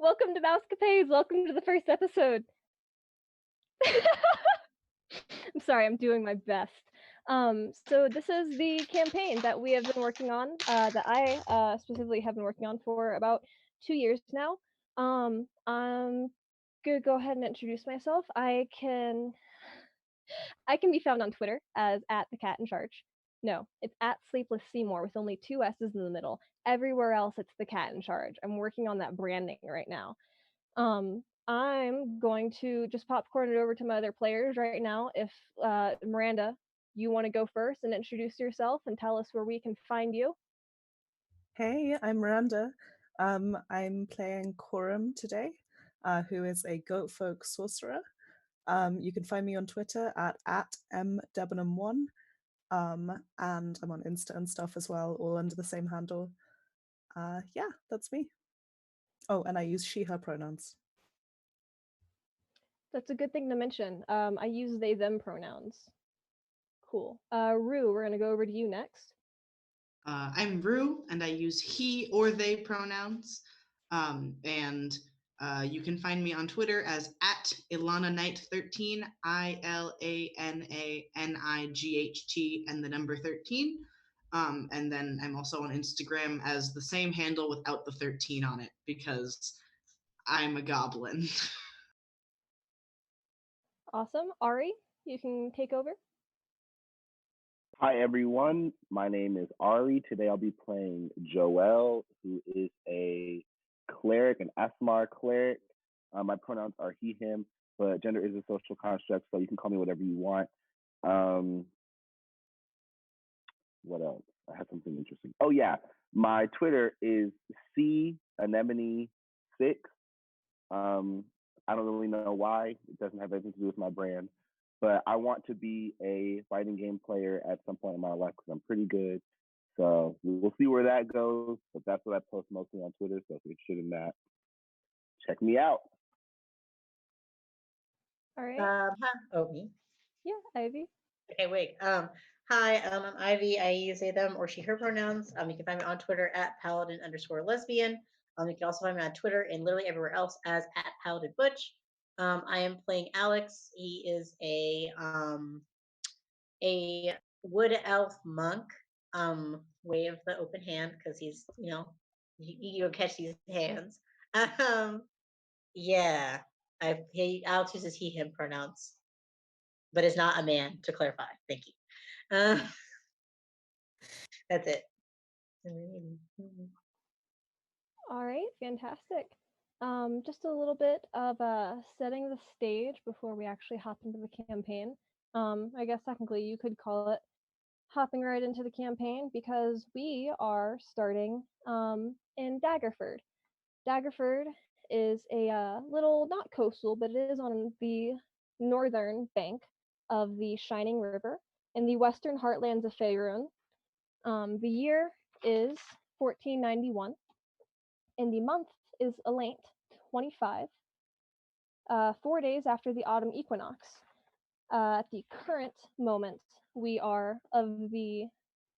Welcome to Mousecapades. Welcome to the first episode. I'm sorry, I'm doing my best. So this is the campaign that we have been working on, that I specifically have been working on for about 2 years now. I'm gonna go ahead and introduce myself. I can be found on Twitter as at the cat in charge. No, it's at Sleepless Seymour with only two S's in the middle. Everywhere else, it's the cat in charge. I'm working on that branding right now. I'm going to just popcorn it over to my other players right now. If Miranda, you want to go first and introduce yourself and tell us where we can find you. Hey, I'm Miranda. I'm playing Coram today, who is a goat folk sorcerer. You can find me on Twitter at mdebenham1, and I'm on Insta and stuff as well, all under the same handle. Yeah, that's me. Oh, and I use she/her pronouns. That's a good thing to mention. I use they them pronouns. Cool. Rue, we're gonna go over to you next. I'm Rue, and I use he or they pronouns. And you can find me on Twitter as at Ilana Knight 13, ILANANIGHT, and the number 13. And then I'm also on Instagram as the same handle without the 13 on it because I'm a goblin. Awesome. Ari, you can take over. Hi everyone, my name is Ari. Today I'll be playing Joel, who is a cleric, an Asmar cleric. My pronouns are he, him, but gender is a social construct, so you can call me whatever you want. What else? I have something interesting. Oh yeah, my Twitter is C Anemone 6. I don't really know why. It doesn't have anything to do with my brand, but I want to be a fighting game player at some point in my life because I'm pretty good. So we'll see where that goes. But that's what I post mostly on Twitter. So if you're interested in that, check me out. All right. Me. Yeah, Ivy. Okay, wait. Hi, I'm Ivy. I use they, them, or she, her pronouns. You can find me on Twitter at paladin_lesbian. You can also find me on Twitter and literally everywhere else as at paladin butch. I am playing Alex. He is a wood elf monk. Way of the open hand because he's you catch these hands. Um, yeah. Alex uses he him pronouns, but is not a man, to clarify. Thank you. That's it. All right, fantastic. Just a little bit of setting the stage before we actually hop into the campaign. I guess technically you could call it hopping right into the campaign because we are starting in Daggerford. Daggerford is a little, not coastal, but it is on the northern bank of the Shining River in the western heartlands of Faerun. The year is 1491, and the month is Elaint 25, 4 days after the autumn equinox. At the current moment, we are of the,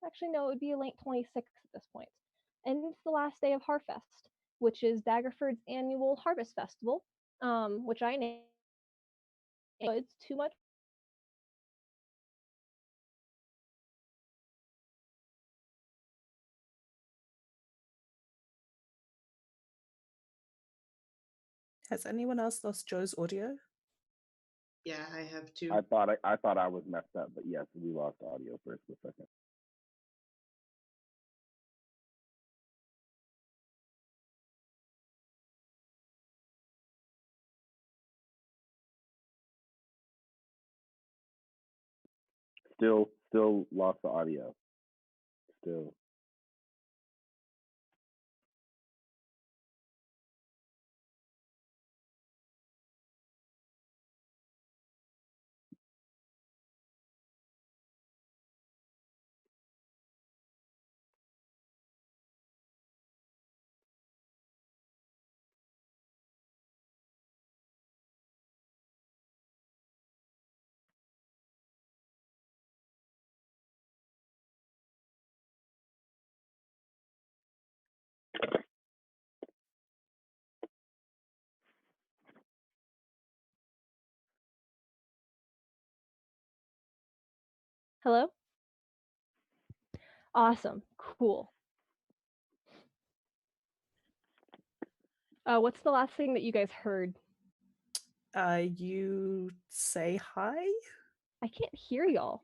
actually no, it would be Elaint 26 at this point. And it's the last day of Harfest, which is Daggerford's annual harvest festival, which I named. It's too much. Has anyone else lost Joe's audio? Yeah, I have two. I thought I was messed up, but yes, we lost audio for a second. Still lost the audio. Still. Hello? Awesome. Cool. What's the last thing that you guys heard? You say hi? I can't hear y'all.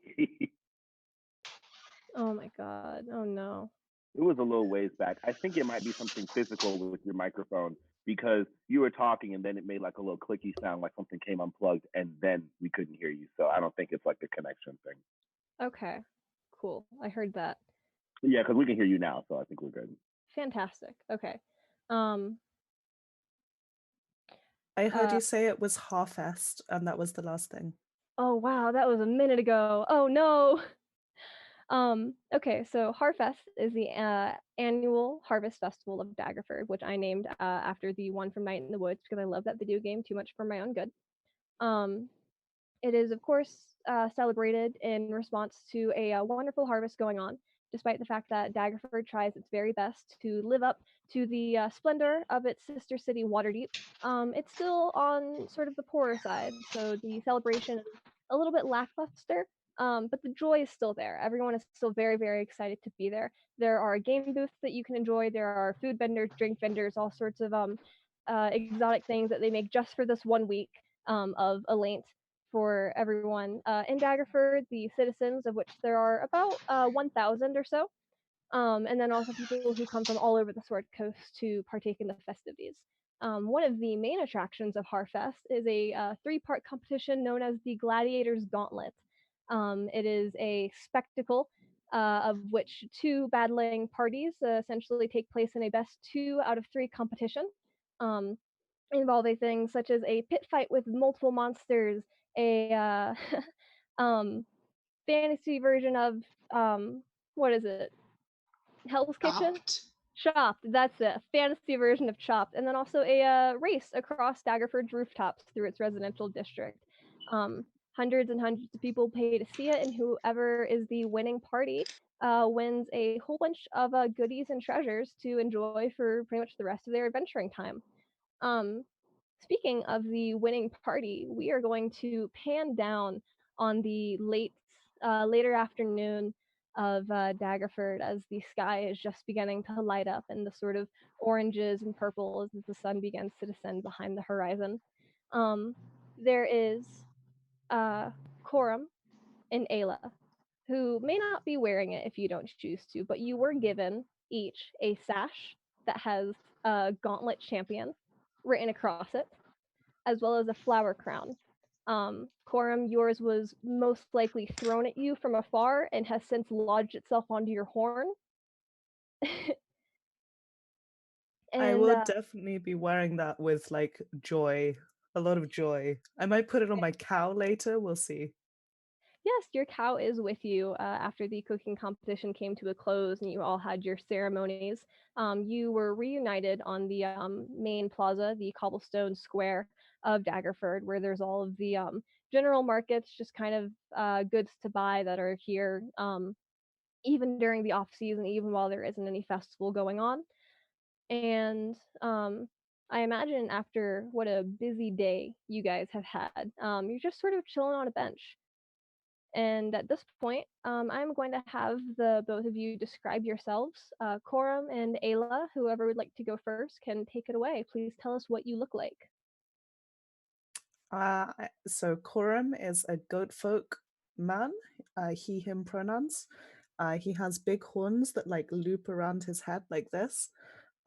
Oh my god. Oh no. It was a little ways back. I think it might be something physical with your microphone because you were talking and then it made like a little clicky sound, like something came unplugged, and then we couldn't hear you. So I don't think it's like a connection thing. Okay. Cool. I heard that. Yeah, because we can hear you now, so I think we're good. Fantastic. Okay. Um I heard uh you say it was Harfest, and that was the last thing. oh wow, that was a minute ago. Oh no. Okay, so Harfest is the annual harvest festival of Daggerford, which I named after the one from Night in the Woods because I love that video game too much for my own good. Um, it is, of course, celebrated in response to a wonderful harvest going on, despite the fact that Daggerford tries its very best to live up to the splendor of its sister city, Waterdeep. It's still on sort of the poorer side, so the celebration is a little bit lackluster, but the joy is still there. Everyone is still very, very excited to be there. There are game booths that you can enjoy. There are food vendors, drink vendors, all sorts of exotic things that they make just for this 1 week of Alaint for everyone in Daggerford, the citizens, of which there are about 1,000 or so, and then also people who come from all over the Sword Coast to partake in the festivities. One of the main attractions of Harfest is a 3-part competition known as the Gladiators Gauntlet. It is a spectacle of which 2 battling parties essentially take place in a best 2 out of 3 competition. Um, Involving things such as a pit fight with multiple monsters, a um, fantasy version of what is it? Hell's Kitchen? Chopped. Chopped. That's it. A fantasy version of Chopped, and then also a race across Daggerford's rooftops through its residential district. Hundreds and hundreds of people pay to see it, and whoever is the winning party wins a whole bunch of goodies and treasures to enjoy for pretty much the rest of their adventuring time. Um, Speaking of the winning party, we are going to pan down on the later afternoon of Daggerford as the sky is just beginning to light up and the sort of oranges and purples as the sun begins to descend behind the horizon. Um, there is Coram and Ayla, who may not be wearing it if you don't choose to, but you were given each a sash that has Gauntlet Champion written across it, as well as a flower crown. Coram, yours was most likely thrown at you from afar and has since lodged itself onto your horn. I and will definitely be wearing that with like joy, a lot of joy. I might put it on my cow later, we'll see. Yes, your cow is with you after the cooking competition came to a close and you all had your ceremonies. You were reunited on the main plaza, the cobblestone square of Daggerford, where there's all of the general markets, just kind of goods to buy that are here, even during the off season, even while there isn't any festival going on. And I imagine after what a busy day you guys have had, you're just sort of chilling on a bench. And at this point, I'm going to have the both of you describe yourselves. Coram and Ayla, whoever would like to go first, can take it away. Please tell us what you look like. So Coram is a goat folk man, he, him pronouns. He has big horns that like loop around his head like this.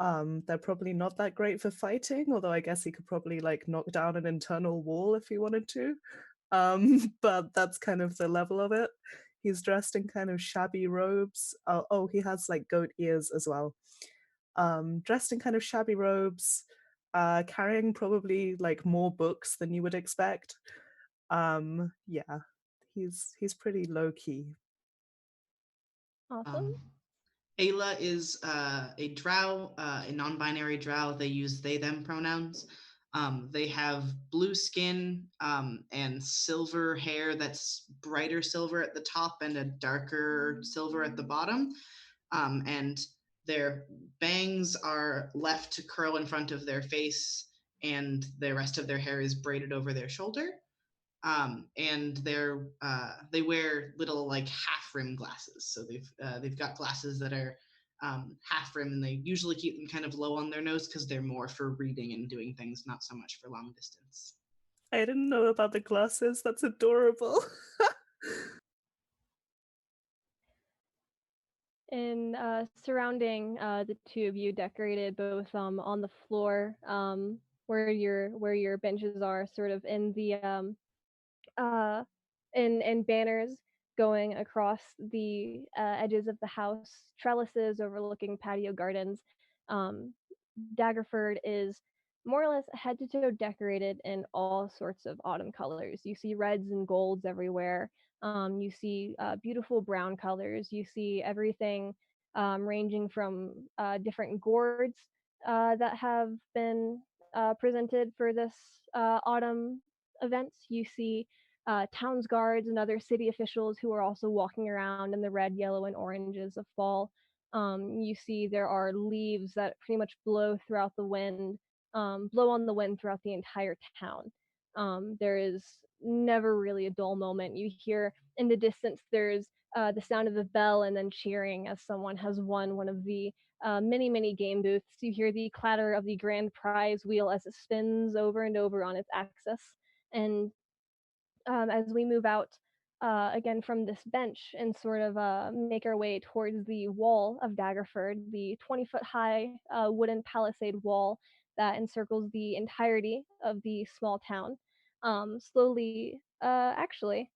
They're probably not that great for fighting, although I guess he could probably like knock down an internal wall if he wanted to. But that's kind of the level of it. He's dressed in kind of shabby robes. Oh, he has like goat ears as well. Dressed in kind of shabby robes, carrying probably like more books than you would expect. Yeah, he's pretty low key. Awesome. Ayla is a drow, a non-binary drow. They use they/them pronouns. They have blue skin and silver hair that's brighter silver at the top and a darker silver at the bottom. And their bangs are left to curl in front of their face, and the rest of their hair is braided over their shoulder. and they wear little like half rim glasses. So they've got glasses that are half rim, and they usually keep them kind of low on their nose because they're more for reading and doing things, not so much for long distance. I didn't know about the glasses. That's adorable. And surrounding the two of you, decorated both on the floor where your benches are, sort of in the uh, and banners going across the edges of the house, trellises overlooking patio gardens. Um, Daggerford is more or less head to toe decorated in all sorts of autumn colors. You see reds and golds everywhere. You see beautiful brown colors. You see everything ranging from different gourds that have been presented for this autumn events. You see towns guards and other city officials who are also walking around in the red, yellow, and oranges of fall. You see there are leaves that pretty much blow throughout the wind, blow on the wind throughout the entire town. There is never really a dull moment. You hear in the distance there's the sound of a bell and then cheering as someone has won one of the many game booths. You hear the clatter of the grand prize wheel as it spins over and over on its axis. And as we move out again from this bench and sort of make our way towards the wall of Daggerford, the 20-foot high wooden palisade wall that encircles the entirety of the small town. Slowly, actually,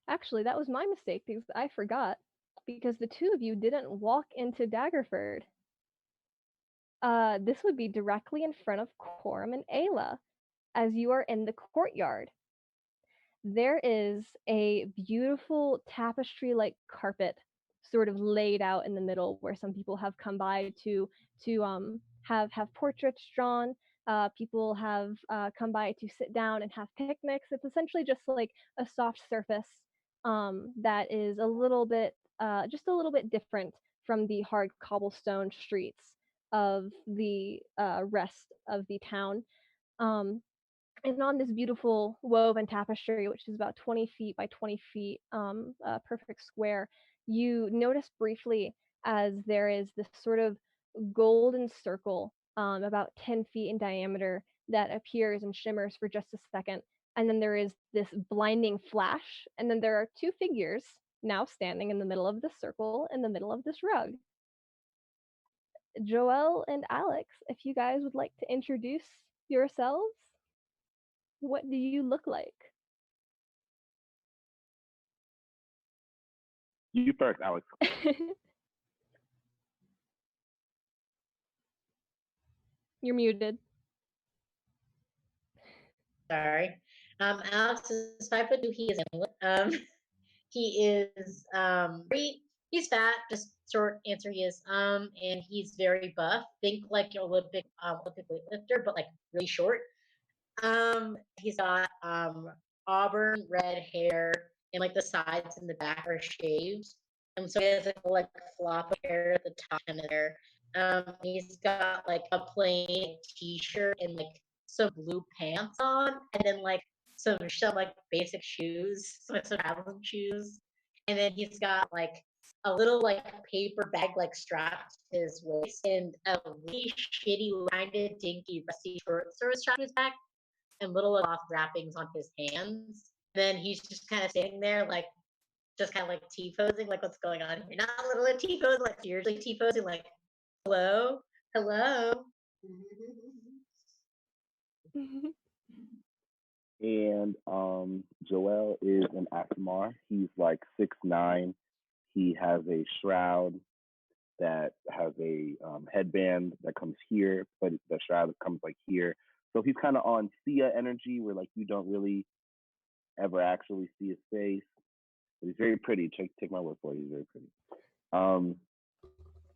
that was my mistake because I forgot. Because the two of you didn't walk into Daggerford. This would be directly in front of Coram and Ayla as you are in the courtyard. There is a beautiful tapestry-like carpet sort of laid out in the middle where some people have come by to have portraits drawn. People have come by to sit down and have picnics. It's essentially just like a soft surface that is a little bit just a little bit different from the hard cobblestone streets of the rest of the town. Um, and on this beautiful woven tapestry, which is about 20 feet by 20 feet, perfect square, you notice briefly as there is this sort of golden circle, about 10 feet in diameter, that appears and shimmers for just a second. And then there is this blinding flash, and then there are two figures now standing in the middle of the circle, in the middle of this rug. Joelle and Alex, if you guys would like to introduce yourselves. What do you look like? You first, Alex. You're muted. Sorry. Alex is 5'2". He is he is he's fat, just short answer he is. And he's very buff. Think like your Olympic weightlifter, but like really short. He's got auburn red hair, and like the sides and the back are shaved. So he has like flop of hair at the top and there. He's got like a plain t-shirt and like some blue pants on, and then like some like basic shoes, some traveling shoes. And then he's got like a little like paper bag like strapped to his waist, and a really shitty, grinded, dinky, rusty short strapped to his back, and little cloth wrappings on his hands. Then he's just kind of sitting there, like, just kind of like T-posing, like, what's going on here? Not a little T-posing, like, seriously T-posing, like, hello? Hello? And Joel is an Akmar. He's like 6'9". He has a shroud that has a headband that comes here, but the shroud comes like here. So he's kind of on Sia energy, where like you don't really ever actually see his face. But he's very pretty. Take my word for it. He's very pretty.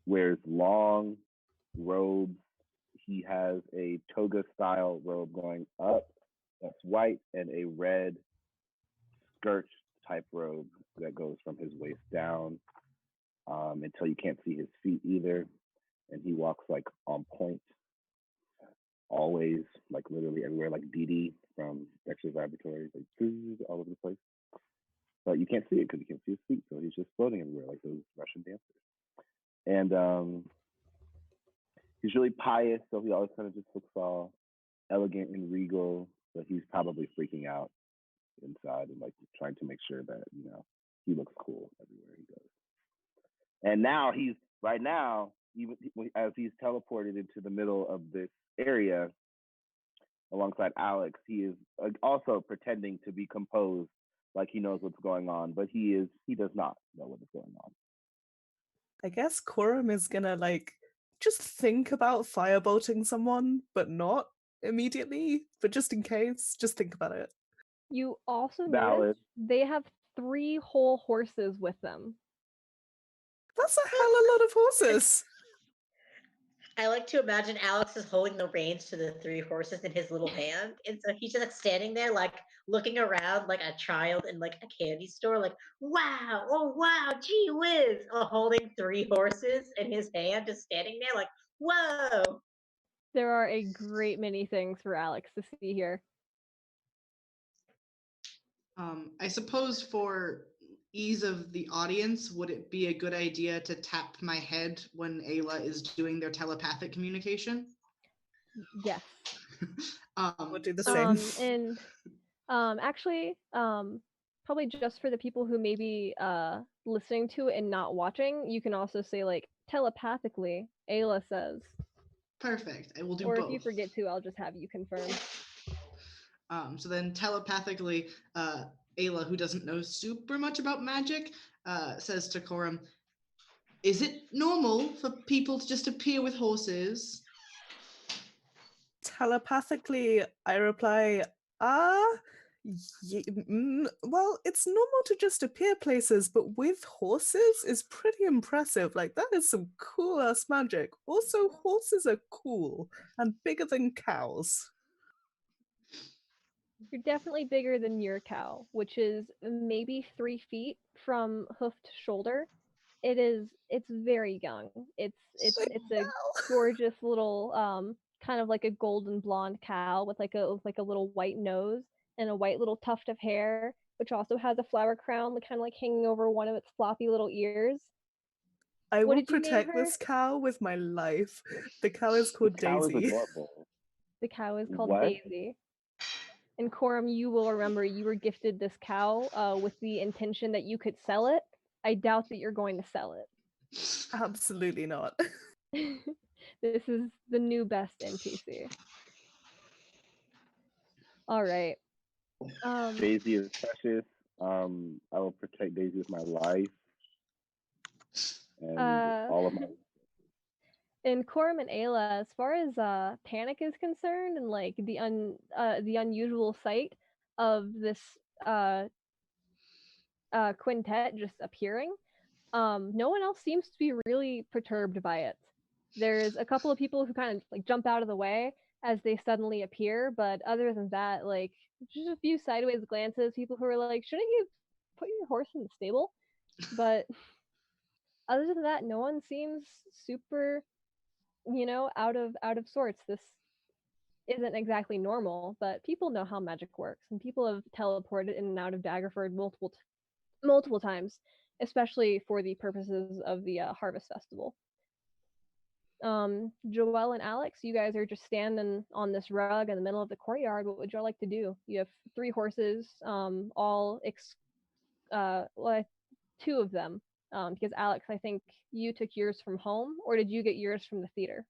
Wears long robes. He has a toga style robe going up that's white, and a red skirt type robe that goes from his waist down until you can't see his feet either. And he walks like on point, always, like literally everywhere. Like vibratory, like all over the place. But you can't see it because you can't see his feet, so he's just floating everywhere like those Russian dancers. And he's really pious, so he always kind of just looks all elegant and regal, but he's probably freaking out inside and like trying to make sure that he looks cool everywhere he goes. And now right now, even as he's teleported into the middle of this area alongside Alex, he is also pretending to be composed, like he knows what's going on, but he does not know what is going on. I guess Corum is gonna like just think about firebolting someone, but not immediately, but just in case, just think about it. You also Valid. notice they have 3 whole horses with them. That's a hell of a lot of horses. I like to imagine Alex is holding the reins to the 3 horses in his little hand, and so he's just like standing there, like looking around like a child in like a candy store, like wow, oh wow, gee whiz, holding 3 horses in his hand, just standing there, like whoa. There are a great many things for Alex to see here. I suppose for ease of the audience, would it be a good idea to tap my head when Ayla is doing their telepathic communication? Yes. We'll do the so- same. And actually, probably just for the people who may be listening to it and not watching, you can also say like telepathically, Ayla says. Perfect. I will do or both. if you forget to, I'll just have you confirm. So then telepathically, Ayla, who doesn't know super much about magic, says to Corum, "Is it normal for people to just appear with horses?" Telepathically, I reply, well, it's normal to just appear places, but with horses is pretty impressive. Like, that is some cool ass magic. Also, horses are cool and bigger than cows. You're definitely bigger than your cow, which is maybe 3 feet from hoof to shoulder. It's very young. It's a gorgeous little kind of like a golden blonde cow with like a little white nose and a white little tuft of hair, which also has a flower crown kind of like hanging over one of its floppy little ears. I What will did you name protect her? this cow with my life. The cow is called The cow is Daisy. adorable. The cow is called What? Daisy. And Corum, you will remember you were gifted this cow with the intention that you could sell it. I doubt that you're going to sell it. Absolutely not. This is the new best NPC. All right. Daisy is precious. I will protect Daisy with my life and all of my. And Corum and Ayla, as far as panic is concerned, and like the unusual sight of this quintet just appearing, no one else seems to be really perturbed by it. There's a couple of people who kind of like jump out of the way as they suddenly appear, but other than that, like just a few sideways glances, people who are like, shouldn't you put your horse in the stable? But other than that, no one seems super, out of sorts. This isn't exactly normal, but people know how magic works, and people have teleported in and out of Daggerford multiple times, especially for the purposes of the Harvest Festival. Joelle and Alex, you guys are just standing on this rug in the middle of the courtyard. What would y'all like to do? You have 3 horses, two of them, because Alex, I think you took yours from home, or did you get yours from the theater?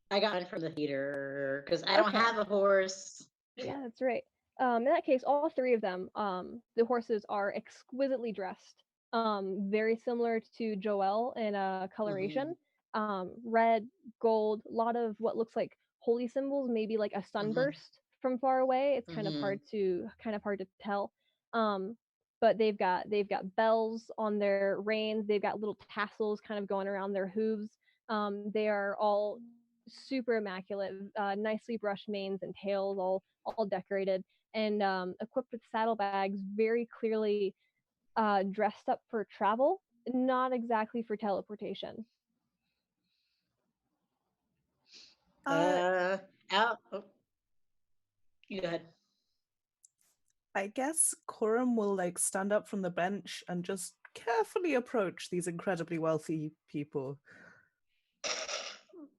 I got one from the theater because I don't Okay. have a horse. Yeah, that's right. In that case, all 3 of them, the horses are exquisitely dressed, very similar to Joelle in coloration. Red, gold, a lot of what looks like holy symbols, maybe like a sunburst from far away. It's kind of hard to tell. But they've got bells on their reins. They've got little tassels kind of going around their hooves. They are all super immaculate, nicely brushed manes and tails, all decorated, and equipped with saddlebags, very clearly dressed up for travel, not exactly for teleportation. Out. Oh. You go ahead. I guess Coram will like stand up from the bench and just carefully approach these incredibly wealthy people.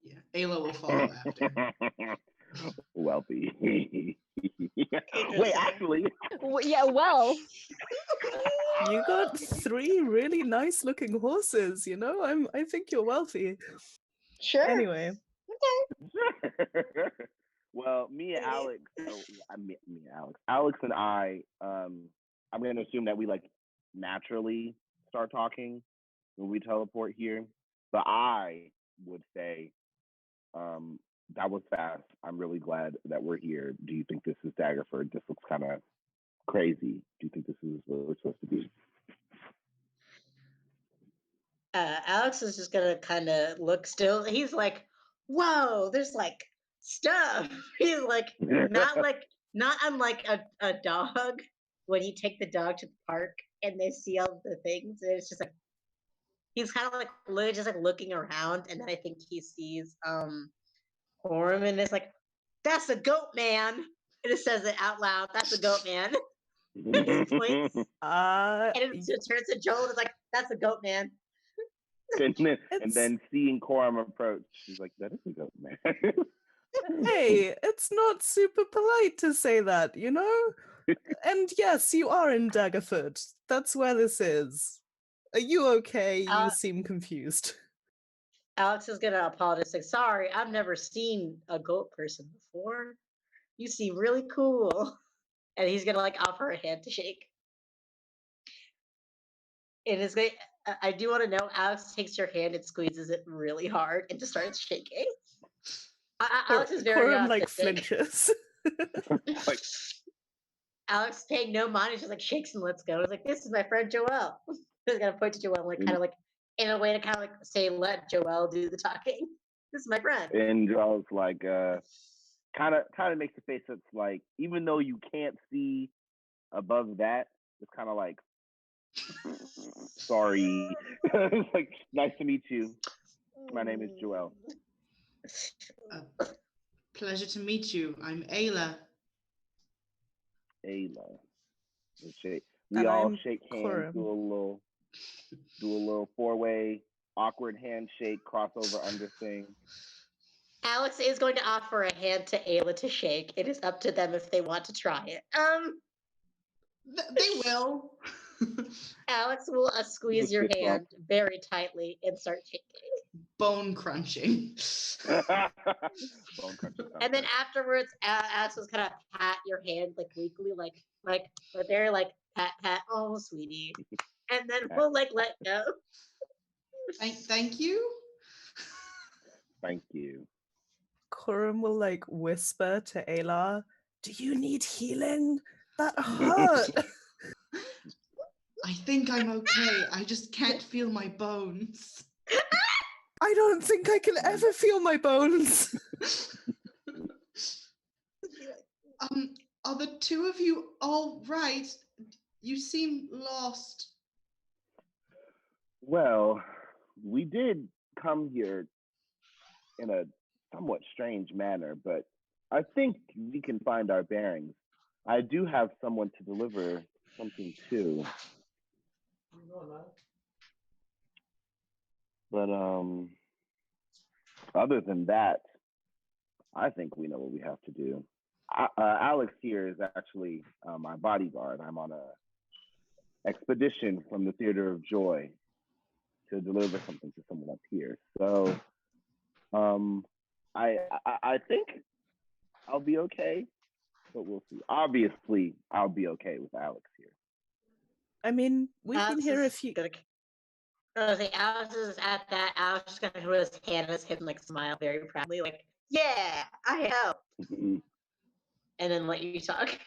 Yeah, Ayla will follow after. Wealthy. Wait, Interesting. actually, Yeah, well, You got 3 really nice looking horses, you know? I think you're wealthy. Sure. Anyway, well, me and Okay. Alex. Oh, me and Alex. Alex and I. I'm gonna assume that we like naturally start talking when we teleport here. But I would say, um, that was fast. I'm really glad that we're here. Do you think this is Daggerford? This looks kind of crazy. Do you think this is what we're supposed to be? Alex is just gonna kind of look still. He's like, "Whoa, there's like stuff." He's like, not unlike a dog when you take the dog to the park and they see all the things. And it's just like he's kind of like just like looking around, and then I think he sees Corum, and it's like, "That's a goat man." And it says it out loud. That's a goat man. He points, and it turns to Joel. And it's like, "That's a goat man." and it's then seeing Coram approach, she's like, "That is a goat man." hey, it's not super polite to say that, you know? And yes, you are in Daggerford. That's where this is. Are you okay? You Uh, seem confused. Alex is gonna apologize, like, "Sorry, I've never seen a goat person before. You seem really cool." And he's gonna like offer a hand to shake. And it's great. I do want to know. Alex takes your hand and squeezes it really hard and just starts shaking. Alex is very Coram like autistic. flinches. Like, Alex paying no mind, he just like shakes and lets go. He's like, "This is my friend Joelle." He's gonna point to Joelle, like kind of like in a way to kind of like say, "Let Joelle do the talking." This is my friend. and Joel's like, kind of makes a face that's like, even though you can't see above that, it's kind of like, sorry. It's like, nice to meet you. My name is Joel. Pleasure to meet you. I'm Ayla. Ayla. We And all I'm shake hands, Coram. do a little 4-way awkward handshake crossover under thing. Alex is going to offer a hand to Ayla to shake. It is up to them if they want to try it. They will. Alex will squeeze your hand very tightly and start shaking. Bone crunching. Bone crunching. And then afterwards, Alex was kind of pat your hand like weakly, like but they're like pat, oh sweetie, and then we'll like let go. Thank you. Thank you. Coram will like whisper to Ayla, "Do you need healing? That hurt." I think I'm okay. I just can't feel my bones. I don't think I can ever feel my bones. Are the two of you all right? You seem lost. Well, we did come here in a somewhat strange manner, but I think we can find our bearings. I do have someone to deliver something to. But other than that, I think we know what we have to do. Alex here is actually my bodyguard. I'm on a expedition from the Theater of Joy to deliver something to someone up here. So I think I'll be okay, but we'll see. Obviously, I'll be okay with Alex here. I mean, we've been Alex here a is few. gonna. Alex is at that. Alex is gonna put his hand on his hip and like smile very proudly, like, "Yeah, I help," and then let you talk.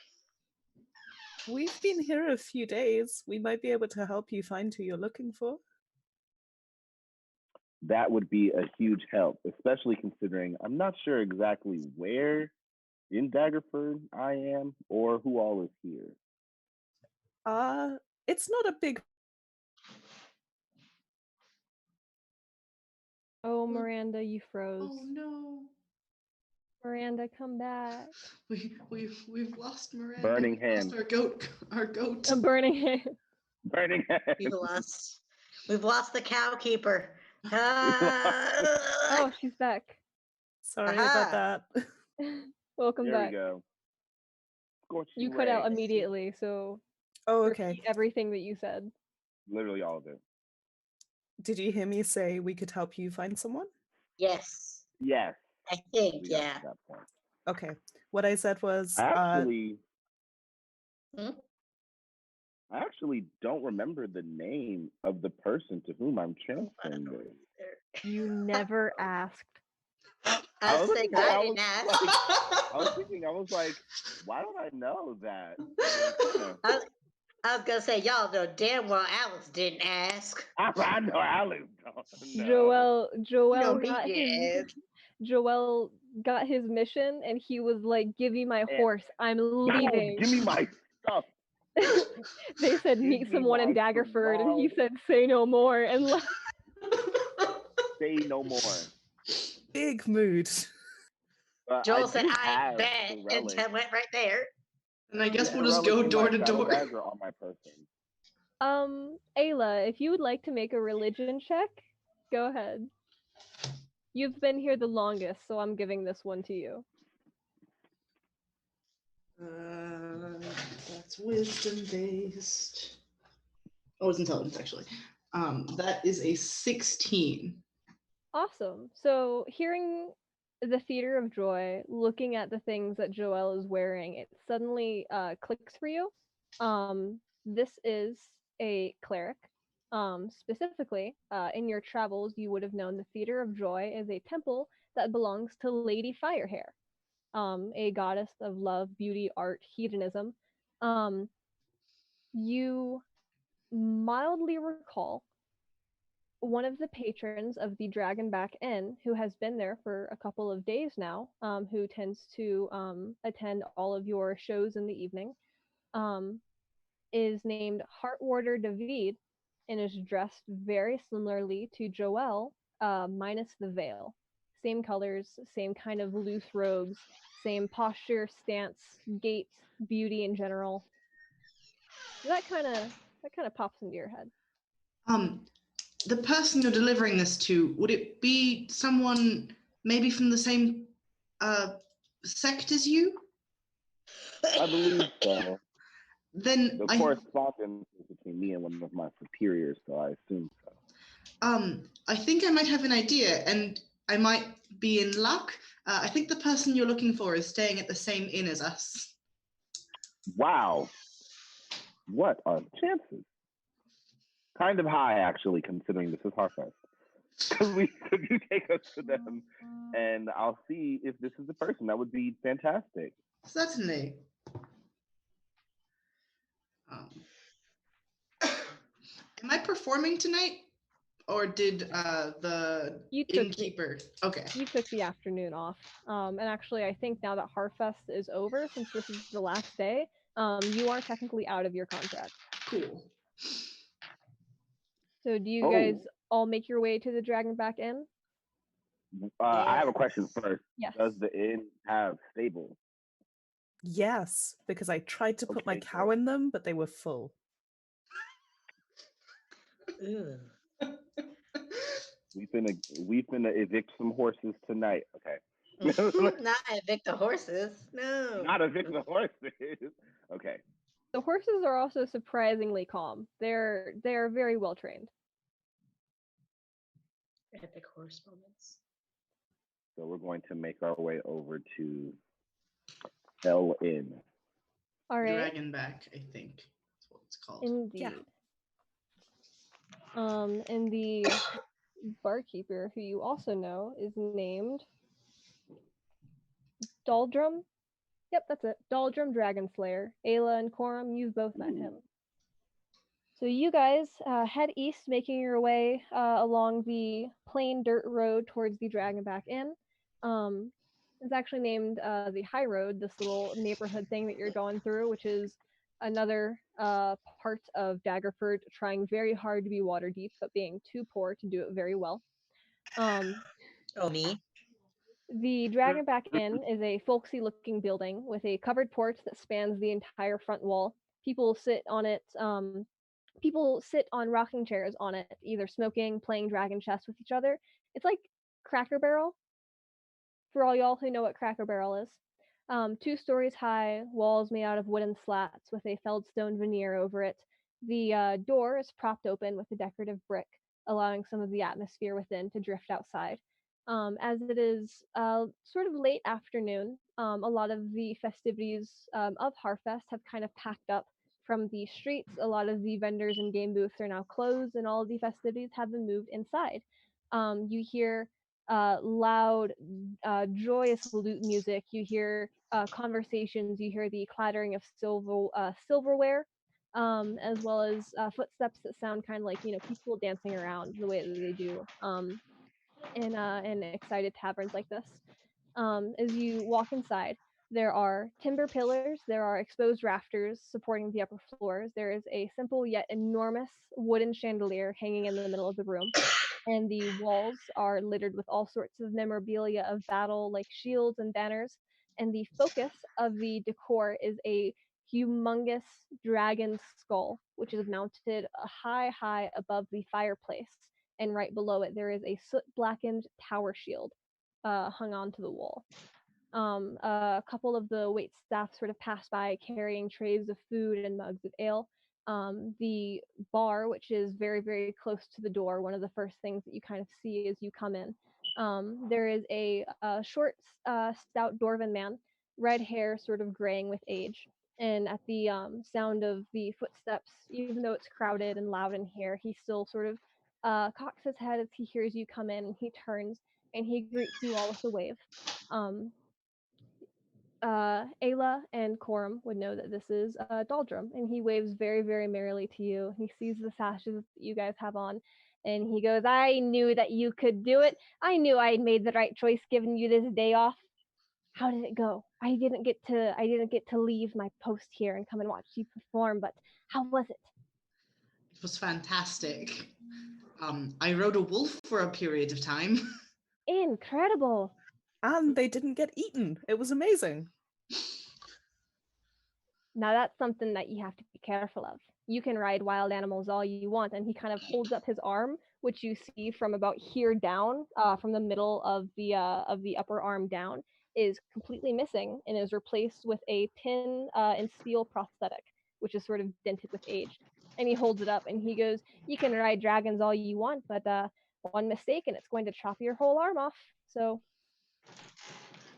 We've been here a few days. We might be able to help you find who you're looking for. That would be a huge help, especially considering I'm not sure exactly where in Daggerford I am or who all is here. It's not a big. Oh, Miranda, you froze. Oh no. Miranda, come back. We've lost Miranda. Burning We've lost hand. our goat. A burning hand. Burning hand. We've lost the cow keeper. Oh, she's back. Sorry about Aha. that. Welcome There we back. go. Scorching You cut out ray. immediately, so Oh, repeat okay. everything that you said. Literally all of it. Did you hear me say we could help you find someone? Yes, Yes. I think, We got yeah. to that point. Okay. What I said was, Hmm? I actually don't remember the name of the person to whom I'm I don't transferring know this. either. You never asked. I was saying, I I didn't was ask. like, I was thinking, I was like, why don't I know that? I was gonna say, y'all know damn well Alex didn't ask. I know Alex don't know. Joel No, he got his did. Joel got his mission, and he was like, "Give me my And- horse. I'm leaving." Give me my stuff. They said, Give "Meet me someone in my Daggerford," and he swag. said, "Say no more," and left. Say no more. big mood. Joel said, do I have bet, the and relic. Ted went right there. And I guess The we'll just relic go in door my to shadow door. dagger on my person. Ayla, if you would like to make a religion check, go ahead. You've been here the longest, so I'm giving this one to you. That's wisdom based. Oh, it's intelligence actually. That is a 16. Awesome. So hearing the Theater of Joy, looking at the things that Joelle is wearing, it suddenly clicks for you. This is a cleric. Specifically, in your travels, you would have known the Theater of Joy is a temple that belongs to Lady Firehair, a goddess of love, beauty, art, hedonism. You mildly recall one of the patrons of the Dragonback Inn, who has been there for a couple of days now, who tends to attend all of your shows in the evening, is named Heartwarder David and is dressed very similarly to Joelle, minus the veil. Same colors, same kind of loose robes, same posture, stance, gait, beauty in general. That kind of pops into your head. The person you're delivering this to, would it be someone maybe from the same sect as you? I believe so. Then The correspondence is between me and one of my superiors, so I assume so. I think I might have an idea, and I might be in luck. I think the person you're looking for is staying at the same inn as us. Wow. What are the chances? Kind of high, actually, considering this is Harfest. Could you take us to them, and I'll see if this is the person. That would be fantastic. Certainly. Am I performing tonight? Or did the innkeeper? Okay. You took the afternoon off. And actually, I think now that Harfest is over, since this is the last day, you are technically out of your contract. Cool. So do you guys all make your way to the Dragonback Inn? I have a question first. Yes. Does the inn have stables? Yes, because I tried to put my Okay, cow in them, but they were full. Ooh. We finna evict some horses tonight. Okay. Not evict the horses. No. Not evict the horses. Okay. The horses are also surprisingly calm. They're very well trained. Epic horse moments. So we're going to make our way over to Hell Inn. All right. Dragonback, I think that's what it's called. Indeed. Yeah. And the barkeeper, who you also know, is named Daldrum. Yep, that's it. Daldrum Dragonslayer. Ayla and Coram, you've both met him. So you guys head east, making your way along the plain dirt road towards the Dragonback Inn. It's actually named the High Road, this little neighborhood thing that you're going through, which is another part of Daggerford trying very hard to be Waterdeep, but being too poor to do it very well. Oh, me? The Dragonback Inn is a folksy-looking building with a covered porch that spans the entire front wall. People sit on it. People sit on rocking chairs on it, either smoking, playing dragon chess with each other. It's like Cracker Barrel, for all y'all who know what Cracker Barrel is. 2 stories high, walls made out of wooden slats with a feldstone veneer over it. The door is propped open with a decorative brick, allowing some of the atmosphere within to drift outside. As it is sort of late afternoon, a lot of the festivities of Harfest have kind of packed up from the streets. A lot of the vendors and game booths are now closed, and all of the festivities have been moved inside. You hear loud, joyous lute music. You hear conversations. You hear the clattering of silverware, as well as footsteps that sound kind of like people dancing around the way that they do in excited taverns like this. As you walk inside, there are timber pillars, there are exposed rafters supporting the upper floors. There is a simple yet enormous wooden chandelier hanging in the middle of the room, and the walls are littered with all sorts of memorabilia of battle, like shields and banners. And the focus of the decor is a humongous dragon skull, which is mounted high above the fireplace. And right below it, there is a soot blackened tower shield hung onto the wall. A couple of the wait staff sort of pass by carrying trays of food and mugs of ale. The bar, which is very close to the door, one of the first things that you kind of see as you come in. There is a short, stout dwarven man, red hair sort of graying with age. And at the sound of the footsteps, even though it's crowded and loud in here, he still sort of cocks his head as he hears you come in, and he turns and he greets you all with a wave. Um, Ayla and Coram would know that this is Daldrum, and he waves very merrily to you. He sees the sashes that you guys have on, and he goes, "I knew that you could do it. I knew I had made the right choice giving you this day off. How did it go? I didn't get to leave my post here and come and watch you perform, but how was it?" It was fantastic. I rode a wolf for a period of time. Incredible. And they didn't get eaten. It was amazing. Now that's something that you have to be careful of. You can ride wild animals all you want, and he kind of holds up his arm, which you see from about here down, from the middle of the upper arm down, is completely missing and is replaced with a pin and steel prosthetic, which is sort of dented with age. And he holds it up and he goes, "You can ride dragons all you want, but one mistake and it's going to chop your whole arm off. So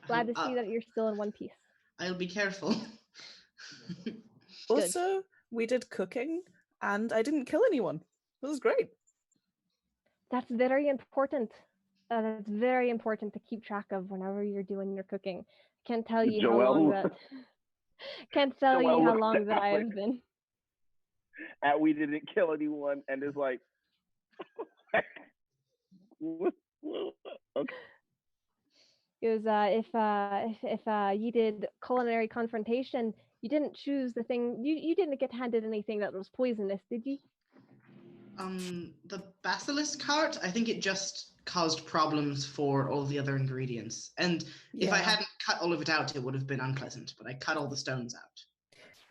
glad to see that you're still in one piece." I'll be careful. Also, we did cooking, and I didn't kill anyone. It was great. That's very important. That's very important to keep track of whenever you're doing your cooking. Can't tell you how long that. Can't tell you how long that I have been. And we didn't kill anyone, and it's like, okay. Because if you did culinary confrontation, you didn't choose the thing. You didn't get handed anything that was poisonous, did you? The basilisk cart, I think it just caused problems for all the other ingredients. And if I hadn't cut all of it out, it would have been unpleasant, but I cut all the stones out.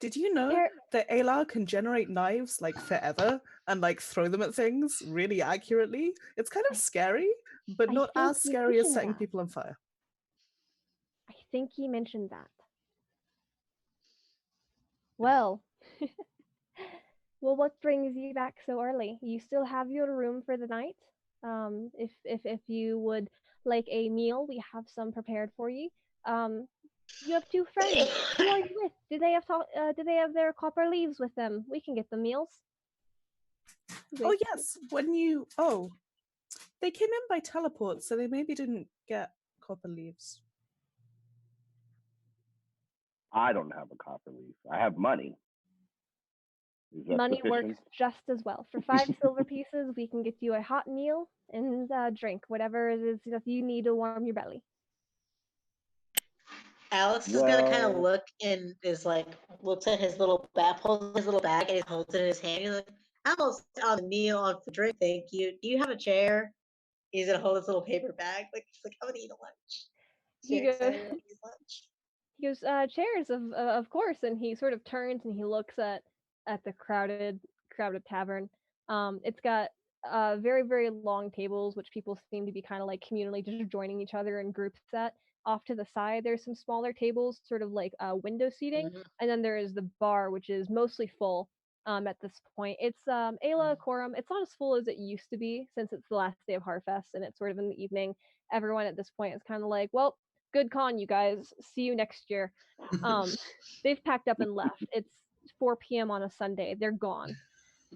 Did you know that Ayla can generate knives like forever and like throw them at things really accurately? It's kind of scary, but not as scary as setting people on fire. I think he mentioned that. Well, well, what brings you back so early? You still have your room for the night. If you would like a meal, we have some prepared for you. You have 2 friends. Who are you with? Do they have their copper leaves with them? We can get the meals. Oh yes, they came in by teleport, so they maybe didn't get copper leaves. I don't have a copper leaf. I have money. Money sufficient? works just as well. For 5 silver pieces, we can get you a hot meal and a drink, whatever it is that you need to warm your belly. Alex is gonna kind of look and is like looks at his little bag, pulls his little bag, and he holds it in his hand. He's like, "I'm all set on the meal, on the drink, thank you. Do you have a chair?" He's gonna hold his little paper bag, like he's like, "I'm gonna eat a lunch." So he you're goes, excited about his lunch? he goes, chairs of course, and he sort of turns and he looks at the crowded tavern. It's got very very long tables, which people seem to be kind of like communally just joining each other in groups at. Off to the side, there's some smaller tables, sort of like window seating, Mhm, and then there is the bar, which is mostly full. At this point, it's Ayla mhm. Quorum. It's not as full as it used to be since it's the last day of Harfest and it's sort of in the evening. Everyone at this point is kind of like, well, good con, you guys. See you next year. Um, they've packed up and left. It's 4 p.m. on a Sunday. They're gone.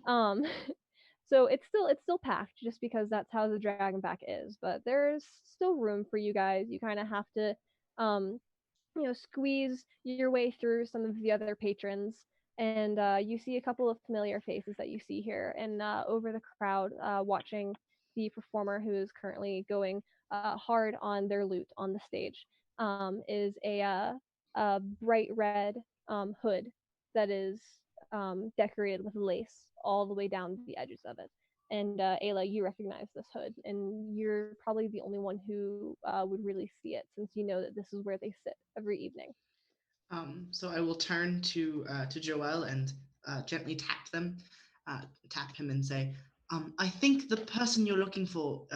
Um, so it's still packed just because that's how the Dragonback is. But there's still room for you guys. You kind of have to, um, squeeze your way through some of the other patrons. And you see a couple of familiar faces that you see here, and over the crowd, watching the performer who is currently going hard on their lute on the stage, is a bright red hood that is decorated with lace all the way down the edges of it. And Ayla, you recognize this hood, and you're probably the only one who would really see it, since you know that this is where they sit every evening. So I will turn to Joel and gently tap him and say, I think the person you're looking for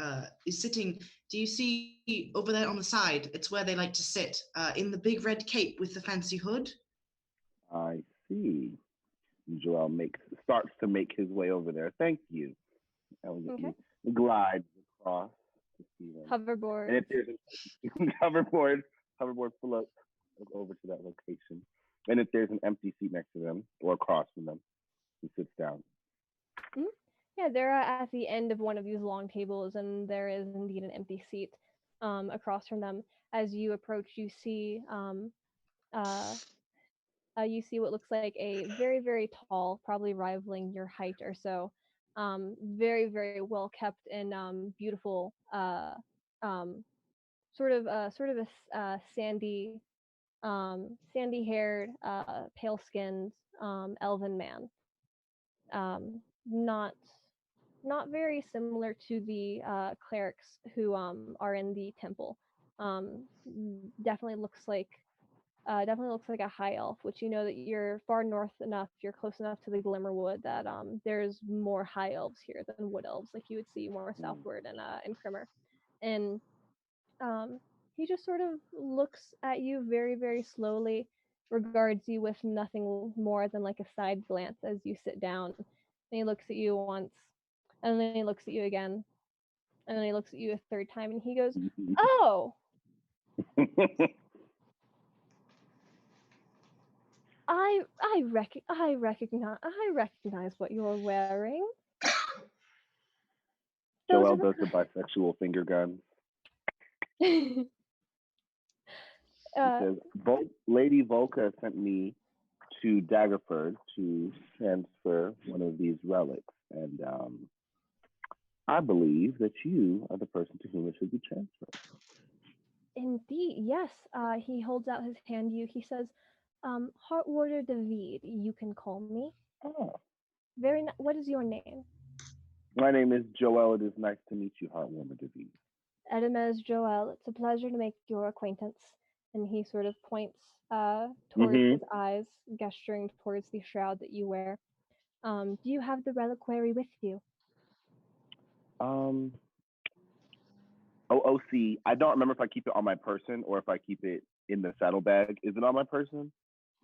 is sitting. Do you see over there on the side? It's where they like to sit, in the big red cape with the fancy hood. I see. Joel starts to make his way over there. Thank you. Okay. Elegantly glides across to see them. Hoverboard. And if there's a hoverboard floats over to that location. And if there's an empty seat next to them or across from them, he sits down. Mhm. Yeah, they're at the end of one of these long tables, and there is indeed an empty seat across from them. As you approach, uh, you see what looks like a very, very tall, probably rivaling your height or so, very, very well kept and beautiful, um, sort of a sandy haired, pale skinned, elven man. Not very similar to the clerics who are in the temple. Um, definitely looks like a high elf, which you know that you're far north enough, you're close enough to the Glimmerwood that there's more high elves here than wood elves, like you would see more Mm. southward in Krimmer. And um, he just sort of looks at you very, very slowly, regards you with nothing more than like a side glance as you sit down. And he looks at you once, and then he looks at you again, and then he looks at you a third time, and he goes, "Oh, I recognize what you're wearing. Those Joel are does the bisexual finger gun. the He says, Lady Volca sent me to Daggerford to transfer one of these relics. And I believe that you are the person to whom it should be transferred. Indeed, yes." He holds out his hand to you. He says, "Heartwarder David, you can call me. Oh, What is your name?" my name is Joel. It is nice to meet you, Heartwarmer David. "Edemez Joel, it's a pleasure to make your acquaintance." And he sort of points towards Mm-hmm. his eyes, gesturing towards the shroud that you wear. Do you have the reliquary with you? Um, OOC, I don't remember if I keep it on my person or if I keep it in the saddlebag. Is it on my person?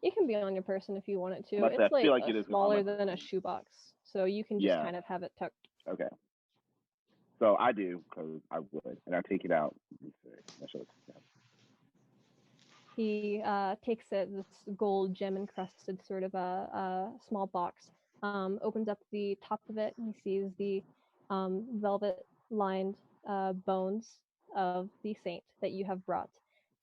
It can be on your person if you want it to. I It's feel like like it isn't on my smaller than a person. shoebox, so you can just Yeah. kind of have it tucked. Okay. So I do, because I would. And I take it out. I show it to him. He takes it, this gold gem encrusted sort of a small box, opens up the top of it, and he sees the velvet lined bones of the saint that you have brought.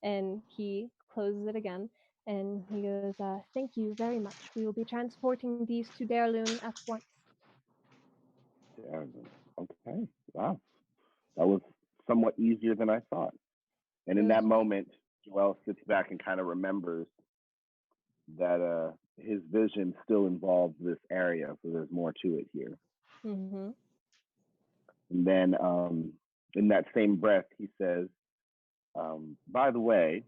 And he closes it again, and he goes, "Thank you very much. We will be transporting these to Darloon at once." Yeah. Okay. Wow. That was somewhat easier than I thought. And It in was that moment, Joel sits back and kind of remembers that his vision still involves this area, so there's more to it here. Mm-hmm. And then in that same breath, he says, By the way,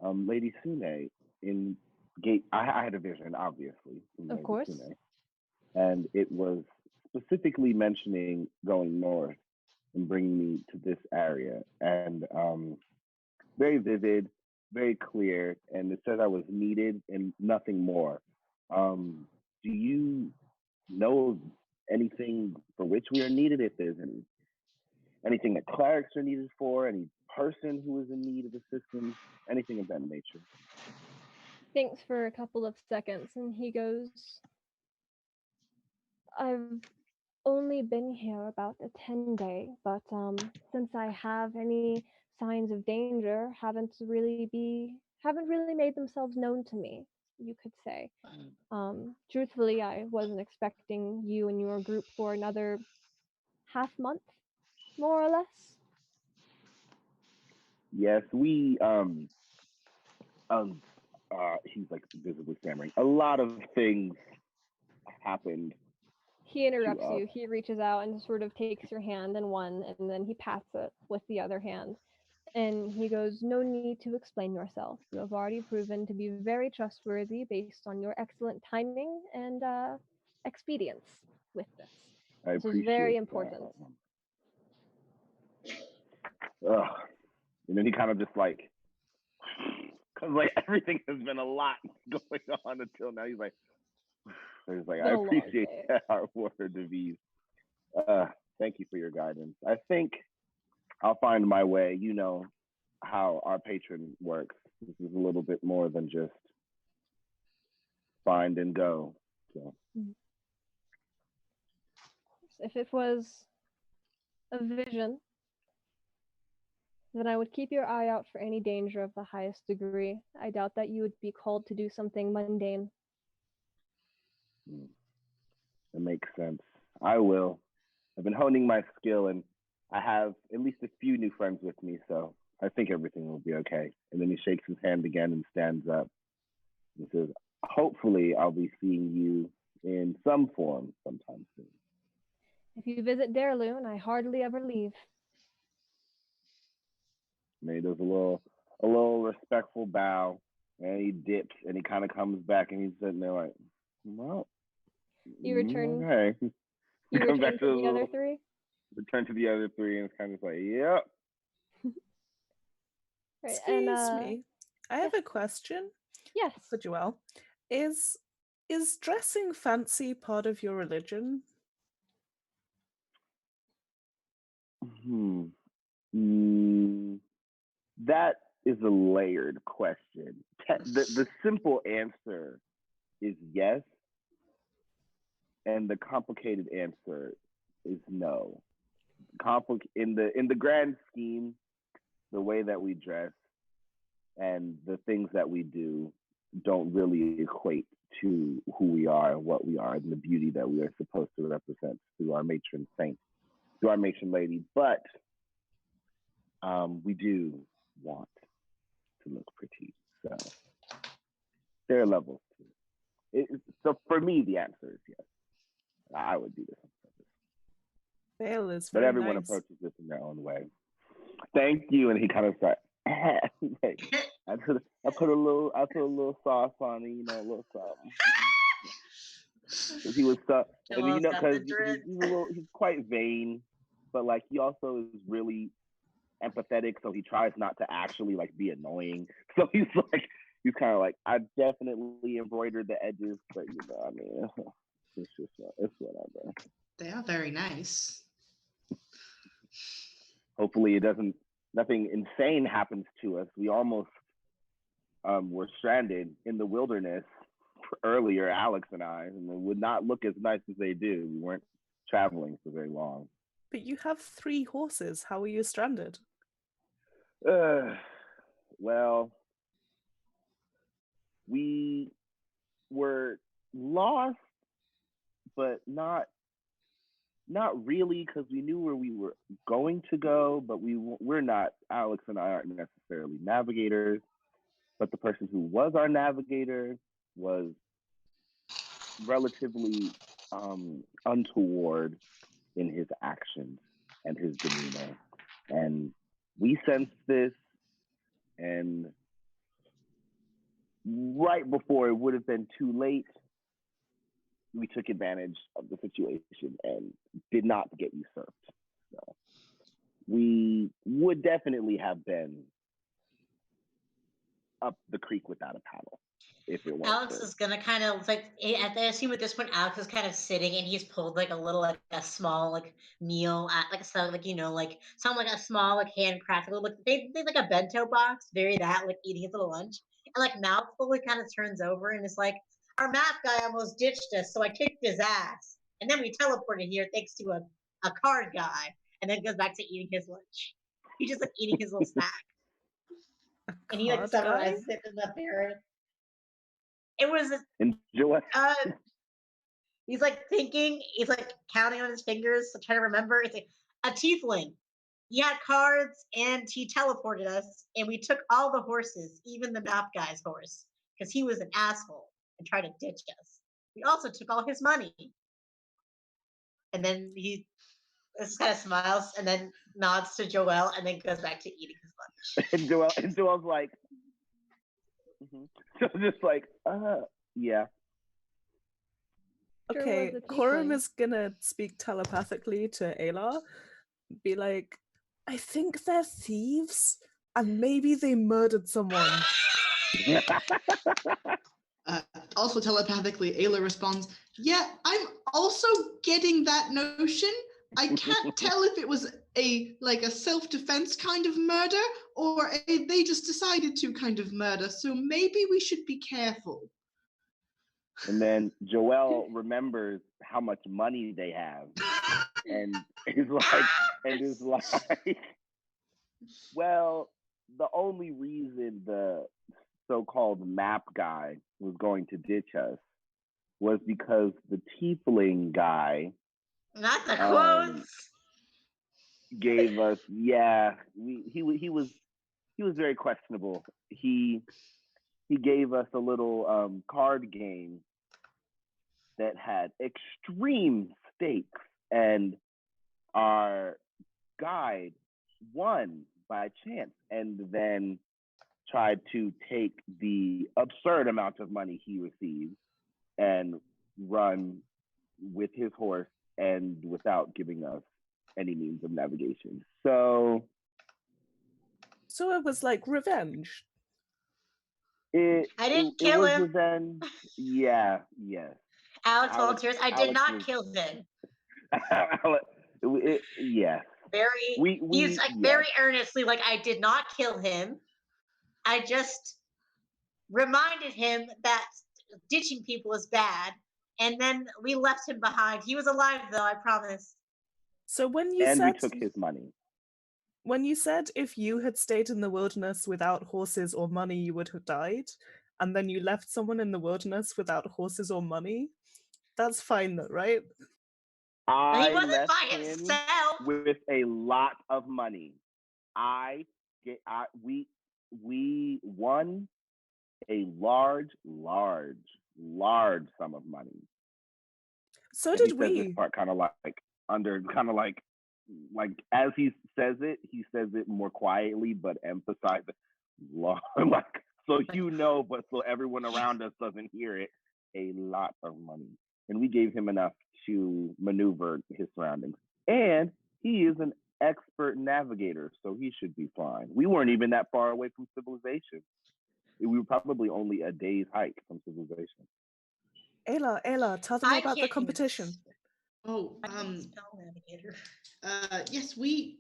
Lady Sune, in Gate, I had a vision, obviously, from Of Lady course. Sune, and it was specifically mentioning going north and bringing me to this area, and very vivid, very clear, and it says I was needed and nothing more. Do you know anything for which we are needed? If there's anything that clerics are needed for, any person who is in need of assistance, anything of that nature. Thinks for a couple of seconds and he goes, I've only been here about a 10-day, but since I have any signs of danger haven't really made themselves known to me, you could say. Truthfully, I wasn't expecting you and your group for another half month, more or less. Yes, we he's like visibly stammering. A lot of things happened He to interrupts us. you. He reaches out and sort of takes your hand in one, and then he pats it with the other hand. And he goes, no need to explain yourself. You have already proven to be very trustworthy based on your excellent timing and expedience with this. I This was appreciate very that. important. Ugh. And then he kind of just like, because like everything has been a lot going on until now. He's like, I appreciate that hard word, Davies. Thank you for your guidance. I think I'll find my way. You know how our patron works. This is a little bit more than just find and go. So. If it was a vision, then I would keep your eye out for any danger of the highest degree. I doubt that you would be called to do something mundane. That makes sense. I will. I've been honing my skill, and I have at least a few new friends with me, so I think everything will be okay. And then he shakes his hand again and stands up and says, hopefully I'll be seeing you in some form sometime soon. If you visit Darloon, I hardly ever leave. And he does a little respectful bow, and he dips, and he kind of comes back, and he's sitting there like, well, You return. okay. You Come return back to the other three. Return to the other three, and it's kind of like, yep. Right, Excuse me. I have a question. Yes. For Joelle. Is dressing fancy part of your religion? That is a layered question. The simple answer is yes, and the complicated answer is no. In the grand scheme, the way that we dress and the things that we do don't really equate to who we are and what we are and the beauty that we are supposed to represent through our matron saint, through our matron lady. But we do want to look pretty. So there are levels to it. So for me, the answer is yes. I would do this on purpose. Veil is but very everyone nice. approaches this in their own way. Thank you, and he kind of started. Like, I put a little sauce on it, a little something. Because he was stuck, because he's quite vain, but like he also is really empathetic, so he tries not to actually like be annoying. So he's kind of like, I definitely embroidered the edges, but I mean, it's whatever. They are very nice. Hopefully nothing insane happens to us. We almost were stranded in the wilderness earlier, Alex and I, and it would not look as nice as they do. We weren't traveling for very long. But you have 3 horses. How were you stranded? Well, we were lost, but not really, because we knew where we were going to go, but we're not, Alex and I aren't necessarily navigators, but the person who was our navigator was relatively untoward in his actions and his demeanor, and we sensed this, and right before it would have been too late, we took advantage of the situation and did not get usurped. So we would definitely have been up the creek without a paddle if it weren't Alex for. is gonna kind of like I assume at this point Alex is kind of sitting and he's pulled like a little like a small like meal at like so like like some like a small like handcrafted little like they like a bento box, very that like eating his little lunch and like now fully kind of turns over and is like our map guy almost ditched us so I kicked his ass and then we teleported here thanks to a card guy and then goes back to eating his lunch. He's just like eating his little snack A and he like card guy? summarizes it in the parrot. It was Enjoy. he's like thinking, he's like counting on his fingers, trying to remember. It's like a tiefling. He had cards and he teleported us, and we took all the horses, even the map guy's horse, because he was an asshole and tried to ditch us. We also took all his money. And then he just kind of smiles and then nods to Joel and then goes back to eating his lunch. And Joel's like, so just like, yeah. Sure Okay, was a Corum tiefling. is gonna speak telepathically to Ayla, be like, I think they're thieves, and maybe they murdered someone. Also telepathically, Ayla responds, yeah, I'm also getting that notion. I can't tell if it was a self-defense kind of murder or they just decided to kind of murder, so maybe we should be careful. And then Joel remembers how much money they have and is like, well, the only reason the so-called map guy was going to ditch us was because the tiefling guy Not the quotes. gave us, he was very questionable. He gave us a little card game that had extreme stakes, and our guide won by chance, and then tried to take the absurd amount of money he received and run with his horse and without giving us any means of navigation. So it was like revenge. I didn't kill was him. revenge. Yeah, yes. Alex volunteers. I did not was, kill him. Yes. He's like very earnestly like, I did not kill him. I just reminded him that ditching people is bad. And then we left him behind. He was alive though, I promise. So when you and said we took his money. When you said if you had stayed in the wilderness without horses or money, you would have died, and then you left someone in the wilderness without horses or money, that's fine though, right? He wasn't left by him himself. with a lot of money. We won a large sum of money. So and did he we. says this part like as he says it more quietly, but emphasizes like so but so everyone around us doesn't hear it. A lot of money, and we gave him enough to maneuver his surroundings. And he is an expert navigator, so he should be fine. We weren't even that far away from civilization. We were probably only a day's hike from civilization. Ayla, tell them about the competition. Yes, we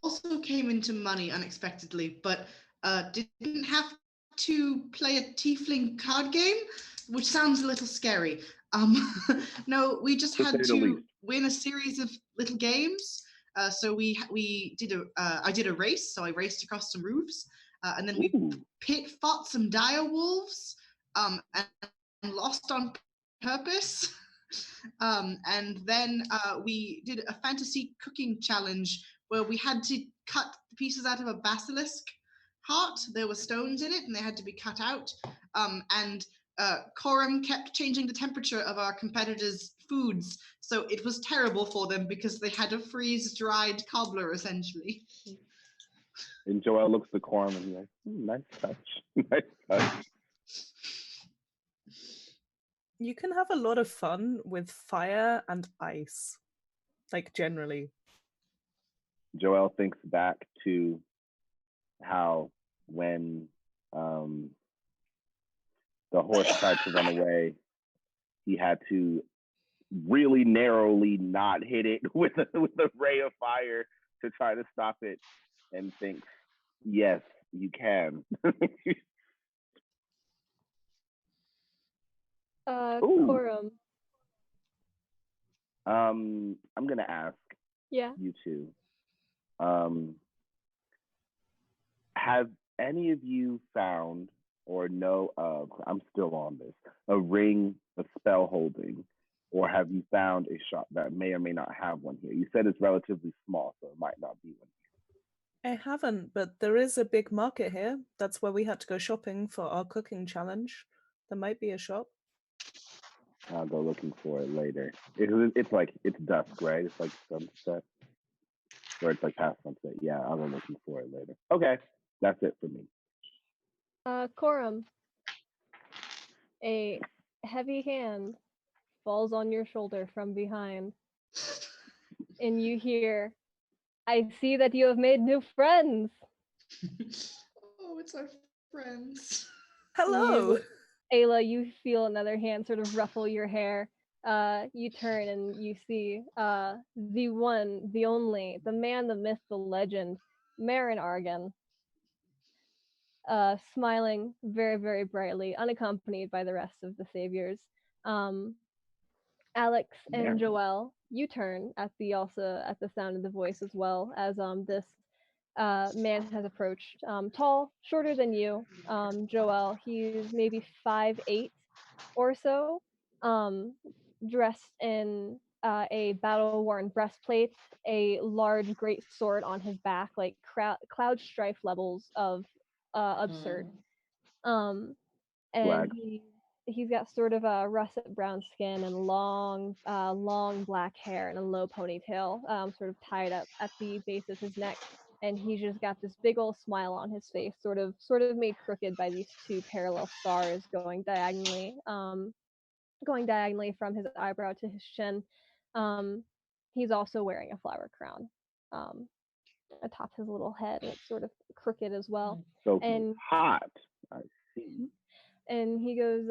also came into money unexpectedly, but didn't have to play a tiefling card game, which sounds a little scary. No, we just had to win a series of little games. So we did I did a race, so I raced across some roofs, and then we fought some dire wolves, and lost on purpose. And then we did a fantasy cooking challenge where we had to cut the pieces out of a basilisk heart. There were stones in it and they had to be cut out. And Corum kept changing the temperature of our competitors' foods. So it was terrible for them because they had a freeze-dried cobbler, essentially. And Joel looks to Corum and he's like, nice touch. Nice touch. You can have a lot of fun with fire and ice, like generally. Joel thinks back to how when the horse tried to run away, he had to really narrowly not hit it with a ray of fire to try to stop it, and thinks, yes, you can. Ooh. Corum. I'm gonna ask Yeah. you two. Have any of you found or know of, I'm still on this, a ring of spell holding, or have you found a shop that may or may not have one here? You said it's relatively small, so it might not be one here. I haven't, but there is a big market here. That's where we had to go shopping for our cooking challenge. There might be a shop. I'll go looking for it later. It's dusk, right? It's like sunset. Or it's like past sunset. Yeah, I'll go looking for it later. Okay, that's it for me. Corum. A heavy hand falls on your shoulder from behind, and you hear, I see that you have made new friends. Oh, it's our friends. Hello! Ayla, you feel another hand sort of ruffle your hair. You turn and you see the one, the only, the man, the myth, the legend, Marin Argan, smiling very, very brightly, unaccompanied by the rest of the saviors. Alex and Joelle, you turn at the sound of the voice as well, as this man has approached. Tall, shorter than you, Joelle. He's maybe 5'8" or so, dressed in a battle-worn breastplate, a large great sword on his back, like cloud strife levels of absurd. And Swag. he's got sort of a russet brown skin and long black hair and a low ponytail, sort of tied up at the base of his neck. And he's just got this big old smile on his face, sort of made crooked by these two parallel stars going diagonally from his eyebrow to his chin. He's also wearing a flower crown atop his little head, and it's sort of crooked as well. So and hot. I see. And he goes,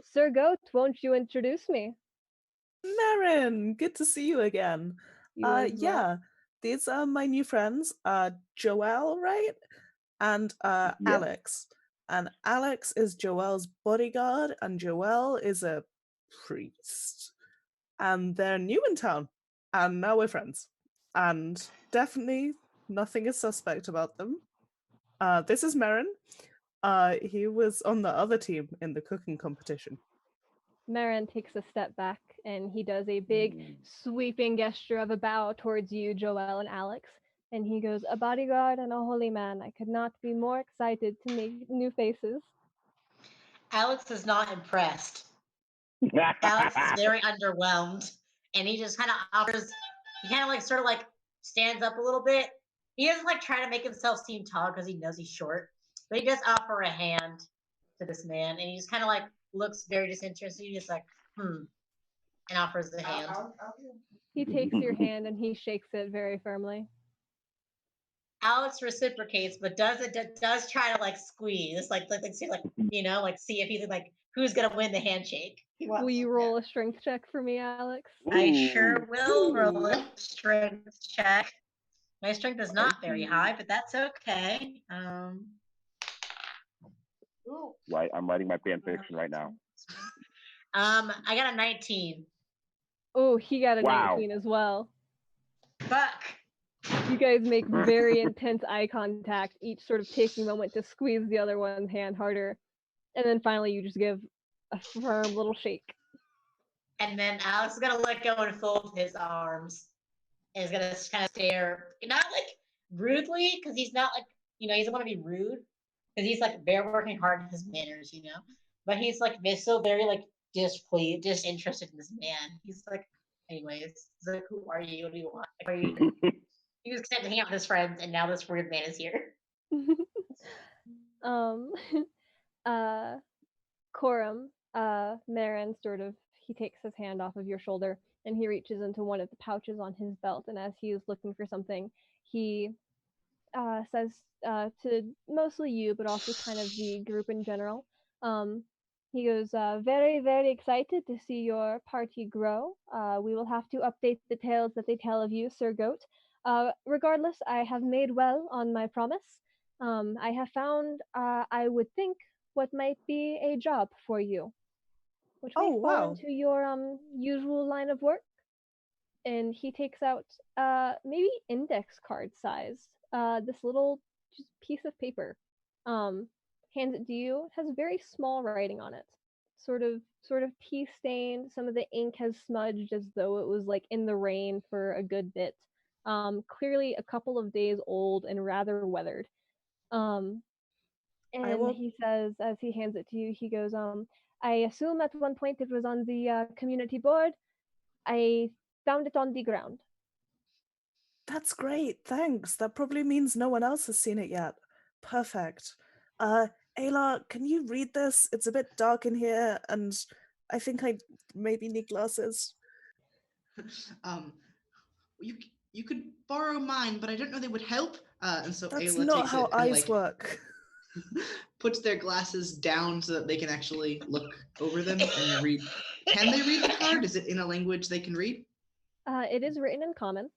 Sir Goat, won't you introduce me? Marin, good to see you again. Yeah, these are my new friends, Joelle, right? And Yep. Alex. And Alex is Joelle's bodyguard, and Joelle is a priest. And they're new in town, and now we're friends. And definitely nothing is suspect about them. This is Marin. He was on the other team in the cooking competition. Marin takes a step back, and he does a big sweeping gesture of a bow towards you, Joelle and Alex. And he goes, a bodyguard and a holy man. I could not be more excited to make new faces. Alex is not impressed. Alex is very underwhelmed. And he just kind of offers, he kind of like sort of like stands up a little bit. He doesn't like try to make himself seem tall because he knows he's short. But he does offer a hand to this man. And he just kind of like looks very disinterested. He's just like, and offers the hand. He takes your hand and he shakes it very firmly. Alex reciprocates, but does try to like squeeze, like see, like see if he's like who's gonna win the handshake. Will you roll a strength check for me, Alex? I sure will roll a strength check. My strength is not very high, but that's okay. Right, I'm writing my fan fiction right now. I got a 19. Oh, he got a 19 as well. Fuck. You guys make very intense eye contact, each sort of taking a moment to squeeze the other one's hand harder. And then finally you just give a firm little shake. And then Alex is going to let go and fold his arms. And he's going to kind of stare, not like rudely, because he's not like, he doesn't want to be rude. Because he's like, they're working hard on his manners, But he's like, still very like displeased, disinterested in this man. He's like, anyways, he's like, who are you? What do you want? Are you? He was excited to hang out with his friends, and now this weird man is here. um, uh, Corum, Marin sort of he takes his hand off of your shoulder and he reaches into one of the pouches on his belt, and as he is looking for something, he says to mostly you, but also kind of the group in general. Um, he goes, very, very excited to see your party grow. We will have to update the tales that they tell of you, Sir Goat. Regardless, I have made well on my promise. I have found, I would think, what might be a job for you, which may Oh, fall wow. into your usual line of work. And he takes out maybe index card size this little just piece of paper, um, hands it to you. It has very small writing on it, sort of tea stained. Some of the ink has smudged as though it was like in the rain for a good bit. Clearly a couple of days old and rather weathered. um, I and will. he says, as he hands it to you, he goes, I assume at one point it was on the community board. I found it on the ground. That's great. Thanks. That probably means no one else has seen it yet. Perfect. Ayla, can you read this? It's a bit dark in here, and I think I maybe need glasses. um, you you could borrow mine, but I don't know they would help. And so That's Ayla not takes how it and eyes work. puts their glasses down so that they can actually look over them and read. Can they read the card? Is it in a language they can read? It is written in common.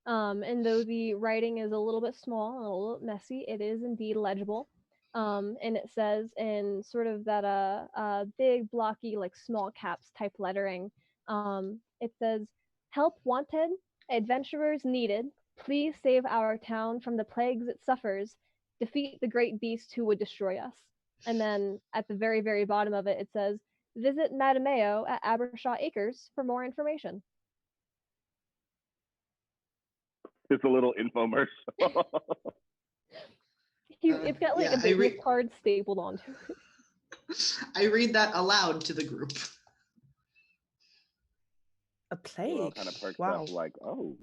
And though the writing is a little bit small and a little bit messy, it is indeed legible. And it says in sort of that big blocky like small caps type lettering. It says, "Help wanted, adventurers needed. Please save our town from the plagues it suffers. Defeat the great beast who would destroy us." And then at the very very bottom of it, it says, "Visit Madame Mayo at Abershaw Acres for more information." It's a little infomercial. It's got like Yeah, a business card stapled onto it. I read that aloud to the group. A We're all plague. kind of perked Wow. up, like, oh,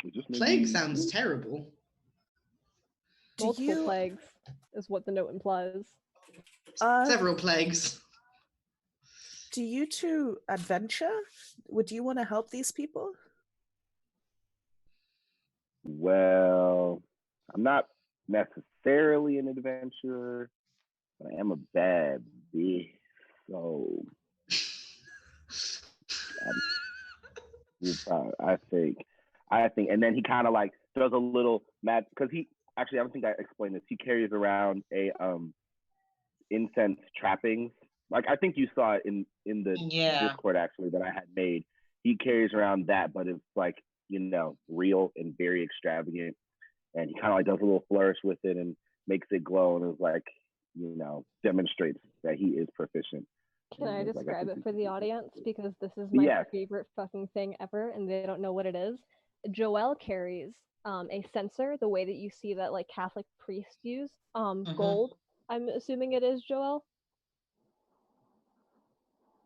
is this Plague maybe? sounds terrible. Do Multiple you plagues is what the note implies. Several plagues. do you two adventure? Would you want to help these people? Well, I'm not necessarily an adventurer, but I am a bad bitch. So I think, and then he kind of like does a little mad because he actually I don't think I explained this. He carries around a incense trappings. Like I think you saw it in the Discord actually that I had made. He carries around that, but it's like real and very extravagant. And he kind of like does a little flourish with it and makes it glow and is like demonstrates that he is proficient. Can I Like, describe it for the audience? Because this is my yes. favorite fucking thing ever and they don't know what it is. Joelle carries a censer, the way that you see that like Catholic priests use. Gold. I'm assuming it is, Joelle?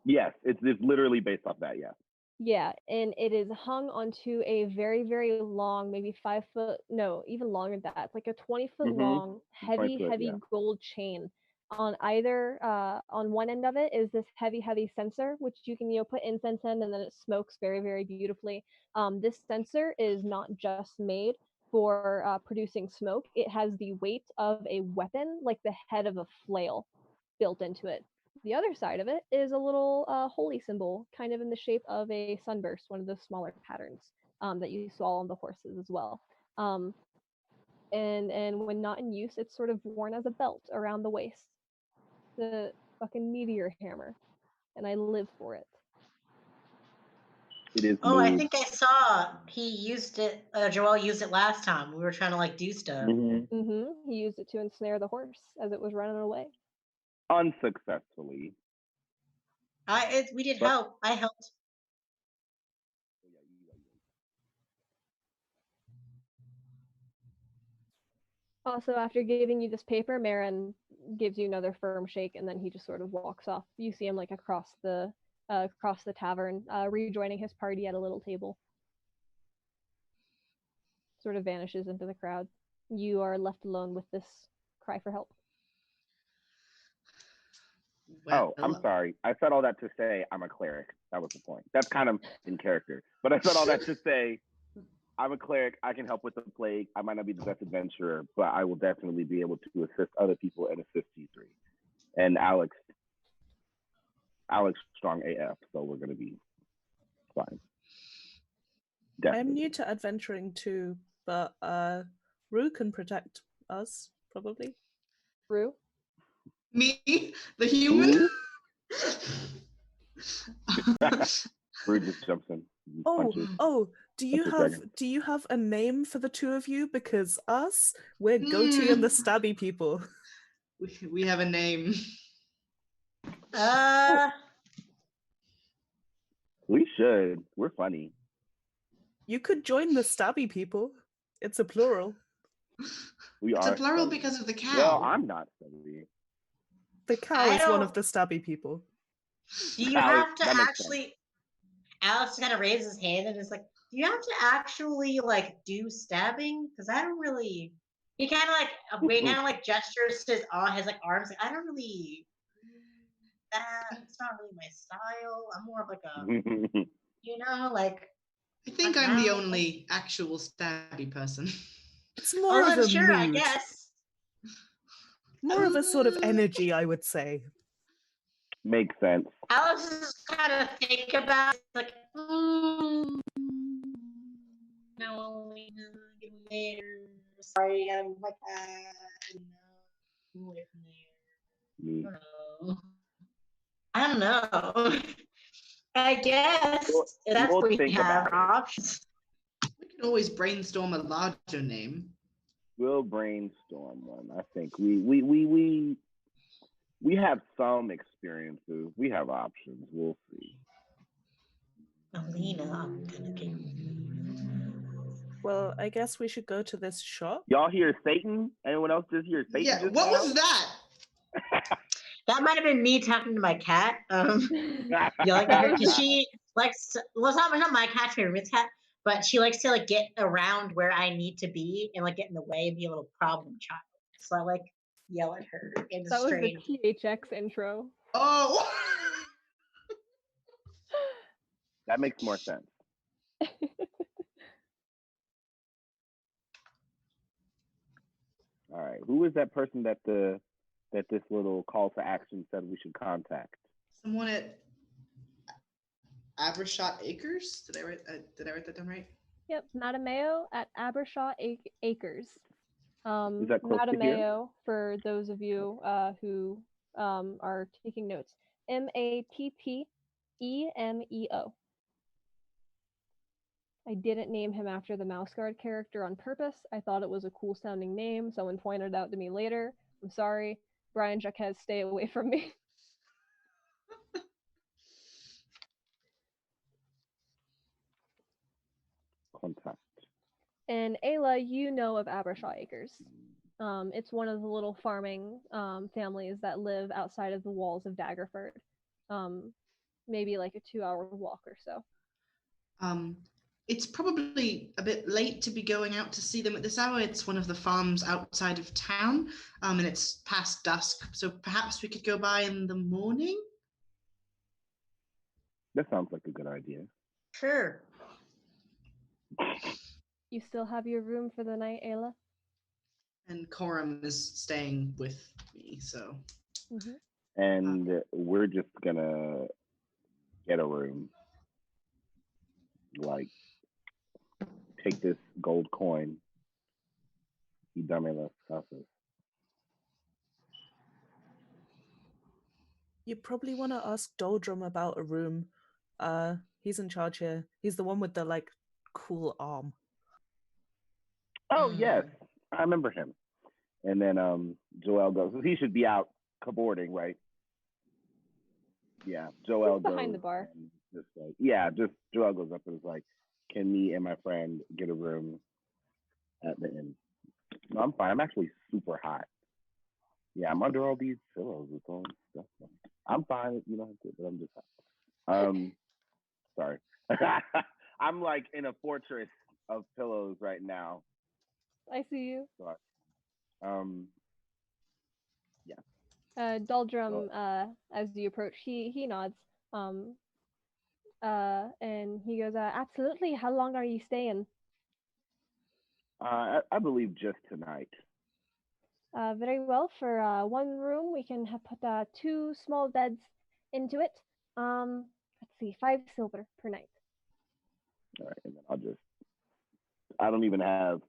Yes, it's literally based off that, yeah. Yeah, and it is hung onto a very, very long, maybe 5 foot, no, even longer than that. It's like a 20-foot long, heavy, 20 foot, heavy yeah. gold chain. On either, on one end of it is this heavy, heavy censer, which you can, put incense in and then it smokes very, very beautifully. This censer is not just made for producing smoke. It has the weight of a weapon, like the head of a flail, built into it. The other side of it is a little holy symbol, kind of in the shape of a sunburst, one of those smaller patterns that you saw on the horses as well. And when not in use, it's sort of worn as a belt around the waist. The fucking meteor hammer, and I live for it. It is. Oh, I think I saw he used it. Joel used it last time. We were trying to like do stuff. He used it to ensnare the horse as it was running away. Unsuccessfully. We did help. I helped. Also, after giving you this paper, Marin gives you another firm shake, and then he just sort of walks off. You see him like across the tavern, rejoining his party at a little table. sort of vanishes into the crowd. You are left alone with this cry for help. Well, Oh, I'm sorry. I said all that to say I'm a cleric. That was the point. That's kind of in character. But I said all that to say I'm a cleric. I can help with the plague. I might not be the best adventurer, but I will definitely be able to assist other people and assist T3. And Alex strong AF, so we're gonna be fine. Definitely. I'm new to adventuring too, but Rue can protect us, probably. Rue? me, the human. Ooh. Rue just jumps in. Punches. Do you have a name for the two of you? Because us, we're Goatee and the Stabby people. We have a name. We should. We're funny. You could join the Stabby people. It's a plural. It's a plural because of the cow. Well, I'm not stabby. The cow is one of the Stabby people. Do you have to actually? Alex kind of raises his hand and is like, "Do you have to actually like do stabbing? Because I don't really." He kind of like gestures his like arms. Like, I don't really. It's not really my style. I'm more of like a, like. I think I'm the only actual stabby person. It's more of a sure, mood. I guess. More of a sort of energy, I would say. Makes sense. Alex is kind of think about it, like, no, later. Sorry, I'm like, no, away from there. I don't know. I guess that's where we have options. We can always brainstorm a larger name. We'll brainstorm one. I think we have some experiences. We have options. We'll see. Alina, I'm gonna get. Well, I guess we should go to this shop. Y'all hear Satan? Anyone else just hear Satan? Yeah, what was that? That might have been me talking to my cat. Yelling at her because she likes. Well, it's not my cat, my roommate's cat, but she likes to like get around where I need to be and like get in the way and be a little problem child. So I like yell at her. That was the THX intro. Oh. That makes more sense. All right. Who is that person that this little call to action said we should contact? Someone at Abershaw Acres? Did I write that down right? Yep, Matameo at Abershaw Acres. Is that close to here? Matameo, for those of you who are taking notes. Mattpemeo. I didn't name him after the mouse guard character on purpose. I thought it was a cool sounding name. Someone pointed it out to me later. I'm sorry. Brian Jacquez, stay away from me. Contact. And Ayla, you know of Abershaw Acres. It's one of the little farming families that live outside of the walls of Daggerford. Maybe like a 2-hour walk or so. It's probably a bit late to be going out to see them at this hour. It's one of the farms outside of town, and it's past dusk, so perhaps we could go by in the morning? That sounds like a good idea. Sure. You still have your room for the night, Ayla? And Coram is staying with me, so. Mm-hmm. And we're just gonna get a room. Like, take this gold coin. You dummy left houses. You probably want to ask Doldrum about a room. He's in charge here. He's the one with the like cool arm. Oh yes, I remember him. And then Joel goes. He should be out cavorting, right? Yeah, Joel goes behind the bar. Just Joel goes up and is like, "Can me and my friend get a room at the inn?" No, I'm fine. I'm actually super hot. Yeah, I'm under all these pillows with all this stuff. I'm fine, but I'm just hot. Sorry. I'm like in a fortress of pillows right now. I see you. So yeah. So Doldrum, as you approach, he nods. Um, and he goes, absolutely. How long are you staying? I believe just tonight. Very well. For one room, we can put two small beds into it. Let's see, 5 silver per night. All right, and then I don't even have,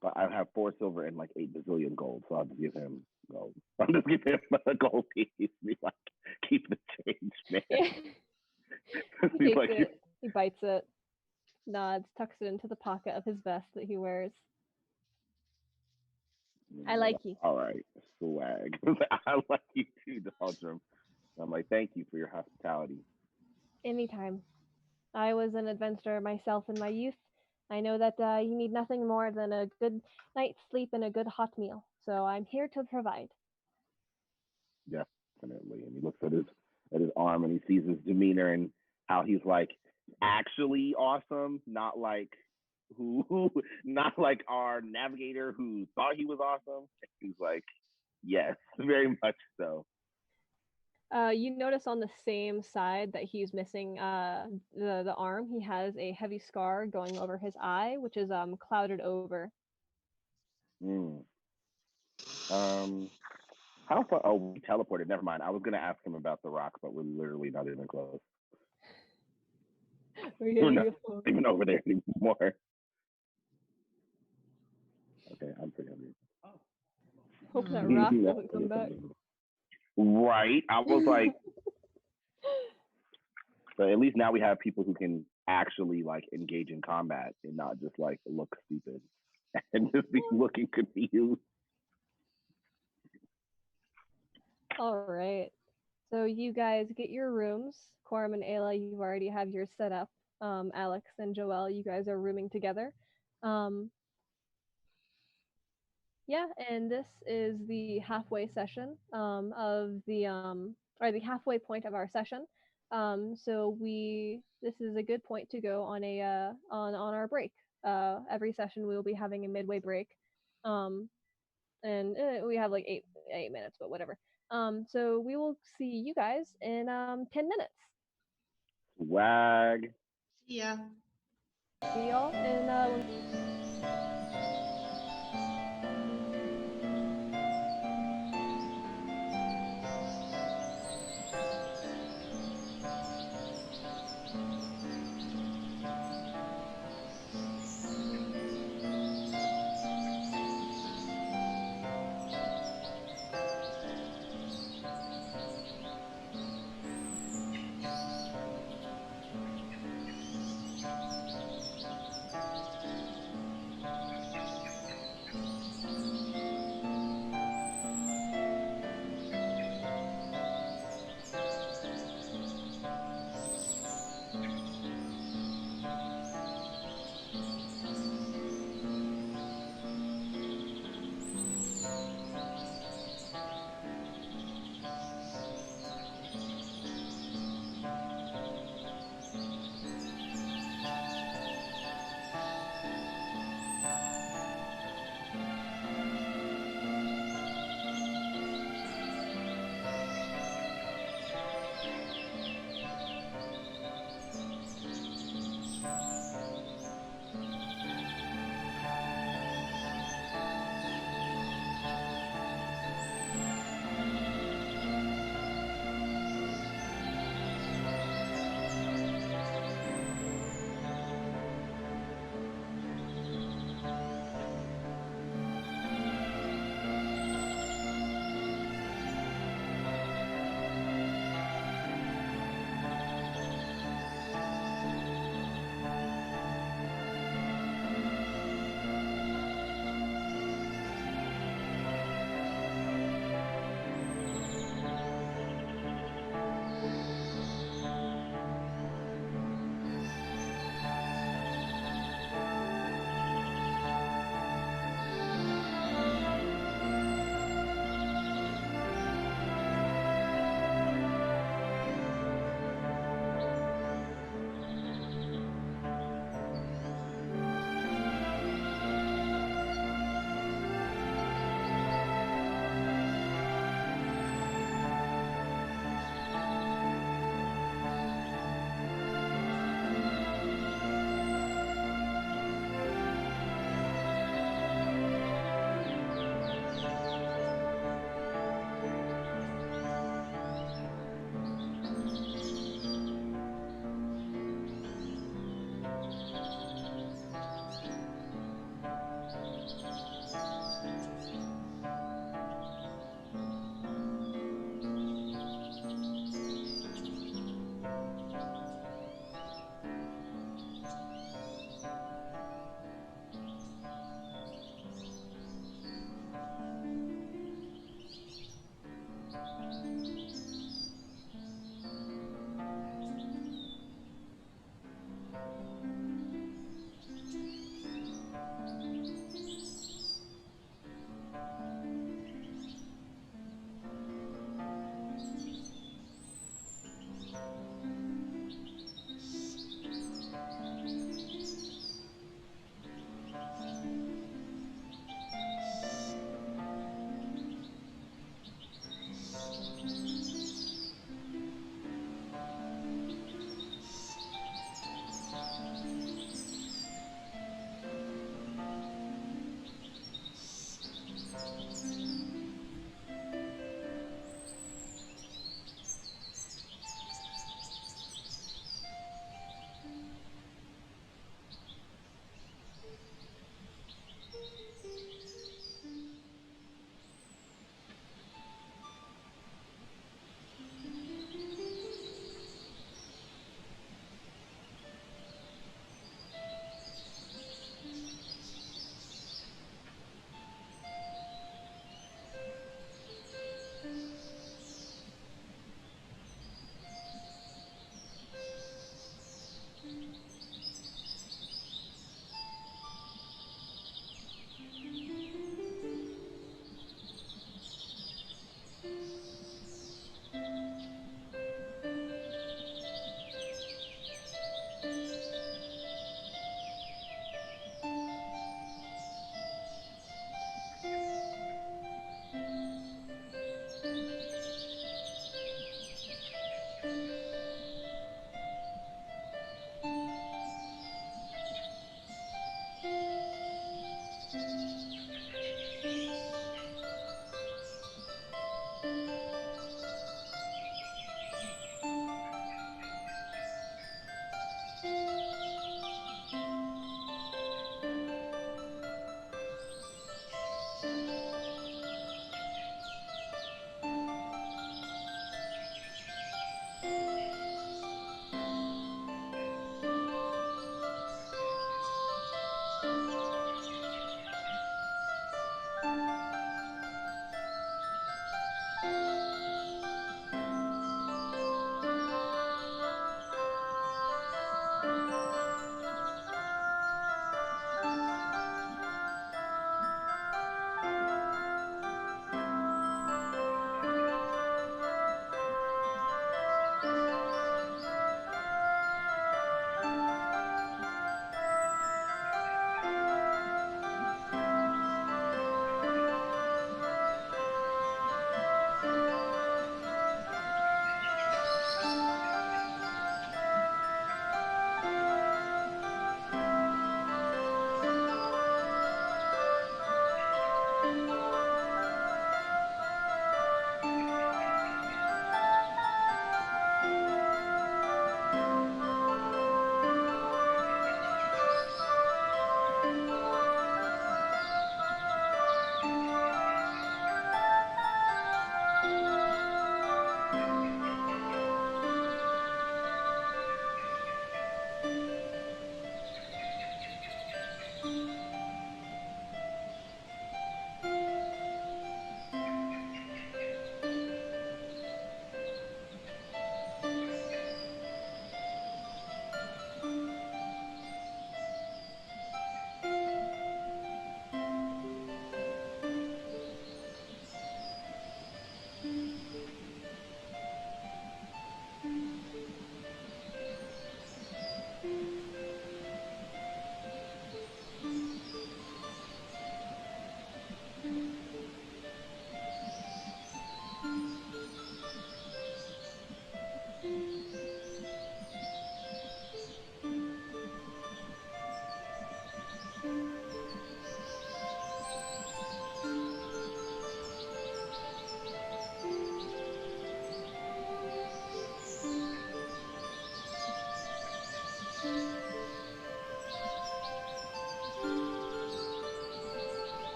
but I have 4 silver and like 8 bazillion gold, so I'll just give him gold. I'll just give him a gold piece. Be like, keep the change, man. He He's takes like, it. He bites it, nods, tucks it into the pocket of his vest that he wears. I like you. All right, swag. I like you too, Doldrum. I'm like, thank you for your hospitality. Anytime. I was an adventurer myself in my youth. I know that you need nothing more than a good night's sleep and a good hot meal. So I'm here to provide. Definitely. And he looks at his arm and he sees his demeanor and how he's like actually awesome, not like not like our navigator who thought he was awesome. He's like, yes, very much so. You notice on the same side that he's missing the arm. He has a heavy scar going over his eye, which is clouded over. Mm. How far? Oh, we teleported. Never mind. I was gonna ask him about the rock, but we're literally not even close. We're not even over there anymore. Okay, I'm pretty hungry. Hope that rock doesn't come back. Right. I was like, but at least now we have people who can actually like engage in combat and not just like look stupid and just be looking confused. All right. So you guys get your rooms. Coram and Ayla, you already have yours set up. Alex and Joelle, you guys are rooming together. Yeah, and this is the halfway session of the or the halfway point of our session. So this is a good point to go on a on our break. Every session we will be having a midway break, and we have like eight minutes, but whatever. So we will see you guys in 10 minutes. Wag. Yeah. See y'all in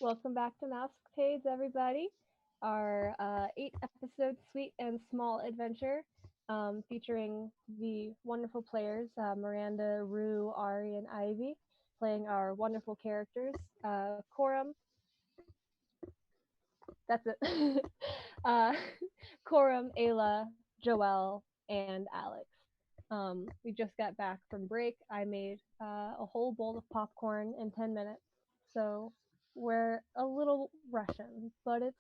Welcome back to Mousecapades, everybody. Our 8 episode sweet and small adventure featuring the wonderful players Miranda, Rue, Ari, and Ivy, playing our wonderful characters. Corum, that's it. uh, Corum, Ayla, Joelle, and Alex. We just got back from break. I made a whole bowl of popcorn in 10 minutes. So we're a little Russian, but it's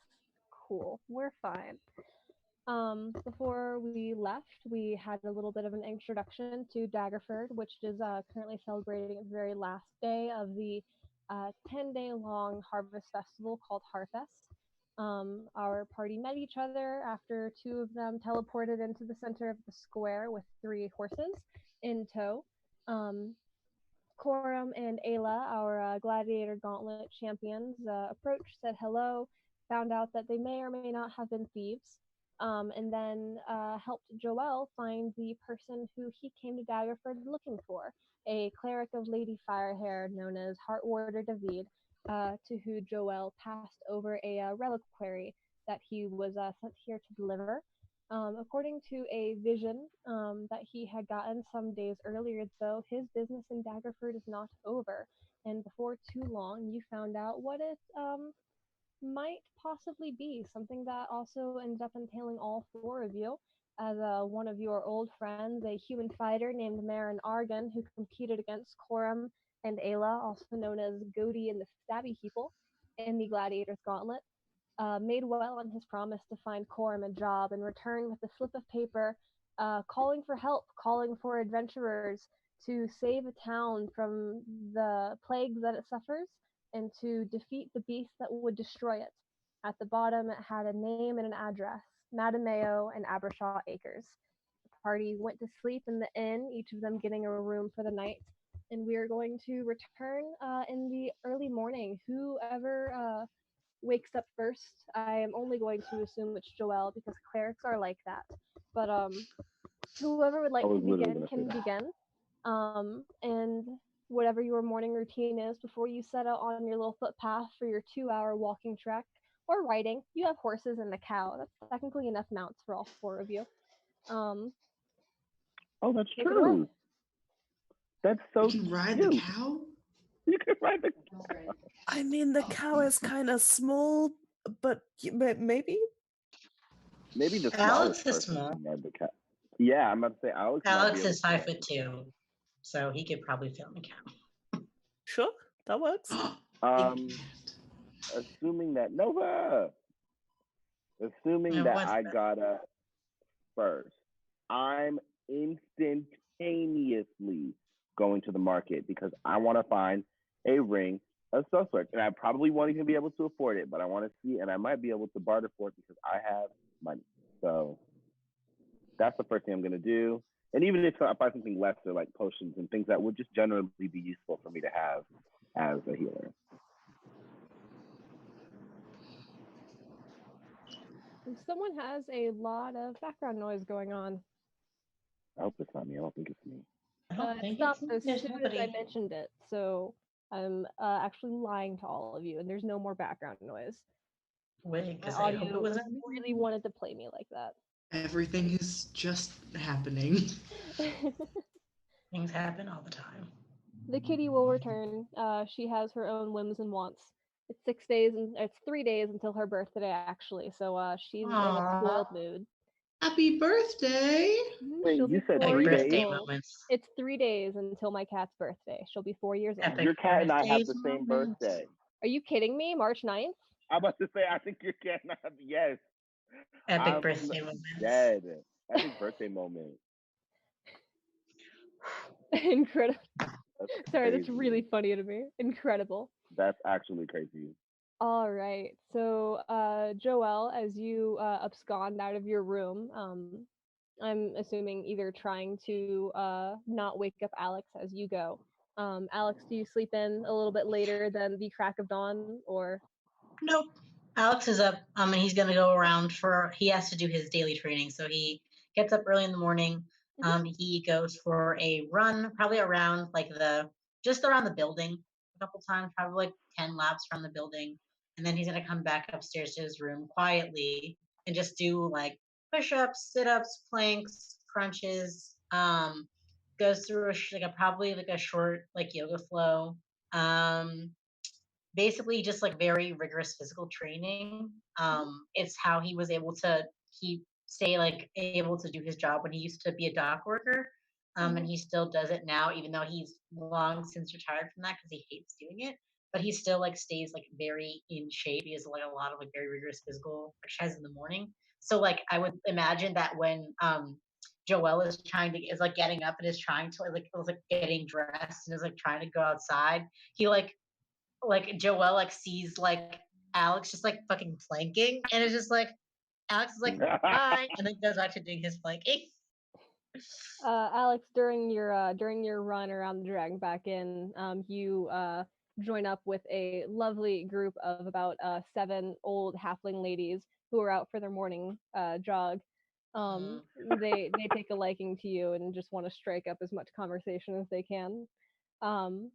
cool. We're fine. Before we left, we had a little bit of an introduction to Daggerford, which is currently celebrating its very last day of the 10-day long harvest festival called Harfest. Our party met each other after two of them teleported into the center of the square with three horses in tow. Um, Corum and Ayla, our gladiator gauntlet champions, approached, said hello, found out that they may or may not have been thieves, and then helped Joel find the person who he came to Daggerford looking for, a cleric of Lady Firehair known as Heartwarder David, to who Joel passed over a reliquary that he was sent here to deliver. According to a vision that he had gotten some days earlier, though, his business in Daggerford is not over. And before too long, you found out what it might possibly be. Something that also ended up entailing all four of you. As one of your old friends, a human fighter named Marin Argan, who competed against Corum and Ayla, also known as Goaty and the Stabby People, in the Gladiator's Gauntlet, made well on his promise to find Corum a job and return with a slip of paper calling for help, calling for adventurers to save a town from the plagues that it suffers and to defeat the beast that would destroy it. At the bottom, it had a name and an address, Madame Mayo and Abershaw Acres. The party went to sleep in the inn, each of them getting a room for the night. And we are going to return in the early morning. Whoever wakes up first. I am only going to assume it's Joelle because clerics are like that. But whoever would I like to was literally begin gonna say can that. begin. And whatever your morning routine is before you set out on your little footpath for your 2-hour walking trek or riding. You have horses and a cow. That's technically enough mounts for all four of you. Um, Oh, that's Take it away. true. That's You so can ride the cute. cow? You can ride the. I mean, the cow is kind of small, but maybe. Maybe the Alex smallest is person small. can ride the cat. Yeah, I'm about to say Alex might be Alex able is to ride 5'2", so he could probably fit on the cow. Sure, that works. Assuming that Nova, assuming that What's I that? gotta first, I'm instantaneously going to the market because I want to find a ring of some sort, and I probably won't even be able to afford it, but I want to see, and I might be able to barter for it because I have money. So that's the first thing I'm gonna do. And even if I find something lesser, like potions and things that would just generally be useful for me to have as a healer. Someone has a lot of background noise going on. I hope it's not me. I don't think it's me. I don't It think stopped it's as there's soon as I nobody. mentioned it, so I'm actually lying to all of you, and there's no more background noise. Wait, My because I hope it audio wasn't me. really wanted to play me like that. Everything is just happening. Things happen all the time. The kitty will return. She has her own whims and wants. It's 6 days and it's 3 days until her birthday actually, so she's in a Aww. spoiled mood. Happy birthday! Wait, She'll you be said Like 4 3 years birthday days? old. moments. It's 3 days until my cat's birthday. She'll be 4 years old. Epic Your cat and I have the birthdays same moments. birthday. Are you kidding me? March 9th? I'm about to say, I think your cat and I have, yes. Epic I'm birthday moments. dead. Epic birthday moment. Incredible. That's Sorry, crazy. that's really funny to me. Incredible. That's actually crazy. All right. So, Joelle, as you abscond out of your room, I'm assuming either trying to not wake up Alex as you go. Alex, do you sleep in a little bit later than the crack of dawn, or? Nope. Alex is up. And he's gonna go around he has to do his daily training, so he gets up early in the morning. He goes for a run, probably around just around the building a couple times, probably like 10 laps around the building. and then he's gonna come back upstairs to his room quietly and just do like push-ups, sit-ups, planks, crunches. Goes through like a probably like a short like yoga flow. Um, Basically just like very rigorous physical training. It's how he was able to keep stay like able to do his job when he used to be a dock worker. And he still does it now, even though he's long since retired from that because he hates doing it. But he still like stays like very in shape. He has like a lot of like very rigorous physical exercise in the morning. So like I would imagine that when Joelle is like getting up and is trying to like was like getting dressed and is like trying to go outside, he like Joelle like sees like Alex just like fucking planking, and it's just like Alex is like bye, and then goes back to doing his planking. Alex, during your run around the Dragon back in, you join up with a lovely group of about 7 old halfling ladies who are out for their morning jog. Mm. They take a liking to you and just want to strike up as much conversation as they can. Um,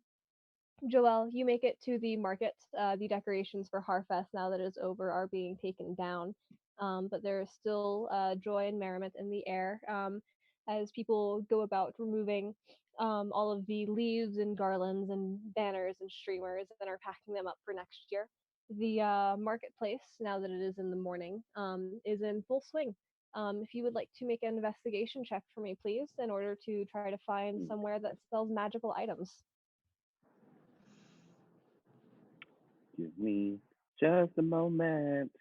Joelle, you make it to the market. The decorations for Harfest, now that it is over, are being taken down. But there is still joy and merriment in the air as people go about removing all of the leaves and garlands and banners and streamers and are packing them up for next year. The marketplace, now that it is in the morning, is in full swing. If you would like to make an investigation check for me, please, in order to try to find somewhere that sells magical items. Give me just a moment.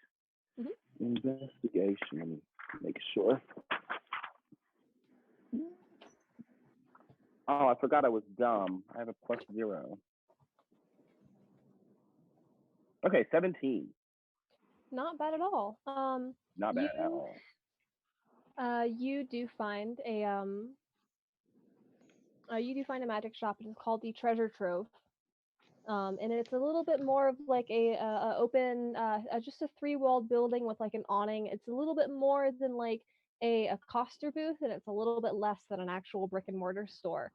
Mhm. Investigation. Let me make sure. Oh, I forgot I was dumb. I have a +0. Okay, 17. Not bad at all. Not bad at all. You do find a magic shop. It is called the Treasure Trove. And it's a little bit more of like a open, just a 3-walled building with like an awning. It's a little bit more than like a coster booth, and it's a little bit less than an actual brick and mortar store.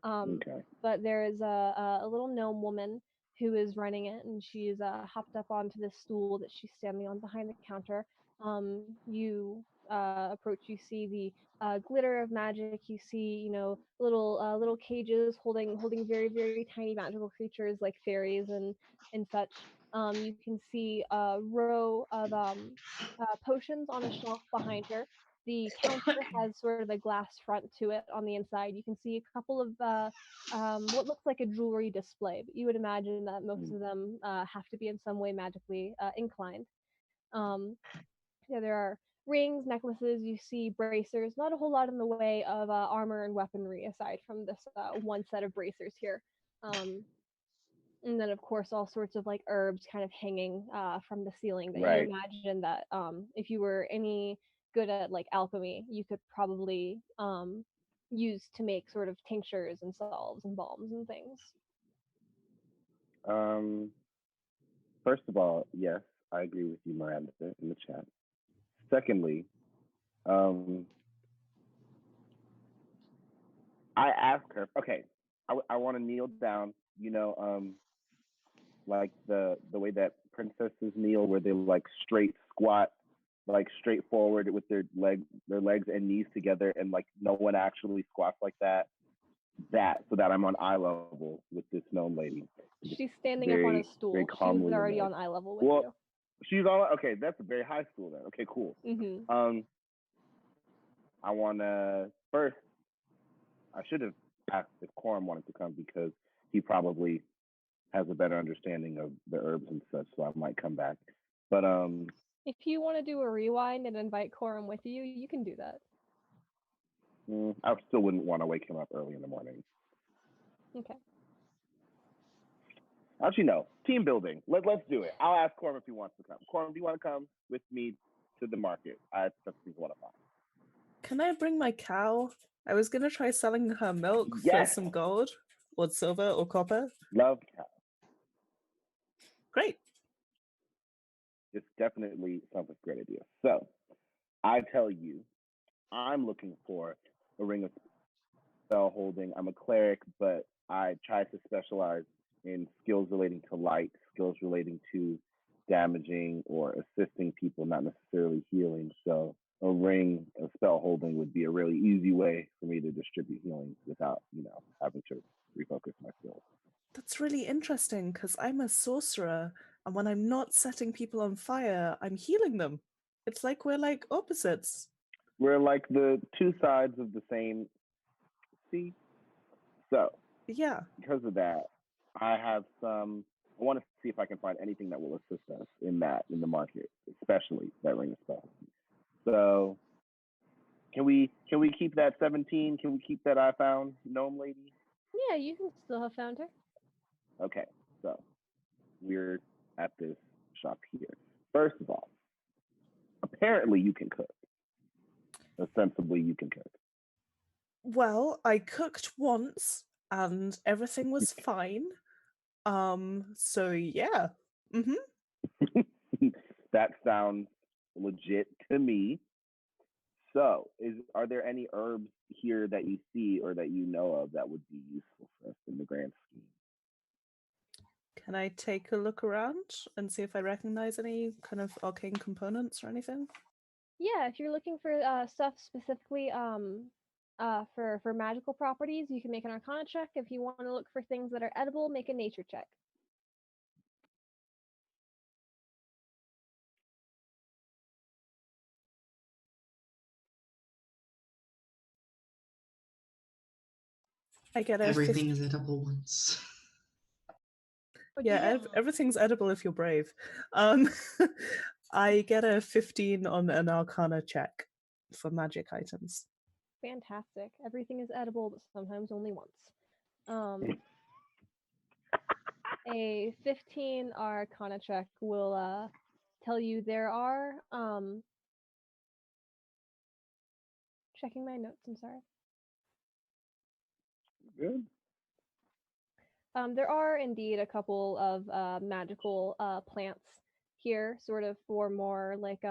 Okay. But there is a little gnome woman who is running it, and she's hopped up onto this stool that she's standing on behind the counter. You approach, you see the glitter of magic. You see, little cages holding very very tiny magical creatures like fairies and such. You can see a row of potions on a shelf behind her. The counter has sort of a glass front to it on the inside. You can see a couple of what looks like a jewelry display, but you would imagine that most of them have to be in some way magically inclined. Um, yeah, there are rings, necklaces, you see bracers, not a whole lot in the way of armor and weaponry aside from this one set of bracers here. Um, and then, of course, all sorts of like herbs kind of hanging from the ceiling that you Right. imagine that if you were any good at like alchemy, you could probably use to make sort of tinctures and salves and balms and things. First of all, yes, I agree with you, Miranda, in the chat. Secondly, I asked her. Okay, I want to kneel down. Like the way that princesses kneel, where they like straight squat, like straight forward with their legs and knees together, and like no one actually squats like that. So that I'm on eye level with this gnome lady. She's standing up on a stool. Very She's calmly already on eye level with well, she's all okay. That's a very high school then. Okay, cool. you. I want to first. I should have asked if Corum wanted to come because he probably has a better understanding of the herbs and such, so I might come back. But If you want to do a rewind and invite Corum with you, you can do that. I still wouldn't want to wake him up early in the morning. Okay. Actually, no. Team building. Let's do it. I'll ask Corum if he wants to come. Corum, do you want to come with me to the market? That's one of mine. Can I bring my cow? I was gonna try selling her milk for some gold, or silver, or copper. Love cow. Great. It's definitely sounds like a great idea. So, I tell you, I'm looking for a ring of spell holding. I'm a cleric, but I try to specialize in skills relating to light, skills relating to damaging or assisting people, not necessarily healing. So a ring of spell holding would be a really easy way for me to distribute healing without, having to refocus my skills. That's really interesting because I'm a sorcerer, and when I'm not setting people on fire, I'm healing them. It's like we're like opposites. We're like the two sides of the same sea. So Yeah. because of that, I have some. I want to see if I can find anything that will assist us in the market, especially that ring of spell. So can we keep that 17? Can we keep that I found gnome lady? Yeah, you can still have found her. Okay, so we're at this shop here. First of all, apparently you can cook. Ostensibly you can cook. Well, I cooked once and everything was fine. So yeah. That sounds legit to me. So, are there any herbs here that you see or that you know of that would be useful for us in the grand scheme? Can I take a look around and see if I recognize any kind of arcane components or anything? Yeah, if you're looking for stuff specifically for magical properties, you can make an Arcana check. If you want to look for things that are edible, make a Nature check. I get a Everything is edible once. What'd you get? everything's edible if you're brave. I get a 15 on an Arcana check for magic items. Fantastic. Everything is edible, but sometimes only once. A 15 Arcana check will tell you there are checking my notes, I'm sorry. Good. There are indeed a couple of magical plants here, sort of for more like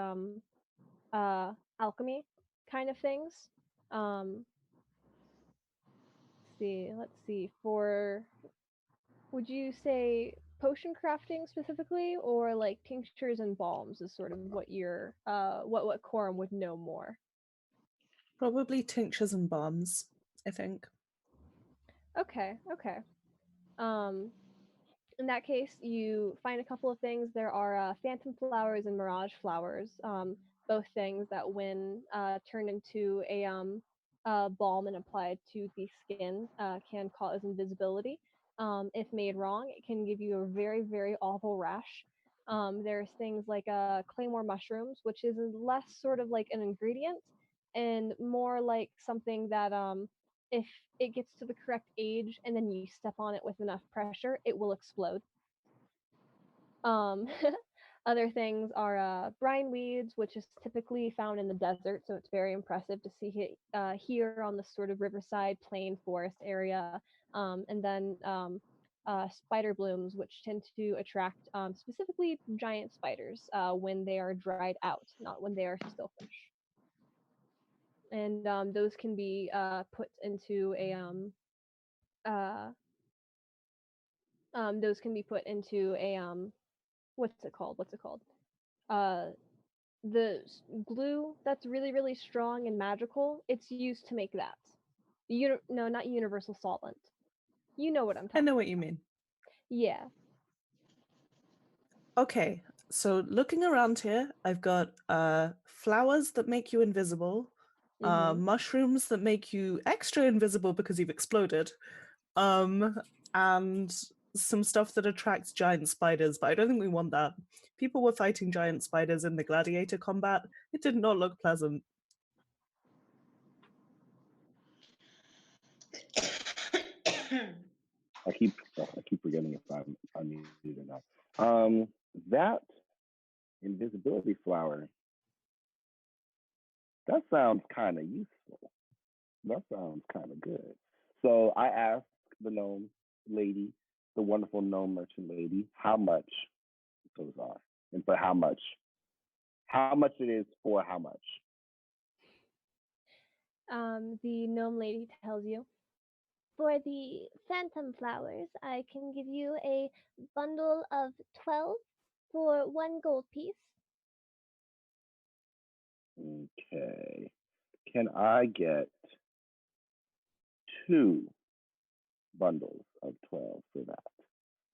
alchemy kind of things. Let's see. Would you say potion crafting specifically, or like tinctures and balms is sort of what your what Corum would know more? Probably tinctures and balms, I think. Okay. In that case, you find a couple of things. There are phantom flowers and mirage flowers, both things that, when turned into a balm and applied to the skin, can cause invisibility. If made wrong, it can give you a very, very awful rash. There's things like claymore mushrooms, which is less sort of like an ingredient and more like something that if it gets to the correct age and then you step on it with enough pressure, it will explode. Um, Other things are brine weeds, which is typically found in the desert, so it's very impressive to see it here on the sort of riverside plain forest area. And then spider blooms, which tend to attract specifically giant spiders when they are dried out, not when they are still fresh. And those can be put into a what's it called? Uh, the glue that's really, really strong and magical. It's used to make that. No, not universal solvent. You know what I'm I talking. know what you mean. Yeah. Okay, so looking around here, I've got flowers that make you invisible, mushrooms that make you extra invisible because you've exploded, and some stuff that attracts giant spiders, but I don't think we want that. People were fighting giant spiders in the gladiator combat. It did not look pleasant. I keep forgetting if I'm unmuted or not. That invisibility flower, that sounds kind of useful. That sounds kind of good. So I asked the gnome lady, the wonderful gnome merchant lady, how much those are, and for how much it is for how much. The gnome lady tells you, for the phantom flowers, I can give you a bundle of 12 for 1 gold piece. Okay. Can I get 2 bundles of 12 for that?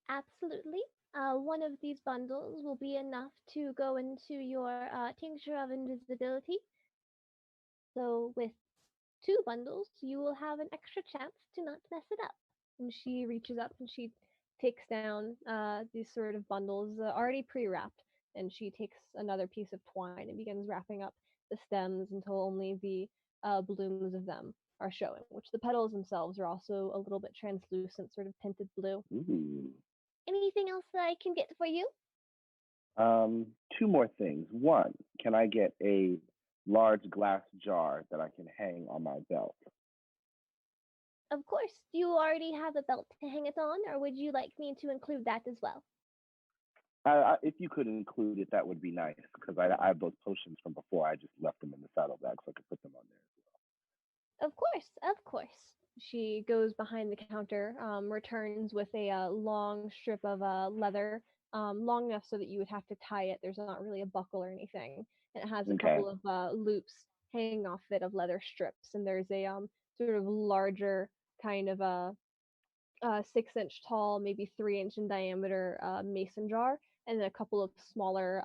Absolutely. One of these bundles will be enough to go into your tincture of invisibility. So with 2 bundles, you will have an extra chance to not mess it up. And she reaches up and she takes down these sort of bundles already pre-wrapped, and she takes another piece of twine and begins wrapping up the stems until only the blooms of them are showing, which the petals themselves are also a little bit translucent, sort of tinted blue. Ooh. Anything else that I can get for you? 2 more things. One, can I get a large glass jar that I can hang on my belt? Of course. Do you already have a belt to hang it on, or would you like me to include that as well? If you could include it, that would be nice because I have those potions from before. I just left them in the saddlebag so I could put them on there. Of course, of course. She goes behind the counter, returns with a long strip of leather, long enough so that you would have to tie it. There's not really a buckle or anything. And it has a Okay. couple of loops hanging off it of leather strips. And there's a sort of larger kind of a 6-inch tall, maybe 3-inch in diameter mason jar, and then a couple of smaller,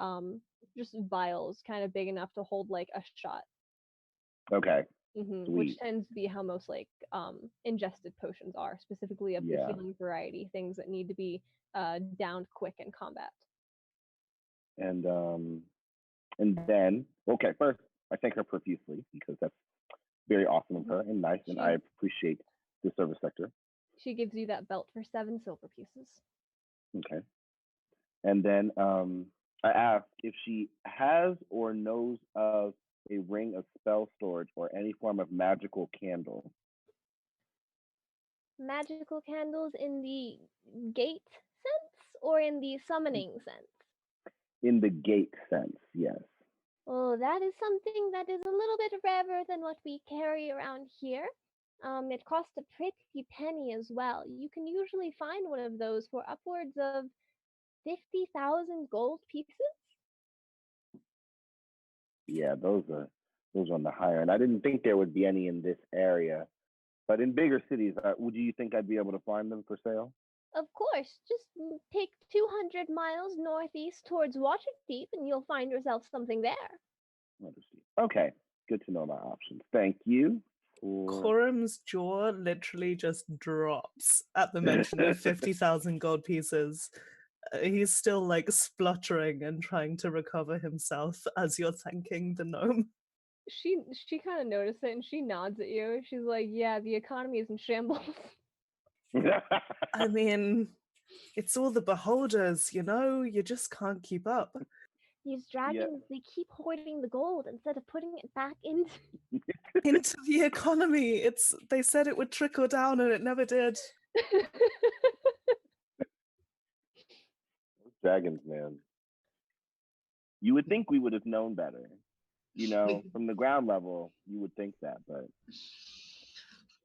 just vials, kind of big enough to hold like a shot. Okay. Which Sweet. tends to be how most like ingested potions are, specifically of the Yeah. healing variety, things that need to be downed quick in combat. And then, okay, first I thank her profusely because that's very awesome of her and nice, and I appreciate the service sector. She gives you that belt for 7 silver pieces. Okay. And then I asked if she has or knows of a ring of spell storage or any form of magical candle. Magical candles in the gate sense or in the summoning sense? In the gate sense, yes. Oh, that is something that is a little bit rarer than what we carry around here. It costs a pretty penny as well. You can usually find one of those for upwards of 50,000 gold pieces. Yeah, those are on the higher end. I didn't think there would be any in this area, but in bigger cities, would you think I'd be able to find them for sale? Of course, just take 200 miles northeast towards Waterdeep and you'll find yourself something there. Okay, good to know my options. Thank you. Corum's jaw literally just drops at the mention of 50,000 gold pieces. He's still like spluttering and trying to recover himself as you're thanking the gnome. She kind of noticed it and she nods at you. She's like, "Yeah, the economy is in shambles." I mean, it's all the beholders, you know? You just can't keep up. These dragons, they keep hoarding the gold instead of putting it back into Into the economy. They said it would trickle down and it never did. Dragons, man. You would think we would have known better. You know, from the ground level, you would think that, but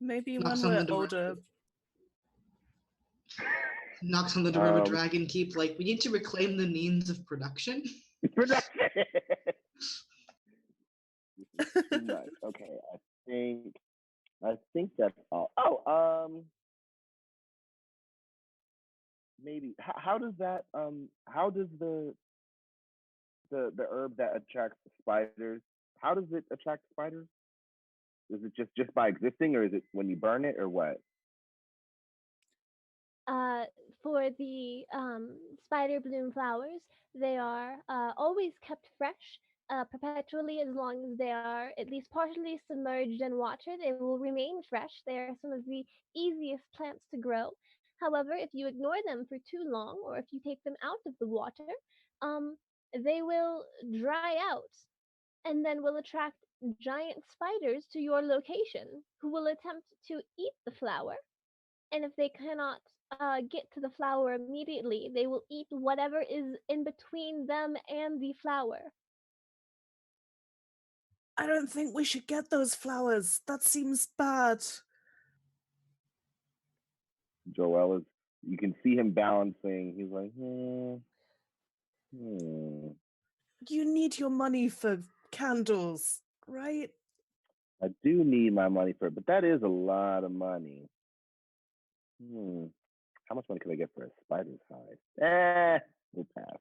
maybe Knocks when on we're the door. older. Knocks on the door of a dragon keep, like, we need to reclaim the means of production. Production. This is too much. Okay, I think that's all. Oh, maybe. How does that? How does the herb that attracts spiders? How does it attract spiders? Is it just by existing, or is it when you burn it, or what? For the spider bloom flowers, they are always kept fresh, perpetually, as long as they are at least partially submerged in water. They will remain fresh. They are some of the easiest plants to grow. However, if you ignore them for too long, or if you take them out of the water, um, they will dry out and then will attract giant spiders to your location who will attempt to eat the flower. And if they cannot get to the flower immediately, they will eat whatever is in between them and the flower. I don't think we should get those flowers. That seems bad. Joel is. You can see him balancing. He's like, Hmm. You need your money for candles, right? I do need my money for it, but that is a lot of money. Hmm. How much money could I get for a spider's hide? We'll pass.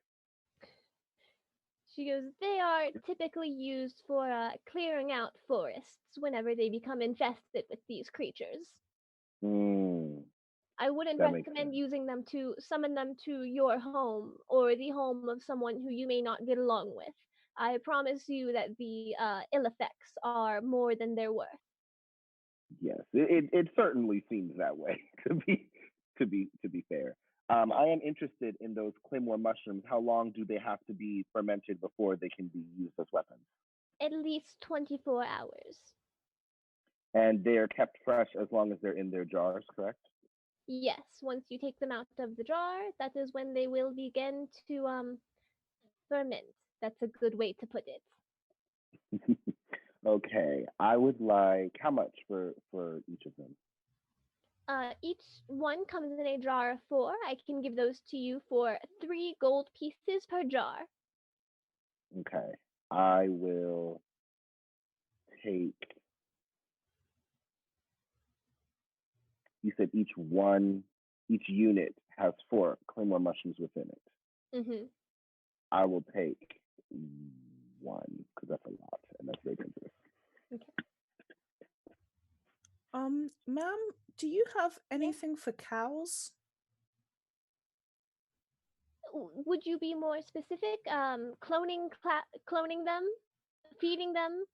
She goes, they are typically used for clearing out forests whenever they become infested with these creatures. Hmm. I wouldn't That makes sense. recommend using them to summon them to your home or the home of someone who you may not get along with. I promise you that the ill effects are more than they're worth. Yes, it certainly seems that way. To be fair, I am interested in those claymore mushrooms. How long do they have to be fermented before they can be used as weapons? At least 24 hours. And they are kept fresh as long as they're in their jars, correct? Yes, once you take them out of the jar, that is when they will begin to ferment. That's a good way to put it. Okay, I would like how much for each of them? Each one comes in a jar of 4. I can give those to you for 3 gold pieces per jar. Okay, I will take. You said each unit has 4 claymore mushrooms within it. Mm-hmm. I will take one because that's a lot, and that's very dangerous. Okay. Ma'am, do you have anything for cows? Would you be more specific? Cloning them, feeding them.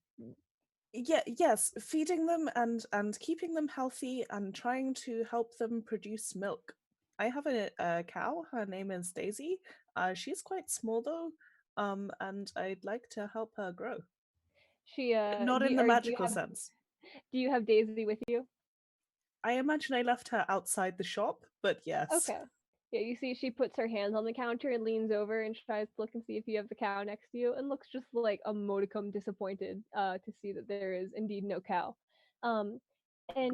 Yeah, yes, feeding them and keeping them healthy and trying to help them produce milk. I have a cow. Her name is Daisy. She's quite small though, and I'd like to help her grow. She Not do in you, the or magical sense. do you have Daisy with you? I imagine I left her outside the shop, but yes. Okay. Yeah, you see she puts her hands on the counter and leans over and tries to look and see if you have the cow next to you and looks just like a modicum disappointed to see that there is indeed no cow. Um, and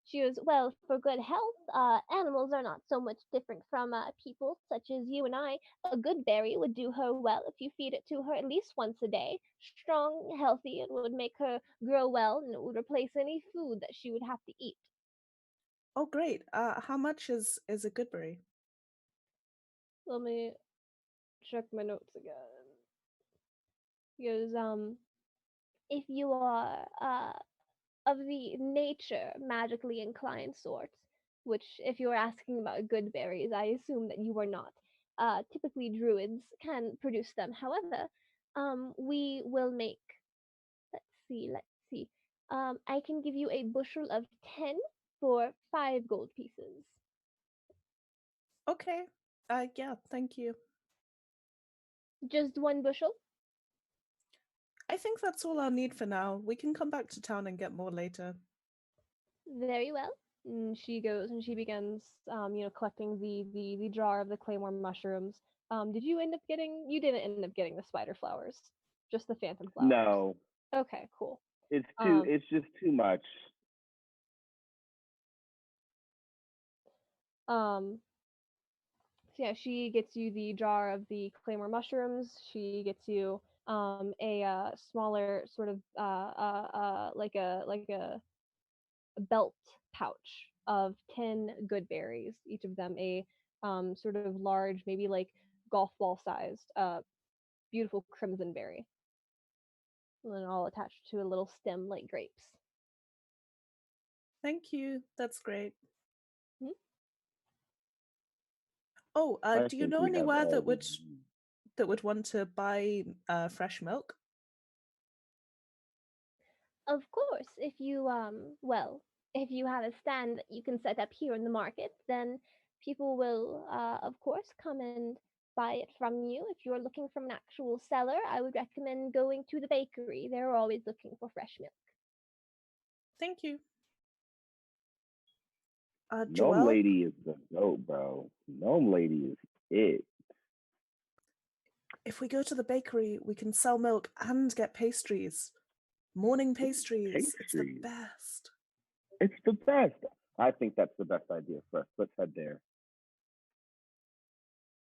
she goes, well, for good health, animals are not so much different from people, such as you and I. A good berry would do her well if you feed it to her at least once a day. Strong, healthy, it would make her grow well, and it would replace any food that she would have to eat. Oh, great. How much is a goodberry? Let me check my notes again. Because if you are of the nature magically inclined sort, which if you're asking about good berries, I assume that you are not. Typically druids can produce them. However, we will make, let's see. I can give you a bushel of 10 for 5 gold pieces. Okay. Yeah, thank you. Just one bushel? I think that's all I'll need for now. We can come back to town and get more later. Very well. And she goes and she begins, collecting the jar of the claymore mushrooms. Did you end up getting? You didn't end up getting the spider flowers, just the phantom flowers. No, Okay, cool. it's too. Um, It's just too much. um, so yeah, she gets you the jar of the claymore mushrooms. She gets you a smaller sort of like a belt pouch of 10 good berries, each of them a sort of large, maybe like golf ball sized, beautiful crimson berry. And then all attached to a little stem like grapes. Thank you. That's great. Mhm. Oh, I do you think know we have anywhere all we need. that would want to buy fresh milk? Of course, if you if you have a stand that you can set up here in the market, then people will of course come and buy it from you. If you're looking from an actual seller, I would recommend going to the bakery. They're always looking for fresh milk. Thank you. Gnome Joelle, lady is the goat, bro. Gnome lady is it. if we go to the bakery, we can sell milk and get pastries. Morning Ooh, pastries. It's the pastries. best. It's the best. I think that's the best idea for us. Let's head there.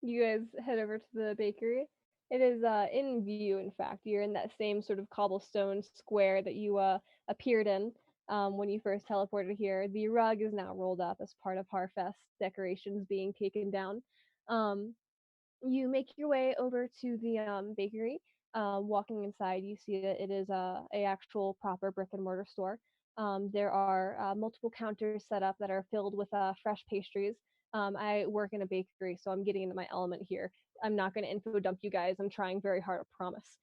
You guys head over to the bakery. It is in view, in fact. You're in that same sort of cobblestone square that you appeared in when you first teleported here. The rug is now rolled up as part of Harfest decorations being taken down. Um, you make your way over to the bakery. Walking inside, you see that it is a actual proper brick and mortar store. There are multiple counters set up that are filled with fresh pastries. I work in a bakery, so I'm getting into my element here. I'm not going to info dump you guys. I'm trying very hard, I promise.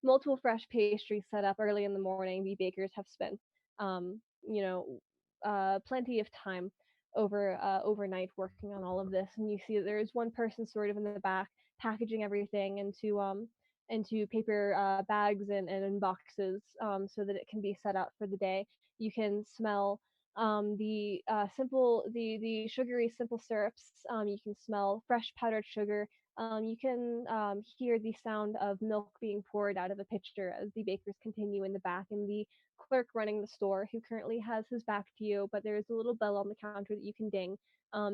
Multiple fresh pastries set up early in the morning. The bakers have spent, you know, plenty of time overnight working on all of this, and you see that there is one person sort of in the back packaging everything into paper bags and in boxes so that it can be set out for the day. You can smell the sugary simple syrups. You can smell fresh powdered sugar. You can hear the sound of milk being poured out of a pitcher as the bakers continue in the back, and the clerk running the store, who currently has his back to you, but there is a little bell on the counter that you can ding,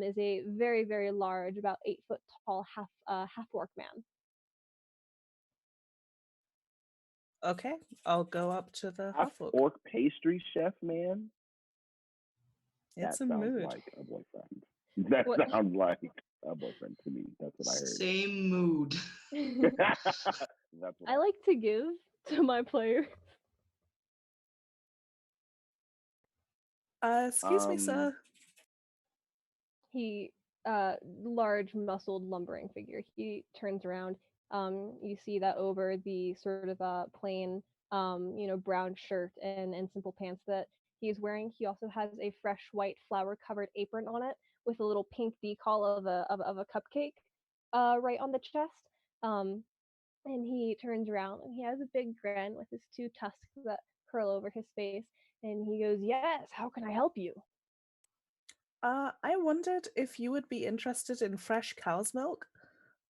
is a very, very large, about 8 foot tall, half orc man. Okay, I'll go up to the Half half orc. orc pastry chef, man. It's That a sounds mood. like a boyfriend. That What? sounds like a boyfriend to me. That's what I heard. Same mood. That's what I like to give to my players. Excuse me, sir. He large muscled lumbering figure. He turns around. You see that over the sort of plain brown shirt and simple pants that he's wearing, he also has a fresh white flower covered apron on it with a little pink decal of a cupcake right on the chest. um and he turns around and he has a big grin with his two tusks that curl over his face, and he goes, "Yes, how can I help you?" I wondered if you would be interested in fresh cow's milk.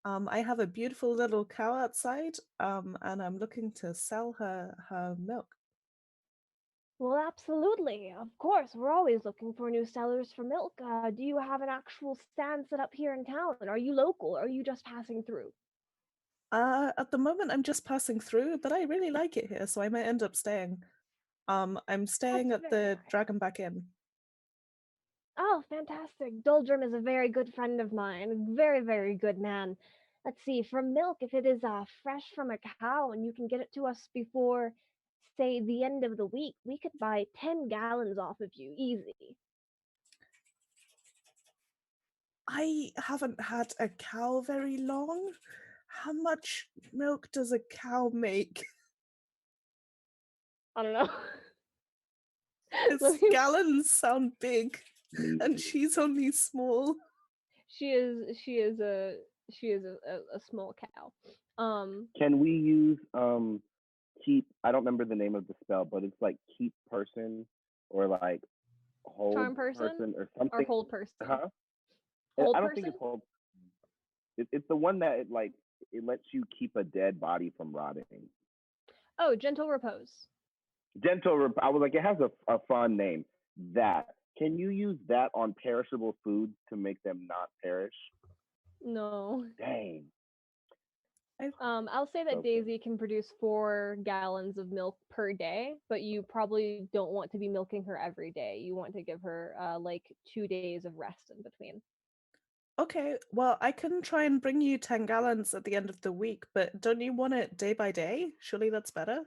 I have a beautiful little cow outside, and I'm looking to sell her milk. Well, absolutely. Of course, we're always looking for new sellers for milk. Do you have an actual stand set up here in town? Are you local or are you just passing through? At the moment, I'm just passing through, but I really like it here, so I might end up staying. I'm staying That's at very the nice. Dragonback Inn. Oh, fantastic. Doldrum is a very good friend of mine. Very, very good man. Let's see, for milk, if it is fresh from a cow and you can get it to us before, say, the end of the week, we could buy 10 gallons off of you, easy. I haven't had a cow very long. How much milk does a cow make? I don't know. Its gallons sound big, me. and she's only small. She is a small cow. Can we use keep? I don't remember the name of the spell, but it's like keep person or like hold Charm person person or or something. hold person? Huh? Hold I don't think person? it's hold. It's the one that it lets you keep a dead body from rotting. Oh, gentle repose. I was like, it has a fun name. That. Can you use that on perishable foods to make them not perish? No. Dang. I'll say that So Daisy can produce 4 gallons of milk per day, but you probably don't want to be milking her every day. You want to give her like 2 days of rest in between. Okay, well, I can try and bring you 10 gallons at the end of the week, but don't you want it day by day? Surely that's better.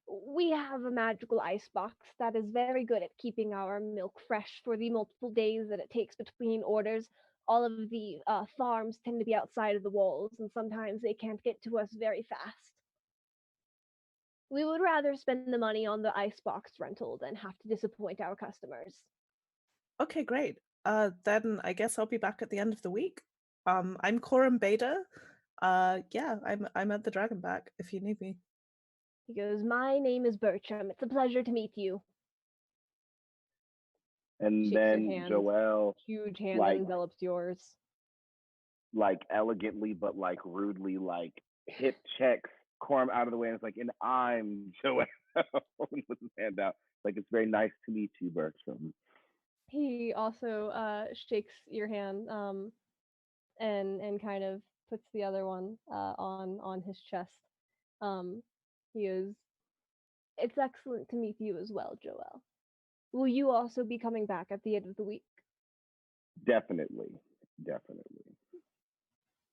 We have a magical ice box that is very good at keeping our milk fresh for the multiple days that it takes between orders. All of the farms tend to be outside of the walls, and sometimes they can't get to us very fast. We would rather spend the money on the icebox rental than have to disappoint our customers. Okay, great. Then I guess I'll be back at the end of the week. I'm Coram Beta. Yeah, I'm at the Dragonback if you need me. He goes, "My name is Bertram. It's a pleasure to meet you." and Shakes your then hand. Joelle Huge hand like envelops yours. elegantly but like rudely hip checks Corm out of the way and it's like, and I'm Joelle and puts his hand out. Like, it's very nice to meet you, Bertram. He also shakes your hand. and kind of puts the other one on his chest. Um, he goes, "It's excellent to meet you as well, Joel. Will you also be coming back at the end of the week?" Definitely, definitely.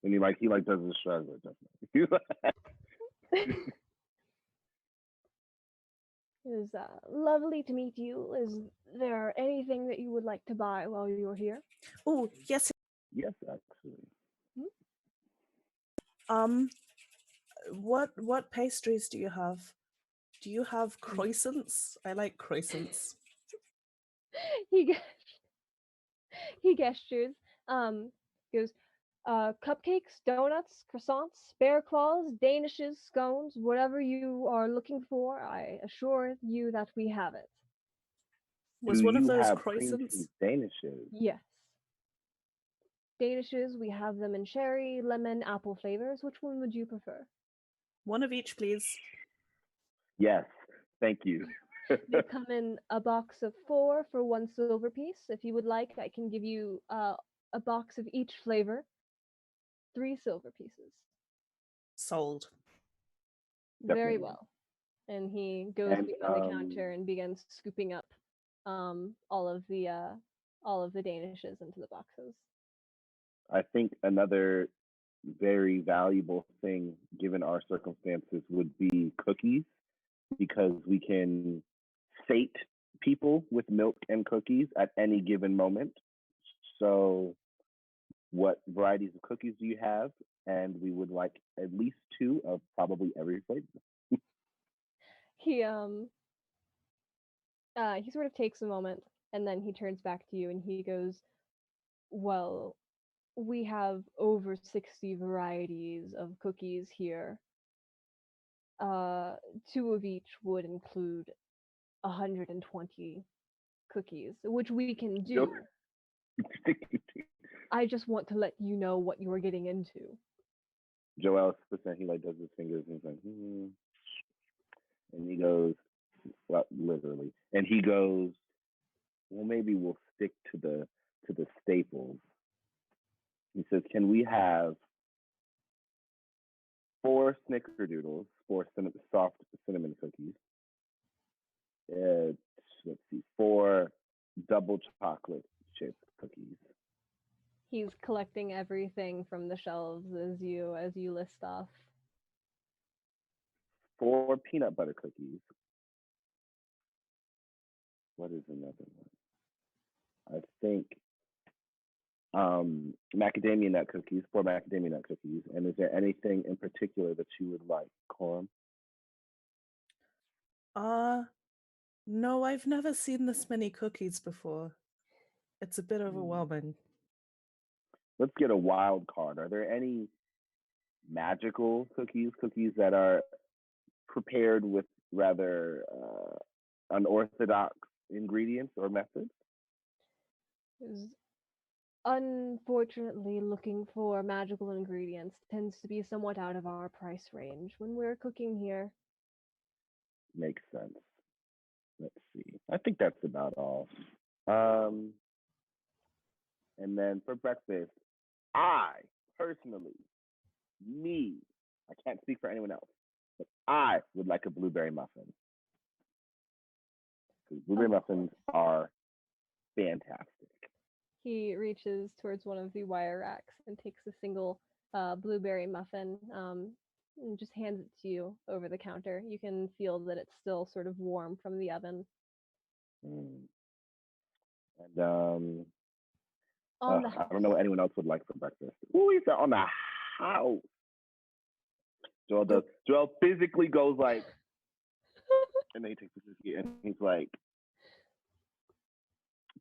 And he does the shrug, definitely. It was lovely to meet you. Is there anything that you would like to buy while you're here? Oh, yes. Yes, actually. Um, what pastries do you have? Do you have croissants? I like croissants. he ge- he gestures. Goes, cupcakes, donuts, croissants, bear claws, danishes, scones, whatever you are looking for. I assure you that we have it. Was Do one of you those have cream croissants? cheese danishes? Yes. Danishes, we have them in cherry, lemon, apple flavors. Which one would you prefer? One of each, please. Yes, thank you. They come in a box of 4 for 1 silver piece. If you would like, I can give you a box of each flavor, 3 silver pieces. Sold. Very Definitely. well. And he goes And behind the counter and begins scooping up all of the danishes into the boxes. I think another very valuable thing, given our circumstances, would be cookies, because we can sate people with milk and cookies at any given moment. So, what varieties of cookies do you have? And we would like at least 2 of probably every flavor. He he sort of takes a moment and then he turns back to you and he goes, "Well, we have over 60 varieties of cookies here. Uh, 2 of each would include 120 cookies, which we can do. I just want to let you know what you're getting into." Joel percent he does his fingers and he's like, and he goes, well, literally, and he goes, well, maybe we'll stick to the staples. He says, can we have 4 snickerdoodles, 4 soft cinnamon cookies? Let's see, 4 double chocolate chip cookies. He's collecting everything from the shelves as you list off. 4 peanut butter cookies. What is another one? I think macadamia nut cookies, 4 macadamia nut cookies. And is there anything in particular that you would like, Coram? No, I've never seen this many cookies before. It's a bit overwhelming. Let's get a wild card. Are there any magical cookies that are prepared with rather unorthodox ingredients or methods? Is unfortunately looking for magical ingredients tends to be somewhat out of our price range when we're cooking here. Makes sense. Let's see. I think that's about all. And then for breakfast, I personally, I can't speak for anyone else, but I would like a blueberry muffin. Because blueberry muffins are fantastic. He reaches towards one of the wire racks and takes a single blueberry muffin and just hands it to you over the counter. You can feel that it's still sort of warm from the oven. And On the I house. don't know what anyone else would like for breakfast. Ooh, he said on the house. Joel physically goes like, and then he takes the cookie and he's like,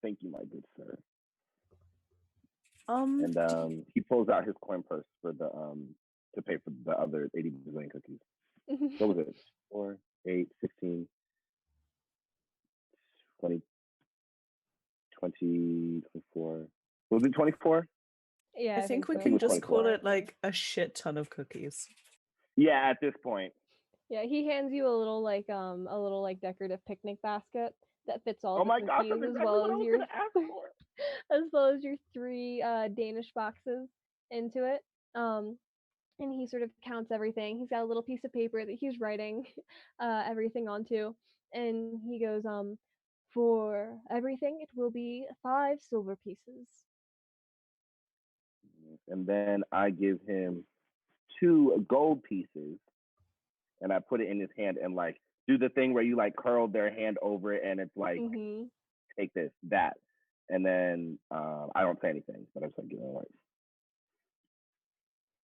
"Thank you, my good sir." And he pulls out his coin purse for the to pay for the other 80 bazillion cookies. What was it? 4, 8, 16, 20, 20, 24. Was it 24? Yeah, I think we so. can just call 24. it like a shit ton of cookies. Yeah, at this point. Yeah, he hands you a little like decorative picnic basket that fits all Oh the my gosh, cookies that's as exactly well what I as was your gonna ask for. as well as your 3 Danish boxes. into it. And he sort of counts everything. He's got a little piece of paper that he's writing everything onto, and he goes, for everything, it will be 5 silver pieces. And then I give him 2 gold pieces, and I put it in his hand and like do the thing where you like curl their hand over it, and it's like take this, that, and then I don't say anything, but I just like give him like.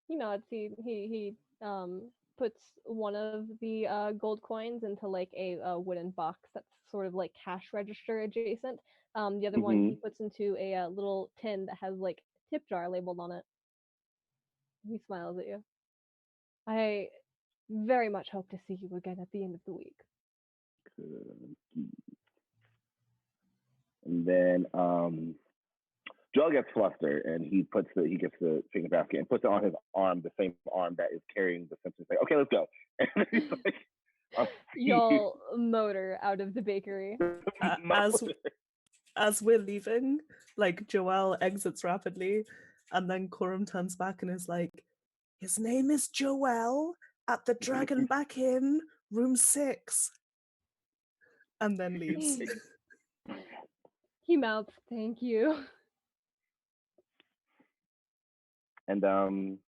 He nods. He puts one of the gold coins into like a wooden box that's sort of like cash register adjacent. The other one he puts into a little tin that has like tip jar labeled on it. He smiles at you. I very much hope to see you again at the end of the week. And then Joel gets flustered, and he gets the finger basket and puts it on his arm, the same arm that is carrying the Simpsons. Like, okay, let's go. And he's like, Y'all motor out of the bakery. As we're leaving, like Joelle exits rapidly, and then Coram turns back and is like, his name is Joel at the Dragon Back Inn, room 6. And then leaves. He mouths, thank you. And and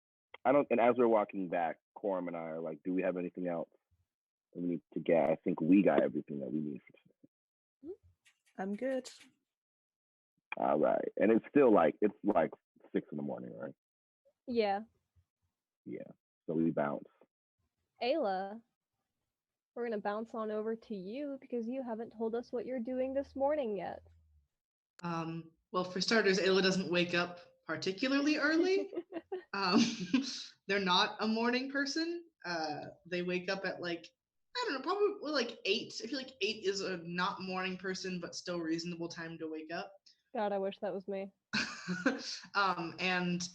as we're walking back, Coram and I are like, do we have anything else that we need to get? I think we got everything that we need for today. I'm good. All right. And it's still like 6 a.m, right? Yeah. Yeah. So we bounce. Ayla, we're gonna bounce on over to you because you haven't told us what you're doing this morning yet. Well, for starters, Ayla doesn't wake up particularly early. They're not a morning person. They wake up at like, I don't know, probably like 8. I feel like 8 is a not morning person, but still reasonable time to wake up. God, I wish that was me. And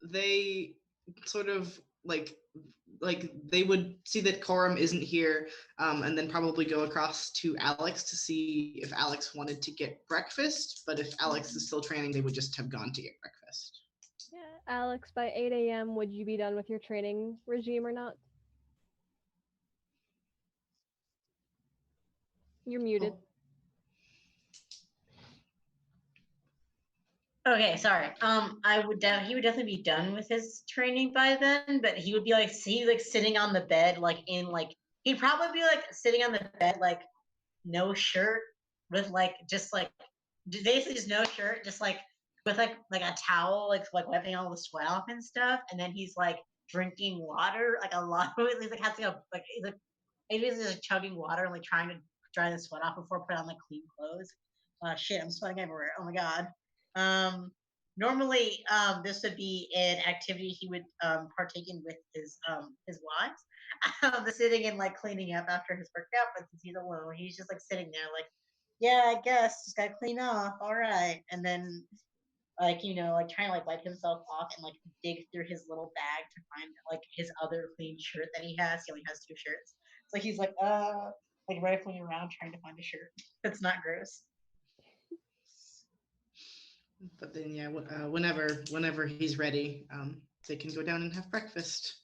they sort of like they would see that Coram isn't here, and then probably go across to Alex to see if Alex wanted to get breakfast. But if Alex is still training, they would just have gone to get breakfast. Yeah, Alex, by 8 a.m., would you be done with your training regime or not? You're muted. Okay, sorry. I would he would definitely be done with his training by then, but he would be like sitting on the bed, like in like he'd probably be like sitting on the bed, like no shirt, with like just like basically just no shirt, just like with like a towel, like wiping all the sweat off and stuff, and then he's like drinking water, like a lot of it. He's like having he's just chugging water and like trying to dry the sweat off before putting on like clean clothes. Shit, I'm sweating everywhere. Oh my god. Normally, this would be an activity he would partake in with his wives. The sitting and like cleaning up after his workout, but since he's alone, he's just like sitting there, like, yeah, I guess just gotta clean off. All right, and then like like trying to like wipe himself off and like dig through his little bag to find like his other clean shirt that he has. He only has 2 shirts, so he's like rifling around trying to find a shirt that's not gross. But then, yeah, whenever he's ready, they can go down and have breakfast.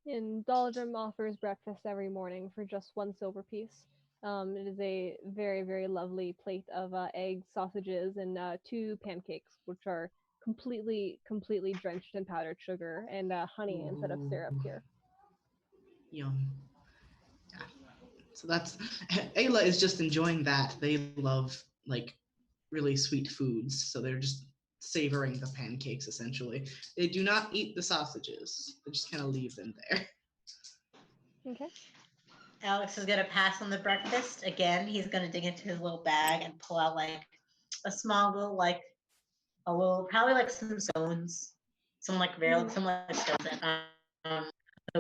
And Doldrum offers breakfast every morning for just 1 silver piece. It is a very, very lovely plate of eggs, sausages, and 2 pancakes, which are completely drenched in powdered sugar and honey instead of syrup here. Yum. Yeah. So that's Ayla is just enjoying that. They love like really sweet foods, so they're just savoring the pancakes essentially. They do not eat the sausages. They just kind of leave them there. Okay. Alex is gonna pass on the breakfast again. He's gonna dig into his little bag and pull out like a small little probably like some scones, some like some like scones that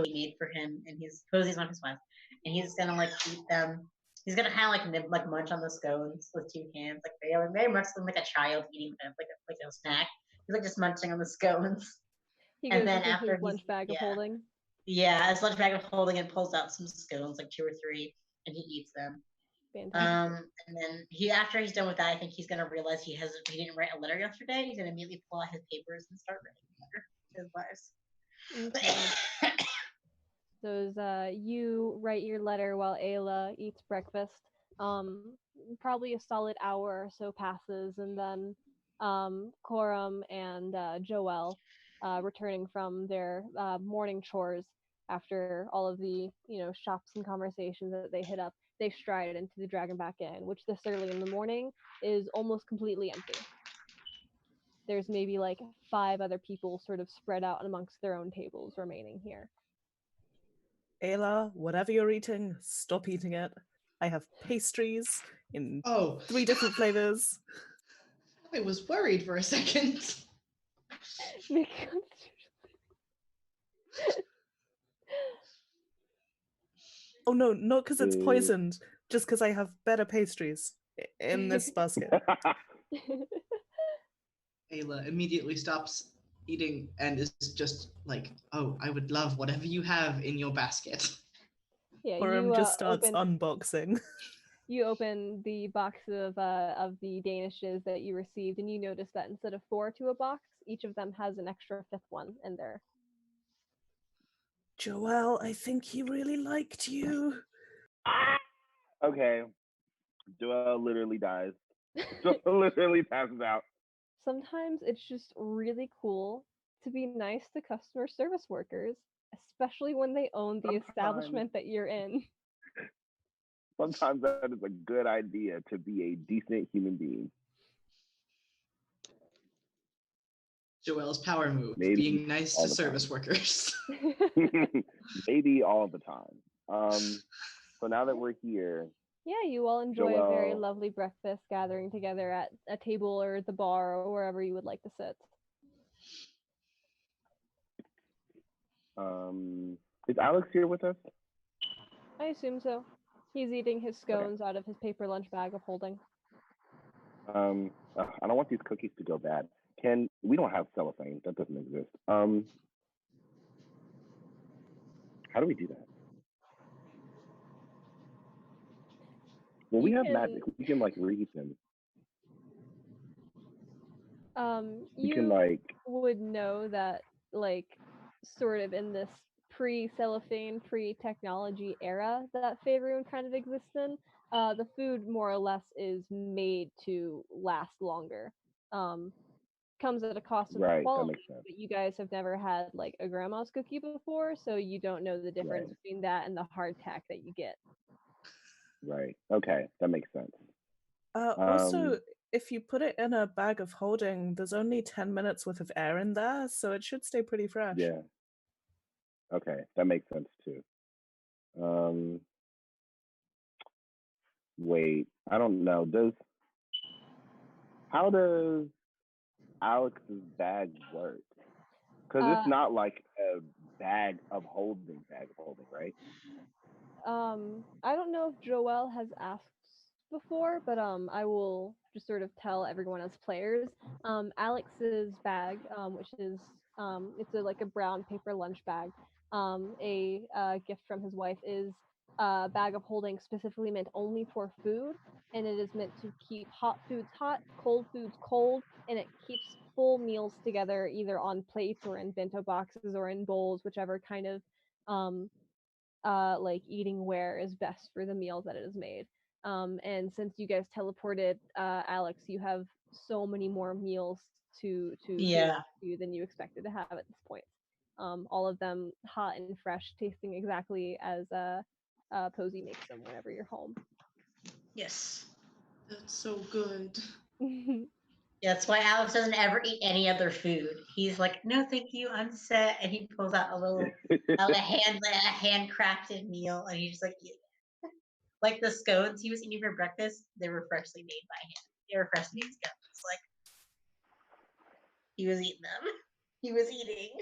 he made for him, and he's one of his wives, and he's gonna like eat them. He's gonna kind of like munch on the scones with 2 hands, like very much like a child eating them, like a snack. He's like just munching on the scones. He goes into his lunch bag of holding. Yeah, his lunch bag of holding and pulls out some scones, like 2 or 3, and he eats them. Fantastic. And then after he's done with that, I think he's gonna realize he didn't write a letter yesterday. He's gonna immediately pull out his papers and start writing a letter to his Okay. wives. So you write your letter while Ayla eats breakfast. Probably a solid hour or so passes, and then Coram and Joel, returning from their morning chores after all of the shops and conversations that they hit up, they stride into the Dragonback Inn, which this early in the morning is almost completely empty. There's maybe like 5 other people sort of spread out amongst their own tables remaining here. Ayla, whatever you're eating, stop eating it. I have pastries in Oh, 3 different flavors. I was worried for a second. Make a constitution. Oh no, not because it's poisoned, just because I have better pastries in this basket. Ayla immediately stops eating and is just like, "Oh, I would love whatever you have in your basket." Yeah, Coram you just starts open unboxing. you open the box of the danishes that you received, and you notice that instead of 4 to a box, each of them has an extra 5th one in there. Joel, I think he really liked you. Okay. Joel literally dies. Joel literally passes out. Sometimes it's just really cool to be nice to customer service workers, especially when they own the establishment that you're in. Sometimes that is a good idea to be a decent human being. Joel's power move, Maybe being nice all to the service time. workers. Maybe all the time. So now that we're here, Yeah, you all enjoy a very Joel, lovely breakfast gathering together at a table or the bar or wherever you would like to sit. is Alex here with us? I assume so. He's eating his scones out of his paper lunch bag of holding. I don't want these cookies to go bad. We don't have cellophane. That doesn't exist. How do we do that? Well, we have magic. We can like read them. We can like would know that, like, sort of in this pre-cellophane, pre-technology era that Faerun kind of exists in, the food more or less is made to last longer. Comes at a cost of right. That quality, makes sense. but you guys have never had like a grandma's cookie before, so you don't know the difference Right. between that and the hardtack that you get. Right. Okay, that makes sense. Also, if you put it in a bag of holding, there's only 10 minutes worth of air in there, so it should stay pretty fresh. Yeah. Okay, that makes sense too. Wait, I don't know. How does Alex's bag work? Because it's not like a bag of holding, right? I don't know if Joel has asked before, but I will just sort of tell everyone as players. Alex's bag, which is it's like a brown paper lunch bag. A gift from his wife is a bag of holding specifically meant only for food, and it is meant to keep hot foods hot, cold foods cold, and it keeps full meals together either on plates or in bento boxes or in bowls, whichever kind of um, like eating where is best for the meal that it is made. And since you guys teleported, Alex, you have so many more meals to be able to do than you expected to have at this point. All of them hot and fresh, tasting exactly as Posey makes them whenever you're home. Yes. That's so good. That's why Alex doesn't ever eat any other food. He's like, no, thank you, I'm set. And he pulls out a handcrafted meal, and he's just like, yeah. Like the scones he was eating for breakfast, they were freshly made by hand. They were freshly made scones. Like he was eating them. He was eating.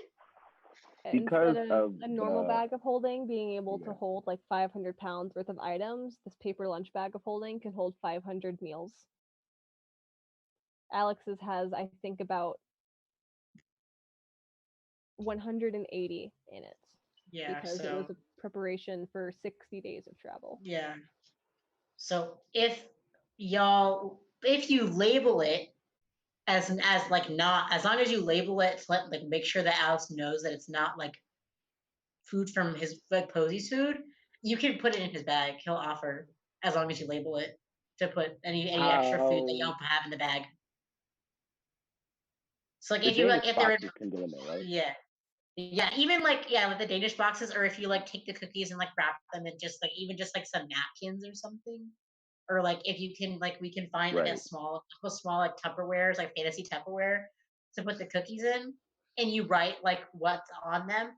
Because Instead of a normal bag of holding being able to hold like 500 pounds worth of items, this paper lunch bag of holding can hold 500 meals. Alex's has, I think, about 180 in it. Yeah, because it was a preparation for 60 days of travel. Yeah. So if you label it as like not, as long as you label it to like make sure that Alex knows that it's not like food from his like Posey's food, you can put it in his bag. He'll offer as long as you label it to put any extra food that you Oh, don't have in the bag. So like the if you like Danish if they're in, boxes can go in there, right? yeah, even like with the Danish boxes, or if you like take the cookies and like wrap them in just like even just like some napkins or something, or like if you can like we can find like a Right. small like Tupperwares, like fantasy Tupperware to put the cookies in, and you write like what's on them,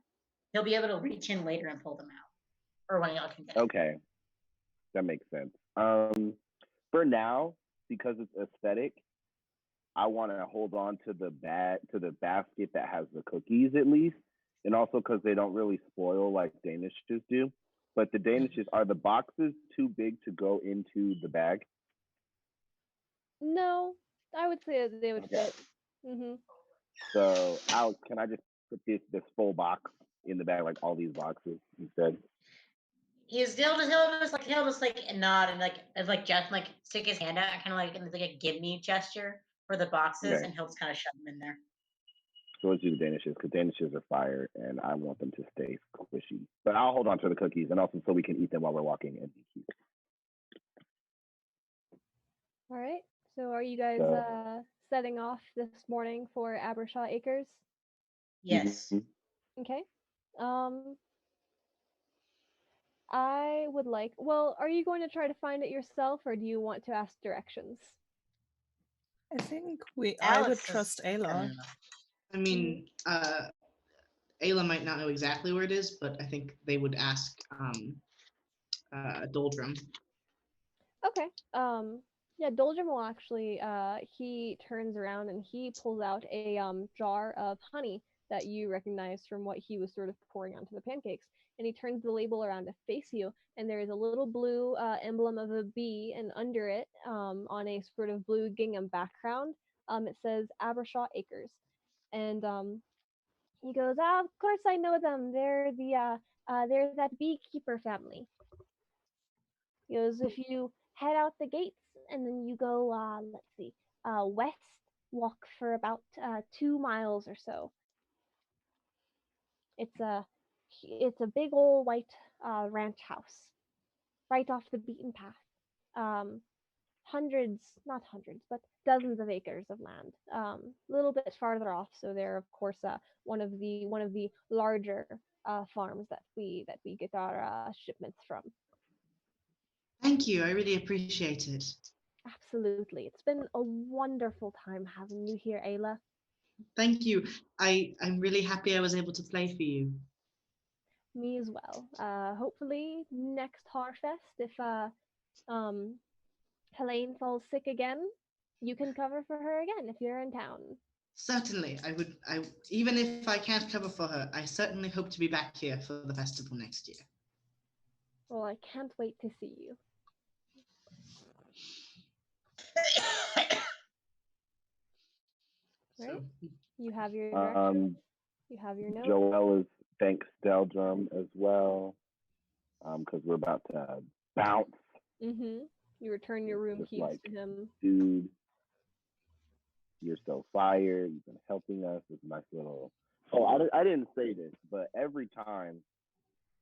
he'll be able to reach in later and pull them out, or when y'all can get it. Okay, that makes sense. For now, because it's aesthetic, I want to hold on to the basket that has the cookies at least, and also because they don't really spoil like Danishes do. But the Danishes, are the boxes too big to go into the bag? No, I would say that they would Okay. fit. Mm-hmm. So Alex, can I just put this full box in the bag, like all these boxes instead? He'll just like nod and like just like stick his hand out and kind of like in like a give me gesture for the boxes, Okay. and he'll just kind of shove them in there. So let's do the Danishes because Danishes are fire and I want them to stay squishy. But I'll hold on to the cookies and also so we can eat them while we're walking and be cute. All right. So are you guys So, setting off this morning for Abershaw Acres? Yes. mhm. Okay. Um, I would like. Well, are you going to try to find it yourself, or do you want to ask directions? I think I would Alex is trust Ayla. I mean, Ayla might not know exactly where it is, but I think they would ask Doldrum. Okay. Yeah, Doldrum will actually he turns around and he pulls out a jar of honey that you recognize from what he was sort of pouring onto the pancakes. And he turns the label around to face you, and there is a little blue emblem of a bee, and under it, on a sort of blue gingham background, it says Abershaw Acres. And he goes, "Ah, of course I know them. They're that beekeeper family." He goes, "If you head out the gates and then you go, let's see, west, walk for about 2 miles or so. It's a it's a big old white ranch house right off the beaten path. Um, Hundreds, not hundreds, but dozens of acres of land. A little bit farther off, so they're of course one of the larger farms that we get our shipments from. Thank you. I really appreciate it. Absolutely, it's been a wonderful time having you here, Ayla. Thank you. I'm really happy I was able to play for you. Me as well. Hopefully next Harfest, if um Helene falls sick again, you can cover for her again if you're in town. Certainly, I would. I even if I can't cover for her, I certainly hope to be back here for the festival next year. Well, I can't wait to see you. Right? So, You have your directions. Um, You have your note. Joelle is thanks Deldrum as well because we're about to bounce. Mm-hmm. You return your room Just keys like, to him. dude, you're so fire. You've been helping us. This nice little. Oh, I didn't say this, but every time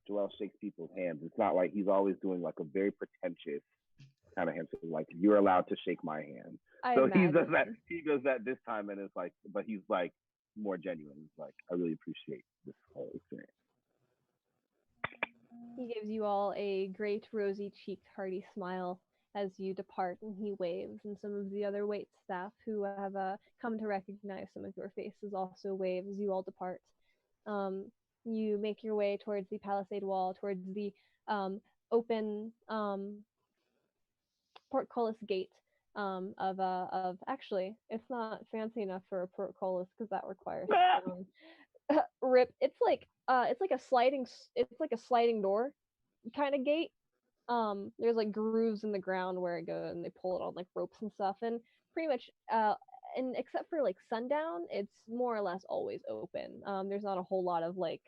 Joel shakes people's hands, it's not like he's always doing like a very pretentious kind of handshake. Like you're allowed to shake my hand. So he does that. He does that this time, and it's like, but he's like more genuine. He's like, I really appreciate this whole experience. He gives you all a great rosy-cheeked, hearty smile as you depart, and he waves, and some of the other wait staff who have come to recognize some of your faces also wave as you all depart. You make your way towards the palisade wall, towards the open portcullis gate of actually it's not fancy enough for a portcullis because that requires stone. Rip. It's like a sliding door kind of gate. There's like grooves in the ground where it goes and they pull it on like ropes and stuff, and pretty much and except for like sundown, it's more or less always open. There's not a whole lot of like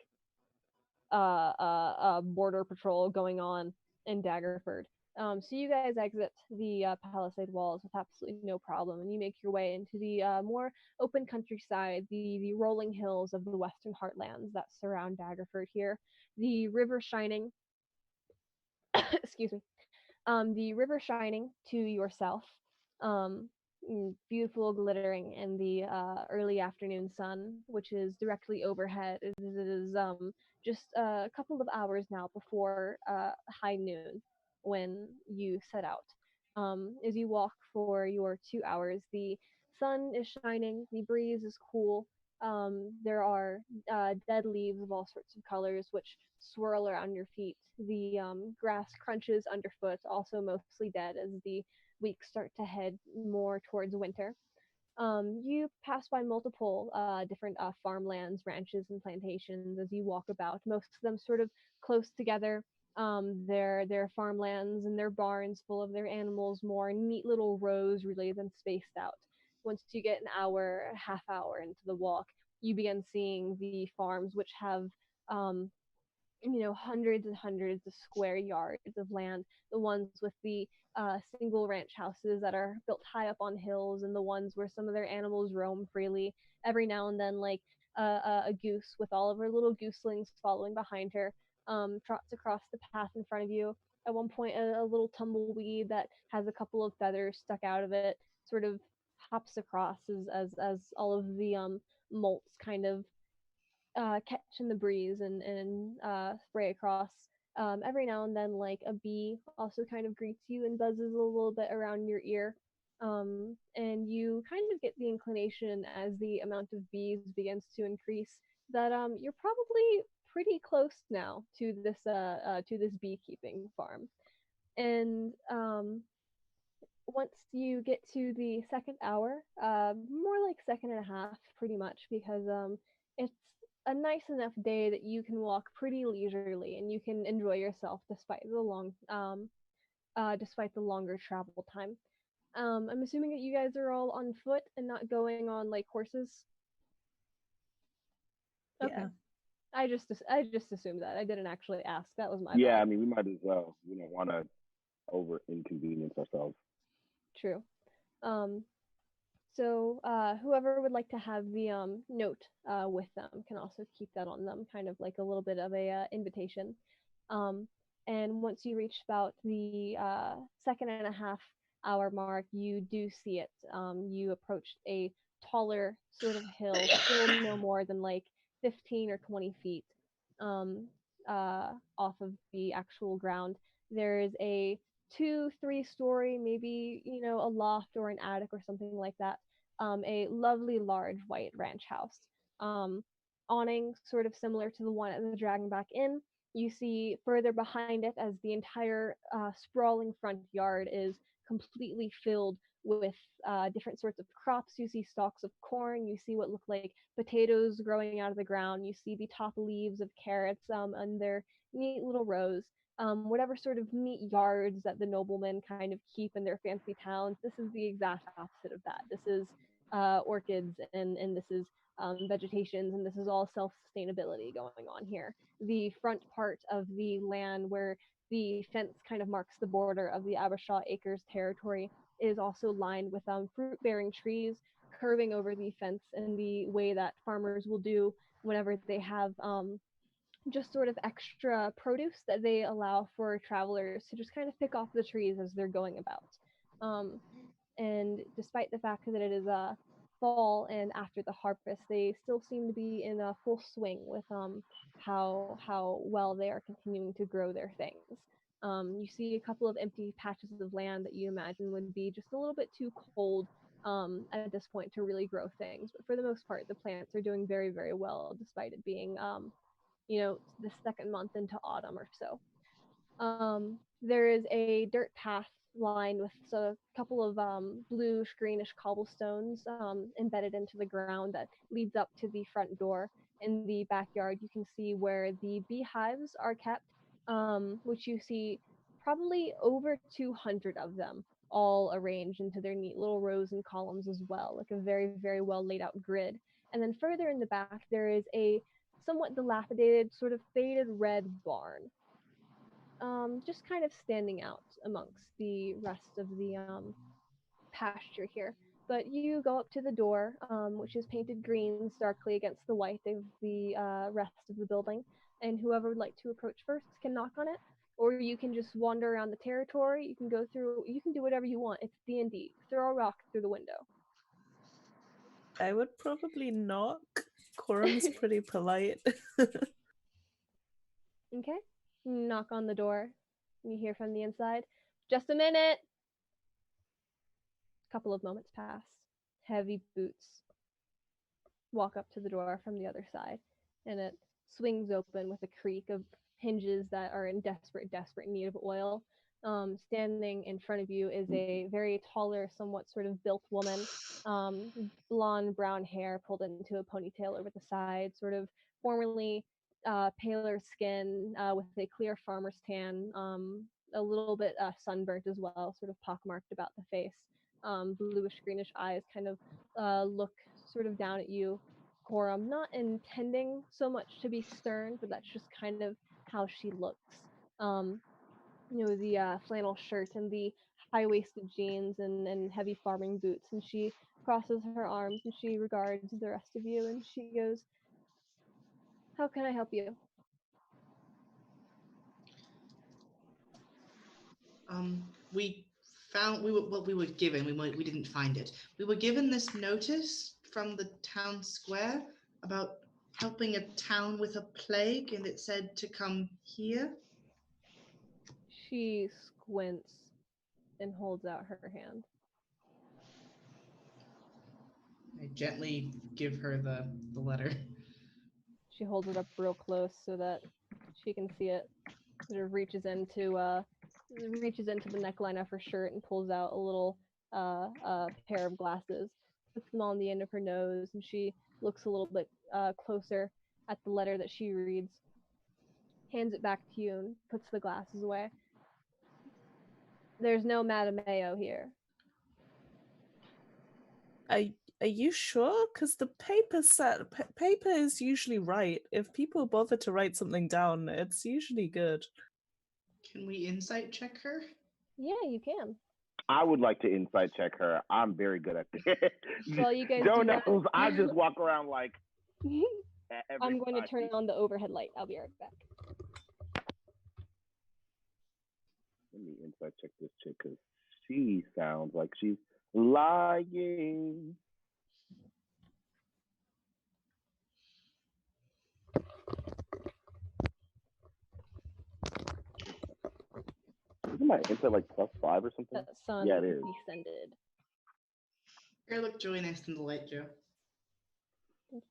border patrol going on in Daggerford. So you guys exit the palisade walls with absolutely no problem, and you make your way into the more open countryside, the rolling hills of the western heartlands that surround Daggerford here. The river shining, excuse me, the river shining to your south, um, beautiful glittering in the early afternoon sun, which is directly overhead. It is just a couple of hours now before high noon when you set out. As you walk for your 2 hours, the sun is shining, the breeze is cool. There are dead leaves of all sorts of colors which swirl around your feet. The grass crunches underfoot, also mostly dead as the weeks start to head more towards winter. You pass by multiple different farmlands, ranches, and plantations as you walk about. Most of them sort of close together. Their farmlands and their barns full of their animals, more neat little rows really than spaced out. Once you get an hour, a half hour into the walk, you begin seeing the farms which have um, hundreds and hundreds of square yards of land, the ones with the single ranch houses that are built high up on hills, and the ones where some of their animals roam freely. Every now and then, like a goose with all of her little gooselings following behind her trots across the path in front of you. At one point, a little tumbleweed that has a couple of feathers stuck out of it sort of hops across as all of the molts kind of catch in the breeze and spray across. Every now and then, like a bee also kind of greets you and buzzes a little bit around your ear. And you kind of get the inclination as the amount of bees begins to increase that you're probably pretty close now to this beekeeping farm. And once you get to the second hour, more like second and a half, pretty much, because it's a nice enough day that you can walk pretty leisurely and you can enjoy yourself despite the longer travel time. I'm assuming that you guys are all on foot and not going on like horses. Okay, Yeah. I just assumed that. I didn't actually ask. That was my Yeah, bad. I mean, we might as well. We don't want to over inconvenience ourselves. True. Um, So whoever would like to have the note with them can also keep that on them, kind of like a little bit of a invitation. Um, and once you reach about the second and a half hour mark, you do see it. You approached a taller sort of hill, still no more than like 15 or 20 feet um, off of the actual ground. There is a 2, 3 story, maybe, a loft or an attic or something like that. A lovely large white ranch house. Um, Awning sort of similar to the one at the Dragonback Inn. You see further behind it as the entire sprawling front yard is completely filled with different sorts of crops. You see stalks of corn. You see what look like potatoes growing out of the ground. You see the top leaves of carrots and their neat little rows. Whatever sort of neat yards that the noblemen kind of keep in their fancy towns, this is the exact opposite of that. This is orchids and this is vegetations, and this is all self-sustainability going on here. The front part of the land where the fence kind of marks the border of the Abashaw Acres territory is also lined with fruit-bearing trees curving over the fence in the way that farmers will do whenever they have just sort of extra produce that they allow for travelers to just kind of pick off the trees as they're going about. Um, and despite the fact that it is fall and after the harvest, they still seem to be in a full swing with how well they are continuing to grow their things. You see a couple of empty patches of land that you imagine would be just a little bit too cold at this point to really grow things, but for the most part, the plants are doing very, very well despite it being the second month into autumn or so. There is a dirt path lined with a couple of bluish greenish cobblestones embedded into the ground that leads up to the front door. In the backyard, you can see where the beehives are kept, which you see probably over 200 of them, all arranged into their neat little rows and columns as well, like a very, very well laid out grid. And then further in the back, there is a somewhat dilapidated, sort of faded red barn, just kind of standing out amongst the rest of the pasture here. But you go up to the door, which is painted green starkly against the white of the rest of the building, and whoever would like to approach first can knock on it, or you can just wander around the territory. You can go through. You can do whatever you want. It's D&D. Throw a rock through the window. I would probably knock. Quorum's pretty polite. Okay. Knock on the door. You hear from the inside, "Just a minute." A couple of moments pass. Heavy boots walk up to the door from the other side, and it swings open with a creak of hinges that are in desperate need of oil. Standing in front of you is a very taller, somewhat sort of built woman, blonde brown hair pulled into a ponytail over the side, sort of formerly paler skin with a clear farmer's tan, a little bit sunburnt as well, sort of pockmarked about the face. Bluish greenish eyes kind of look sort of down at you, Corum, not intending so much to be stern, but that's just kind of how she looks. The flannel shirt and the high-waisted jeans and heavy farming boots, and she crosses her arms and she regards the rest of you and she goes, "How can I help you?" We found we were given. We didn't find it. We were given this notice from the town square about helping a town with a plague, and it said to come here. She squints and holds out her hand. I gently give her the letter. She holds it up real close so that she can see it. Sort of reaches into the neckline of her shirt and pulls out a little pair of glasses, puts them on the end of her nose, and she looks a little bit closer at the letter that she reads, hands it back to you, and puts the glasses away. "There's no Madame Mayo here." Are you sure? Because the paper is usually right. If people bother to write something down, it's usually good. Can we insight check her? Yeah, you can. I would like to insight check her. I'm very good at this. Well, you guys Joe do that. knows I just walk around like I'm going to turn feet. on the overhead light. I'll be right back. Let me insight check this chick because she sounds like she's lying. Isn't my insight like +5 or something? The sun Yeah, it is. descended. You look really nice in the light, Joe. All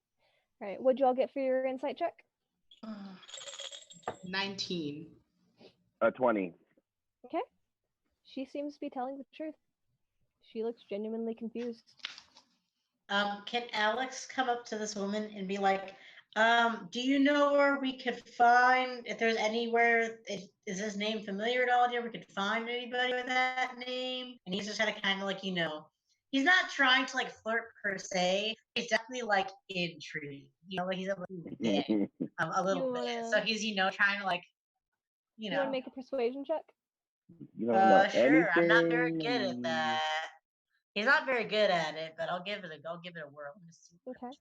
right, what'd you all get for your insight check? 19. 20. Okay. She seems to be telling the truth. She looks genuinely confused. Can Alex come up to this woman and be like, do you know where we could find, if there's anywhere, is his name familiar at all? Do you ever could find anybody with that name? And he's just kind of like, he's not trying to like flirt per se. He's definitely like intrigued. Like he's a little bit. A little bit. So he's, trying to like, You want to make a persuasion check? You don't know sure. I'm not very anything. good at that. He's not very good at it, but I'll give it a whirl. Okay.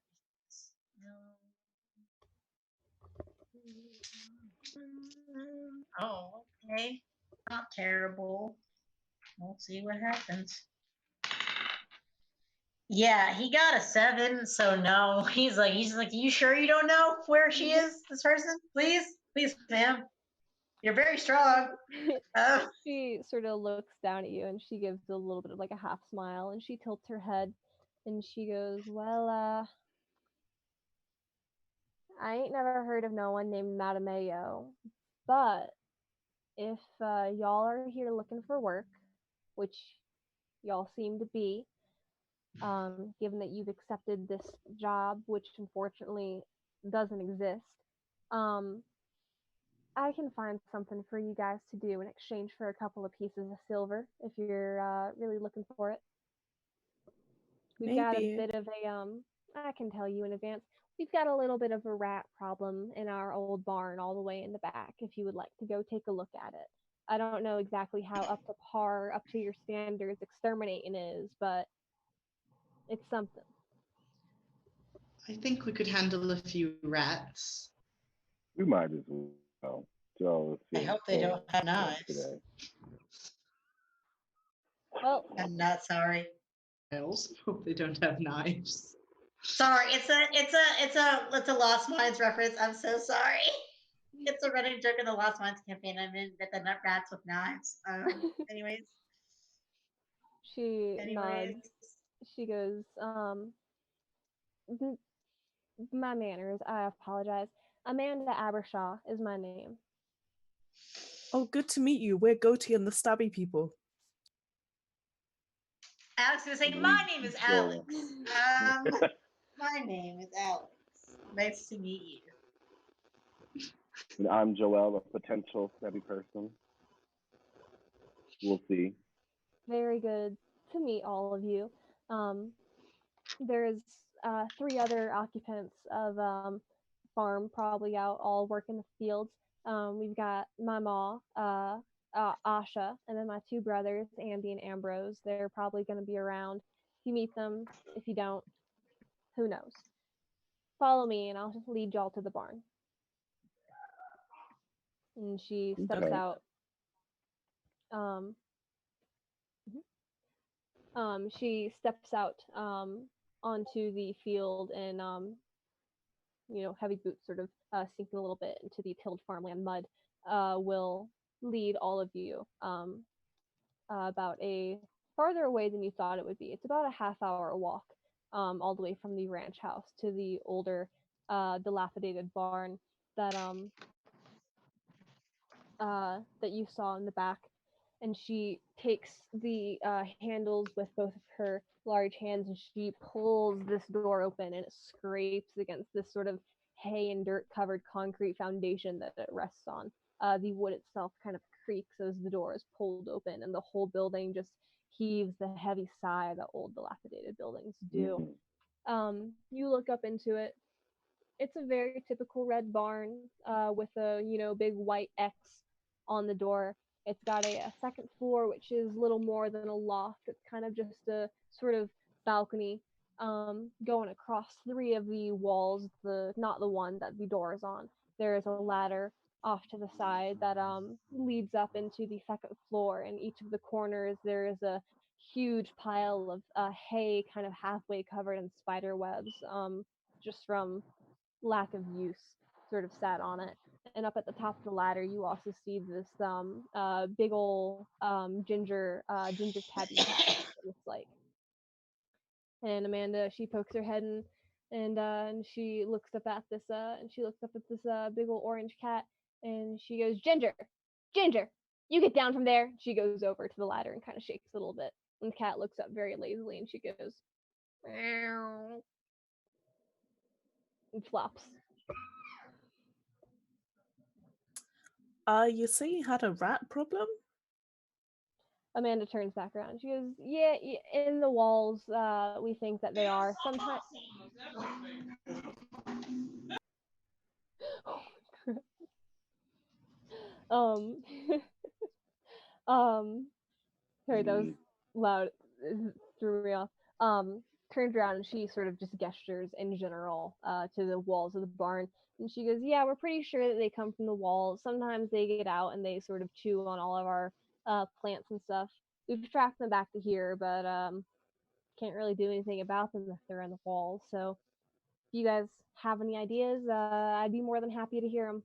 Oh, okay. Not terrible. We'll see what happens. Yeah, he got a 7, so no. He's like, you sure you don't know where she is, this person? Please, ma'am. You're very strong. She sort of looks down at you and she gives a little bit of like a half smile and she tilts her head and she goes, "Well, I ain't never heard of no one named Madame Mayo, but if y'all are here looking for work, which y'all seem to be, given that you've accepted this job, which unfortunately doesn't exist, I can find something for you guys to do in exchange for a couple of pieces of silver if you're really looking for it. We've got a bit of a I can tell you in advance, we've got a little bit of a rat problem in our old barn all the way in the back if you would like to go take a look at it. I don't know exactly how up to par, up to your standards exterminating is, but it's something. I think we could handle a few rats. We might as well. Joe is I feeling hope they full don't have knives. today. Well, I'm not sorry. I also hope they don't have knives. Sorry, it's a Lost Mines reference. I'm so sorry. It's a running joke in the Lost Mines campaign. I'm in that the nut rats with knives. Anyways, she nods. anyways. She goes, my manners, I apologize. Amanda Abershaw is my name. Oh, good to meet you. We're Goatee and the Stabby people. Alex is gonna say, my name is Joel. Alex. My name is Alex. Nice to meet you. And I'm Joel, a potential stabby person. We'll see. Very good to meet all of you. There's 3 other occupants of farm probably out all working the fields. We've got my ma, Asha, and then my 2 brothers, Andy and Ambrose. They're probably going to be around. If you meet them, if you don't, who knows? Follow me, and I'll just lead y'all to the barn. And she steps Okay. out. She steps out onto the field, and heavy boots sort of sinking a little bit into the tilled farmland mud, will lead all of you about a farther away than you thought it would be. It's about a half-hour walk, all the way from the ranch house to the older, dilapidated barn that that you saw in the back. And she takes the handles with both of her large hands, and she pulls this door open, and it scrapes against this sort of hay and dirt covered concrete foundation that it rests on. The wood itself kind of creaks as the door is pulled open, and the whole building just heaves the heavy sigh that old dilapidated buildings do. You look up into it. It's a very typical red barn, with a big white X on the door. It's got a second floor, which is little more than a loft. It's kind of just a sort of balcony, going across 3 of the walls. Not the one that the door is on. There is a ladder off to the side that leads up into the second floor. And each of the corners there is a huge pile of hay, kind of halfway covered in spider webs, just from lack of use, sort of sat on it. And up at the top of the ladder, you also see this big old ginger tabby cat, it looks like. And Amanda, she pokes her head in, and she looks up at this big old orange cat, and she goes, Ginger, Ginger, you get down from there. She goes over to the ladder and kind of shakes a little bit. And the cat looks up very lazily, and she goes, meow, and flops. You say you had a rat problem? Amanda turns back around. She goes, "Yeah, in the walls. We think that they are sometimes." um, um. Sorry, that was loud. It threw me off. Turns around and she sort of just gestures in general to the walls of the barn, and she goes, "Yeah, we're pretty sure that they come from the walls. Sometimes they get out and they sort of chew on all of our plants and stuff. We've tracked them back to here, but can't really do anything about them if they're in the walls. So if you guys have any ideas, I'd be more than happy to hear them."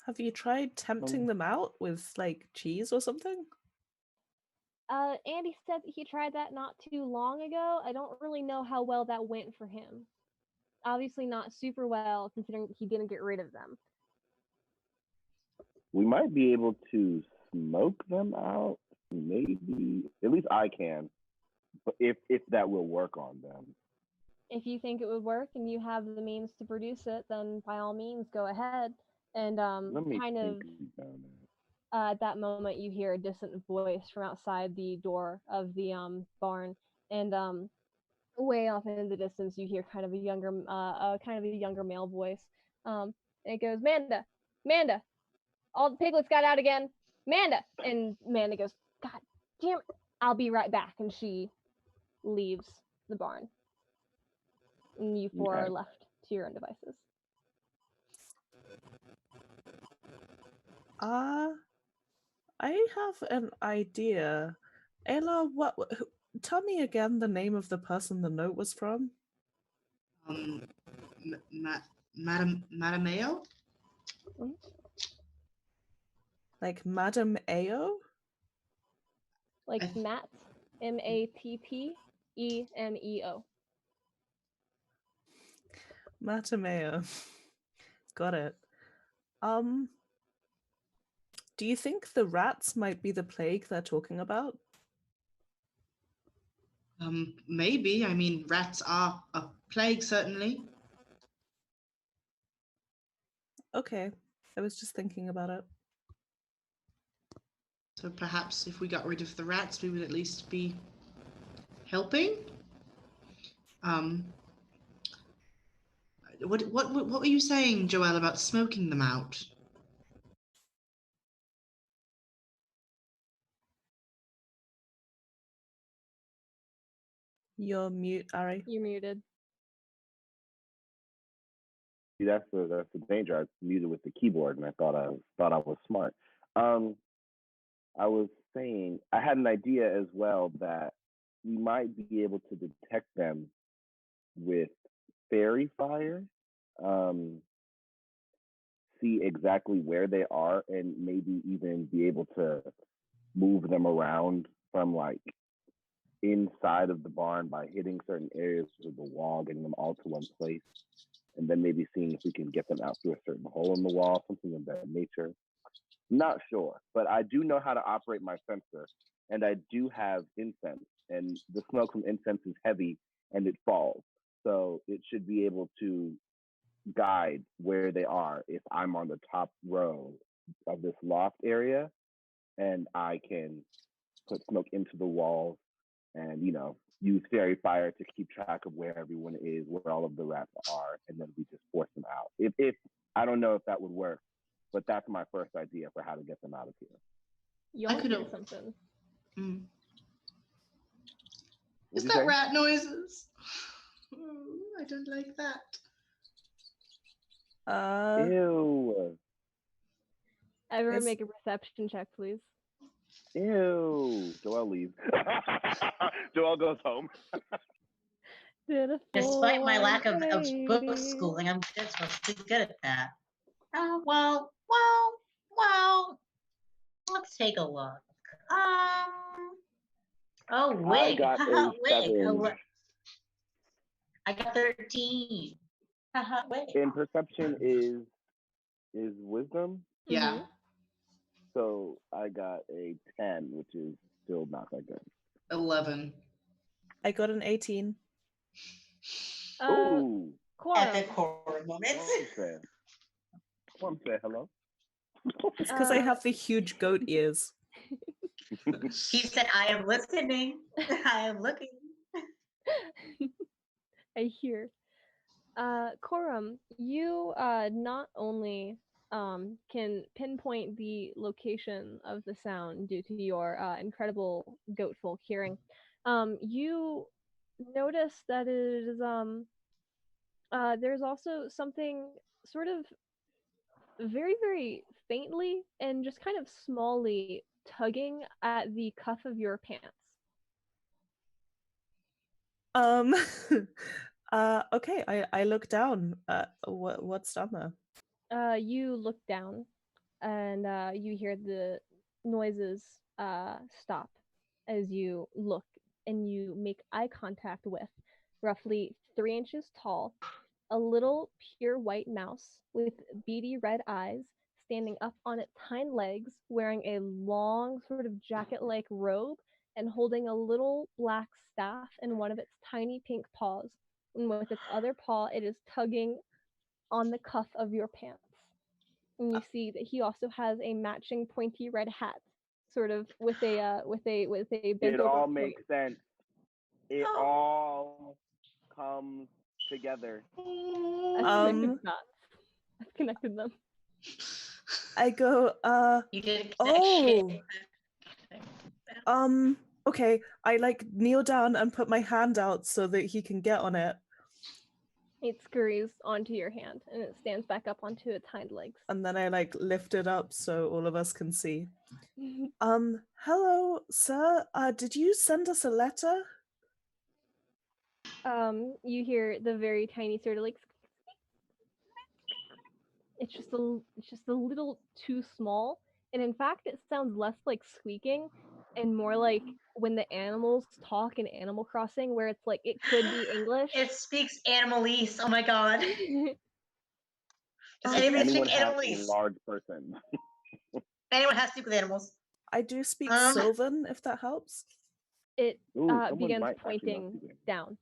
Have you tried tempting them out with like cheese or something? Andy said that he tried that not too long ago. I don't really know how well that went for him. Obviously not super well, considering he didn't get rid of them. We might be able to smoke them out. Maybe. At least I can. But if that will work on them. If you think it would work and you have the means to produce it, then by all means go ahead. And Let me kind of think about it. at that moment you hear a distant voice from outside the door of the barn, and way off in the distance you hear kind of a younger male voice. and it goes, Manda, Manda, all the piglets got out again, Manda, and Manda goes, God damn it, I'll be right back, and she leaves the barn, and you four Okay. are left to your own devices. I have an idea. Ayla, tell me again the name of the person the note was from. Madam Mayo? Like Madam Ao? Like Matt, Mattemeo. Madam Ao. Got it. Do you think the rats might be the plague they're talking about? Maybe. I mean, rats are a plague, certainly. Okay, I was just thinking about it. So perhaps if we got rid of the rats, we would at least be helping. What were you saying, Joelle, about smoking them out? You're mute, Ari. You're muted. See, that's the danger. I muted with the keyboard, and I thought I was smart. I was saying I had an idea as well that we might be able to detect them with fairy fire. See exactly where they are, and maybe even be able to move them around from like inside of the barn by hitting certain areas of the wall, getting them all to one place, and then maybe seeing if we can get them out through a certain hole in the wall, something of that nature. Not sure, but I do know how to operate my sensor, and I do have incense, and the smoke from incense is heavy and it falls. So it should be able to guide where they are if I'm on the top row of this loft area and I can put smoke into the walls and, use fairy fire to keep track of where everyone is, where all of the rats are, and then we just force them out. If I don't know if that would work, but that's my first idea for how to get them out of here. Y'all hear something. Is that rat noises? I don't like that. Ew. Everyone make a perception check, please. Ew. Joelle leaves. Joelle goes home. Despite my lack of book schooling, I'm supposed to be good at that. Well. Let's take a look. Wig. I got a Wig. 7. I got 13. Wig. And perception is wisdom. Yeah. So I got a 10, which is still not that good. 11. I got an 18. Ooh. Epic horror moments. One say hello. It's because I have the huge goat ears. He said, I am listening. I am looking. I hear. Corum, you not only can pinpoint the location of the sound due to your incredible goat folk hearing, you notice that it is there's also something sort of very, very faintly and just kind of smallly tugging at the cuff of your pants. Okay, I look down. What's down there? You look down and you hear the noises stop as you look and you make eye contact with roughly 3 inches tall, a little pure white mouse with beady red eyes standing up on its hind legs, wearing a long sort of jacket-like robe and holding a little black staff in one of its tiny pink paws. And with its other paw, it is tugging on the cuff of your pants. And you see that he also has a matching pointy red hat, sort of with a bent It over all point. makes sense. It all comes together. A symmetric knot. I've connected them. I go, You didn't connect oh, shit. okay. I like kneel down and put my hand out so that he can get on it. It scurries onto your hand and it stands back up onto its hind legs. And then I like lift it up so all of us can see. Hello, sir. Did you send us a letter? You hear the very tiny sort of like it's just a little too small, and in fact it sounds less like squeaking and more like when the animals talk in Animal Crossing, where it's like it could be English. It speaks Animalese. Oh my god. Does Does anybody anyone speak have a Animalese? large person? Anyone has to speak with animals? I do speak Um, Sylvan, if that helps. It Ooh, someone begins might actually know pointing speaking. down.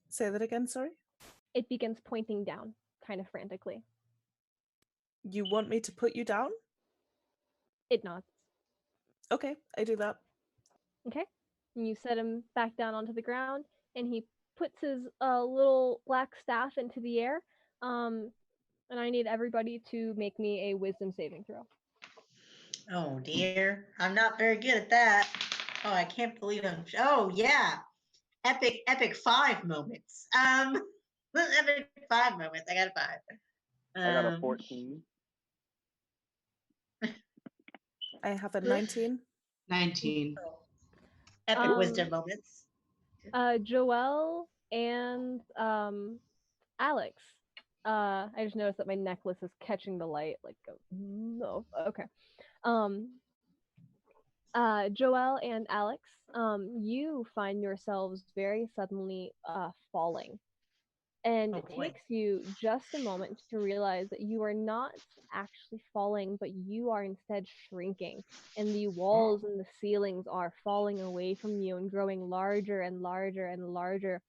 Say that again, sorry? It begins pointing down, kind of frantically. You want me to put you down? It nods. Okay, I do that. Okay. And you set him back down onto the ground, and he puts his little black staff into the air. And I need everybody to make me a wisdom saving throw. oh dear. I'm not very good at that. Oh, I can't believe him. Oh yeah. Epic 5 moments. Epic 5 moments. I got a 5. I got a 14. I have a 19. 19. Epic wisdom moments. Joelle and Alex. I just noticed that my necklace is catching the light. Like, no, okay. Joelle and Alex, you find yourselves very suddenly falling. And Oh it boy. takes you just a moment to realize that you are not actually falling, but you are instead shrinking. And the walls and the ceilings are falling away from you and growing larger and larger and larger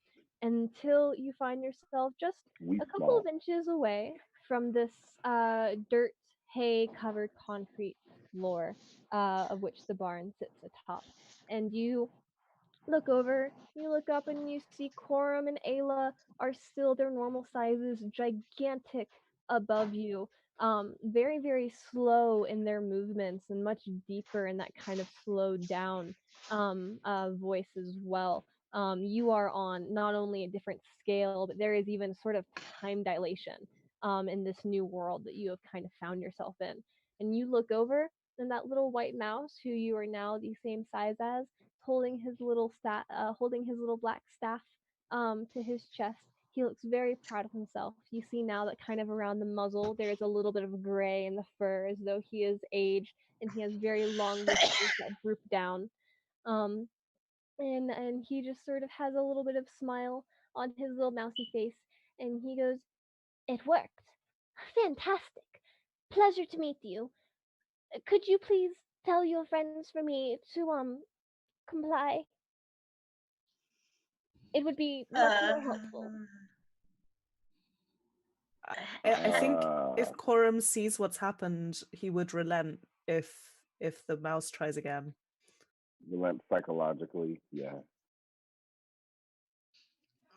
until you find yourself just We a couple small. of inches away from this dirt, hay covered concrete floor of which the barn sits atop. And you look over, you look up, and you see Corum and Ayla are still their normal sizes, gigantic above you. Very, very slow in their movements and much deeper in that kind of slowed down voice as well. You are on not only a different scale, but there is even sort of time dilation in this new world that you have kind of found yourself in. And you look over, and that little white mouse, who you are now the same size as, holding his little black staff to his chest. He looks very proud of himself. You see now that kind of around the muzzle there's a little bit of gray in the fur, as though he is aged, and he has very long whiskers that droop down. Um, and he just sort of has a little bit of smile on his little mousy face, and he goes, "It worked. Fantastic. Pleasure to meet you. Could you please tell your friends for me to comply? It would be much more helpful." I think if Uh, Corum sees what's happened, he would relent if the mouse tries again. we went psychologically. Yeah.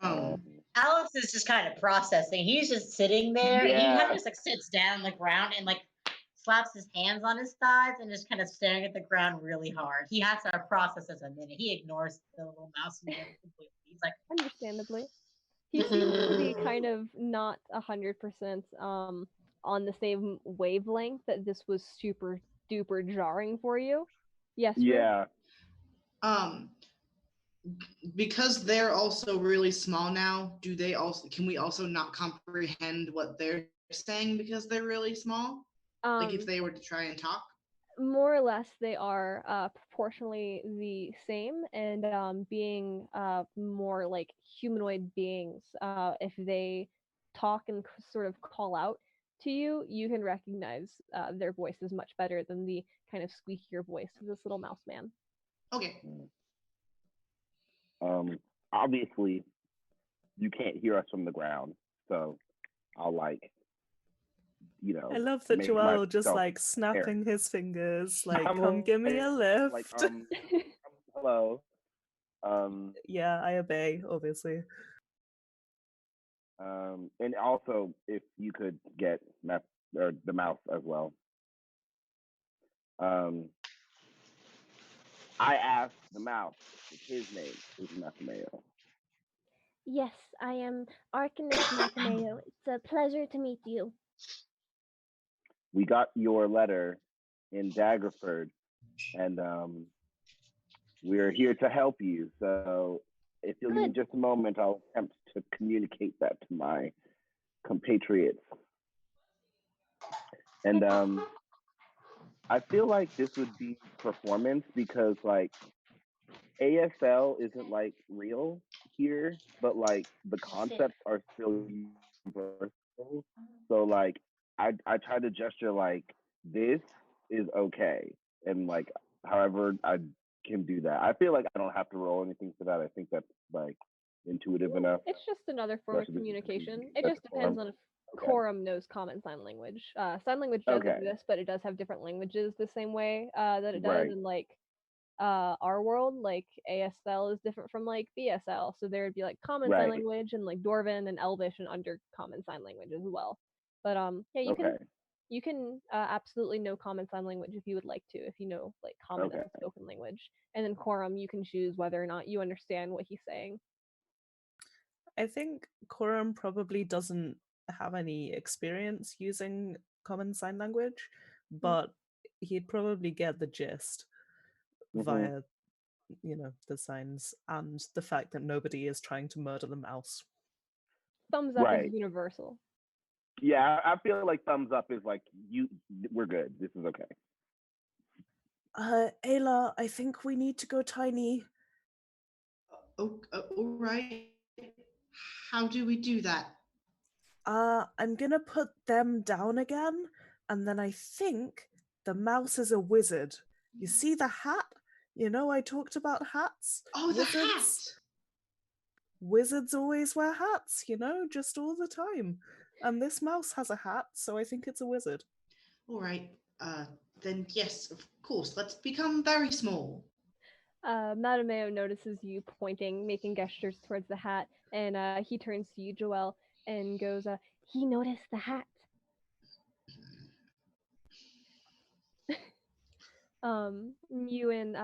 Um, Alex is just kind of processing. He's just sitting there. He kind Yeah. of just like sits down on the ground and like slaps his hands on his thighs and just kind of staring at the ground really hard. He has to process this a minute. He ignores the little mouse completely. He's like, Understandably. He seems to be kind of not 100% on the same wavelength, that this was super duper jarring for you. Yes, Rue? Yeah. um, because they're also really small now, can we also not comprehend what they're saying because they're really small? Like if they were to try and talk? More or less, they are proportionally the same, and being more like humanoid beings. If they talk and sort of call out to you, you can recognize their voices much better than the kind of squeakier voice of this little mouse man. Okay. Obviously, you can't hear us from the ground, so I'll I love that make Joel just myself like snapping his fingers, like, I'm come give me a lift. like hello. Yeah, I obey, obviously. And also, if you could get or the mouse as well. Um, I asked the mouse if his name is Mathemeo. Yes, I am Arcanist Mathemeo. It's a pleasure to meet you. We got your letter in Daggerford, and we're here to help you. So if you'll give me Good. just a moment, I'll attempt to communicate that to my compatriots. And I feel like this would be performance because like ASL isn't like real here, but like the concepts are still universal. So like I try to gesture like this is okay, and like however I can do that. I feel like I don't have to roll anything for that. I think that's like intuitive enough. It's just another form of Especially this is communication. It such just a form. depends on if Okay. Quorum knows common sign language. Sign language does Okay. exist, but it does have different languages the same way that it does Right. in like our world. Like ASL is different from like BSL, so there would be like common sign Right. language and like Dwarven and Elvish and under common sign language as well. But yeah, Okay. you can absolutely know common sign language if you would like to, if you know like common as Okay. a spoken language. And then Quorum, you can choose whether or not you understand what he's saying. I think Coram probably doesn't have any experience using common sign language, but he'd probably get the gist via, the signs and the fact that nobody is trying to murder the mouse. Thumbs up is Right. universal. Yeah, I feel like thumbs up is like we're good. This is okay. Ayla, I think we need to go tiny. Oh, all right. How do we do that? I'm gonna put them down again, and then I think the mouse is a wizard. You see the hat? You know I talked about hats? Oh, the hat! Wizards always wear hats, just all the time. And this mouse has a hat, so I think it's a wizard. All right. Then yes, of course. Let's become very small. Madameo notices you pointing, making gestures towards the hat, and he turns to you, Joelle, and goes, he noticed the hat. You and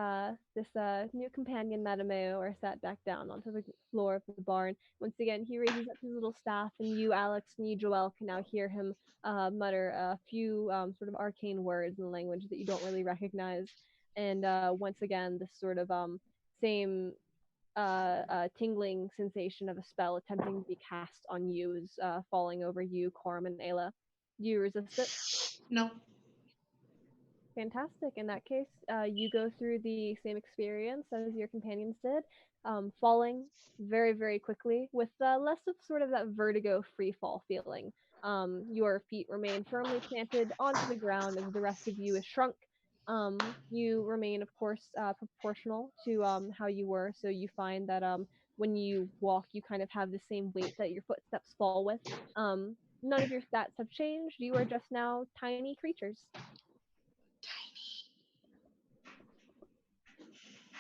this new companion, Madameo, are sat back down onto the floor of the barn. Once again, he raises up his little staff, and you, Alex, and you, Joelle, can now hear him mutter a few sort of arcane words in a language that you don't really recognize. And once again, this sort of same tingling sensation of a spell attempting to be cast on you is falling over you, Coram and Ayla. Do you resist it? No. Fantastic. In that case, you go through the same experience as your companions did, falling very, very quickly with less of sort of that vertigo free fall feeling. Your feet remain firmly planted onto the ground as the rest of you is shrunk. You remain, of course, proportional to how you were, so you find that when you walk, you kind of have the same weight that your footsteps fall with. None of your stats have changed. You are just now tiny creatures.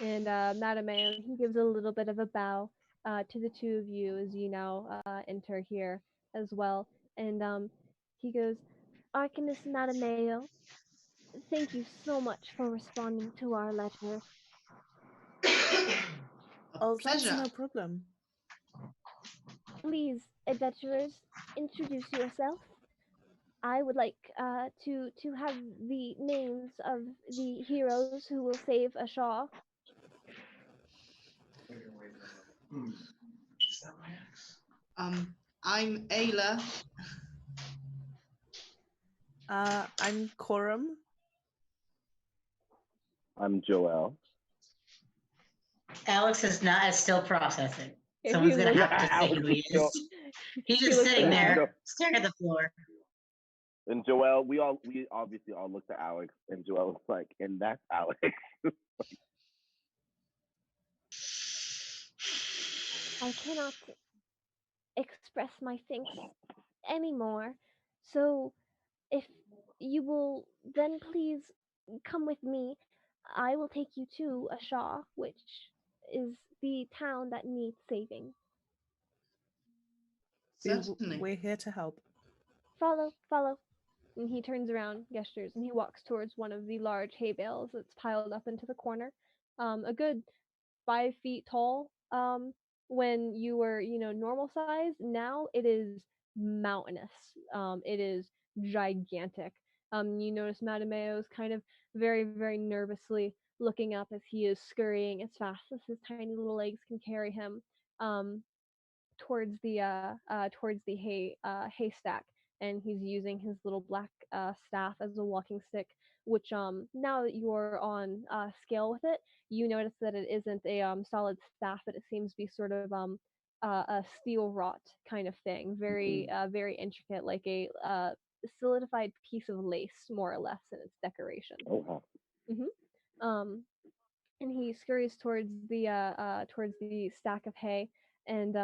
And Madame, he gives a little bit of a bow to the two of you as you now enter here as well. And he goes, Arcanist Madameo, thank you so much for responding to our letter. A Oh, that's pleasure. no problem. Please, adventurers, introduce yourself. I would like to have the names of the heroes who will save Ashaw. I'm Ayla. I'm Coram. I'm Joel. Alex is still processing. If Someone's you gonna look, have to say who he is. He's He just looks sitting at there, Alex. staring at the floor. And Joel, we obviously all looked at Alex, and Joel was like, and that's Alex. I cannot express my thanks anymore. So if you will then please come with me, I will take you to Ashaw, which is the town that needs saving. Certainly. We're here to help. Follow, follow. And he turns around, gestures, and he walks towards one of the large hay bales that's piled up into the corner. A good 5 feet tall. When you were, normal size, now it is mountainous. It is gigantic. You notice Madameo's kind of very, very nervously looking up as he is scurrying as fast as his tiny little legs can carry him. Um, towards the haystack, and he's using his little black staff as a walking stick. Which now that you're on scale with it, you notice that it isn't a solid staff, but it seems to be sort of a steel wrought kind of thing, very intricate, like a solidified piece of lace, more or less, in its decoration. Oh wow. hmm Um, and he scurries towards the stack of hay, and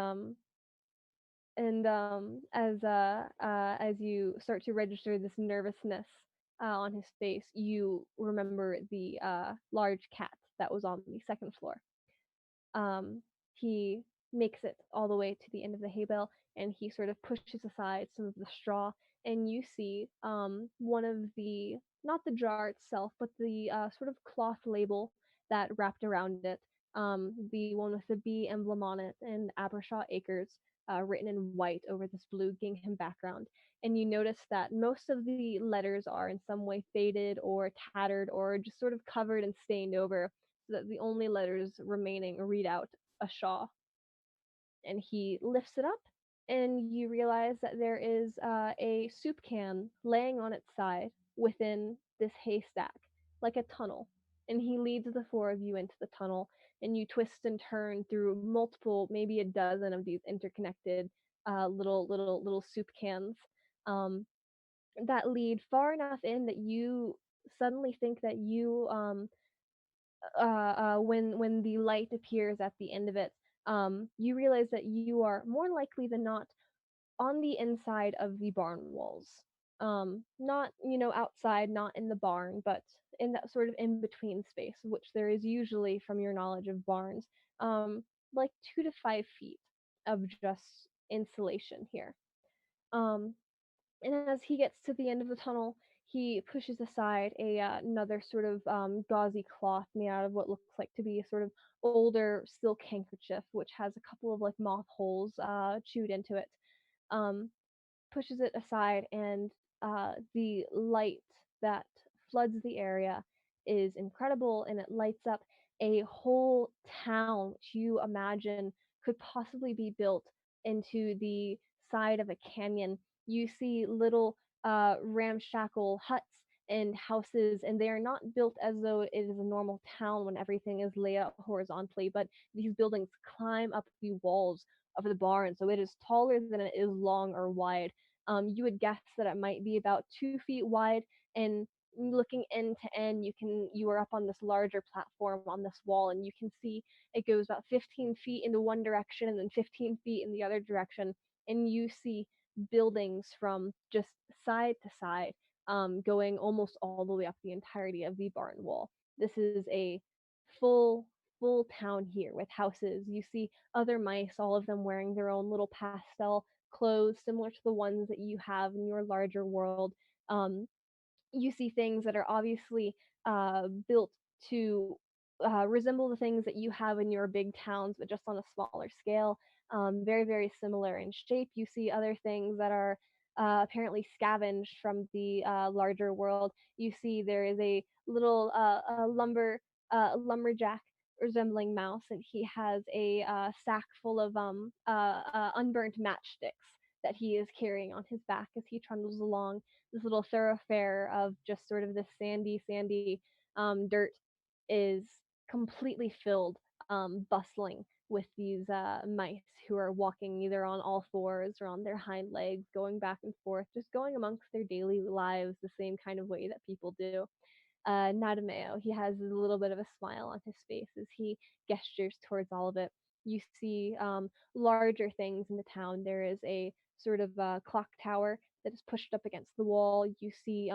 as you start to register this nervousness on his face, you remember the large cat that was on the second floor. He makes it all the way to the end of the hay bale, and he sort of pushes aside some of the straw, and you see one of the, not the jar itself, but the sort of cloth label that wrapped around it, the one with the bee emblem on it and Abershaw Acres written in white over this blue gingham background. And you notice that most of the letters are in some way faded or tattered or just sort of covered and stained over, so that the only letters remaining read out Ashaw. And he lifts it up, and you realize that there is a soup can laying on its side within this haystack, like a tunnel. And he leads the four of you into the tunnel, and you twist and turn through multiple, maybe a dozen of these interconnected little soup cans um, that lead far enough in that you suddenly think that when the light appears at the end of it, you realize that you are more likely than not on the inside of the barn walls. Not, outside, not in the barn, but in that sort of in between space, which there is usually from your knowledge of barns, like 2 to 5 feet of just insulation here. Um, and as he gets to the end of the tunnel, he pushes aside another sort of gauzy cloth made out of what looks like to be a sort of older silk handkerchief, which has a couple of like moth holes chewed into it. Um, Pushes it aside, and the light that floods the area is incredible, and it lights up a whole town which you imagine could possibly be built into the side of a canyon. You see little ramshackle huts and houses, and they are not built as though it is a normal town when everything is laid out horizontally, but these buildings climb up the walls of the barn, so it is taller than it is long or wide. You would guess that it might be about 2 feet wide, and looking end to end, you are up on this larger platform on this wall, and you can see it goes about 15 feet into one direction and then 15 feet in the other direction, and you see buildings from just side to side, going almost all the way up the entirety of the barn wall. This is a full full town here with houses. You see other mice, all of them wearing their own little pastel clothes similar to the ones that you have in your larger world. Um, you see things that are obviously built to resemble the things that you have in your big towns, but just on a smaller scale. Very, very similar in shape. You see other things that are apparently scavenged from the larger world. You see there is a little lumberjack resembling mouse, and he has a sack full of unburnt matchsticks that he is carrying on his back as he trundles along this little thoroughfare of just sort of this sandy dirt is completely filled, bustling with these mice who are walking either on all fours or on their hind legs, going back and forth, just going amongst their daily lives the same kind of way that people do. Nadameo, he has a little bit of a smile on his face as he gestures towards all of it. You see larger things in the town. There is a sort of clock tower that is pushed up against the wall. You see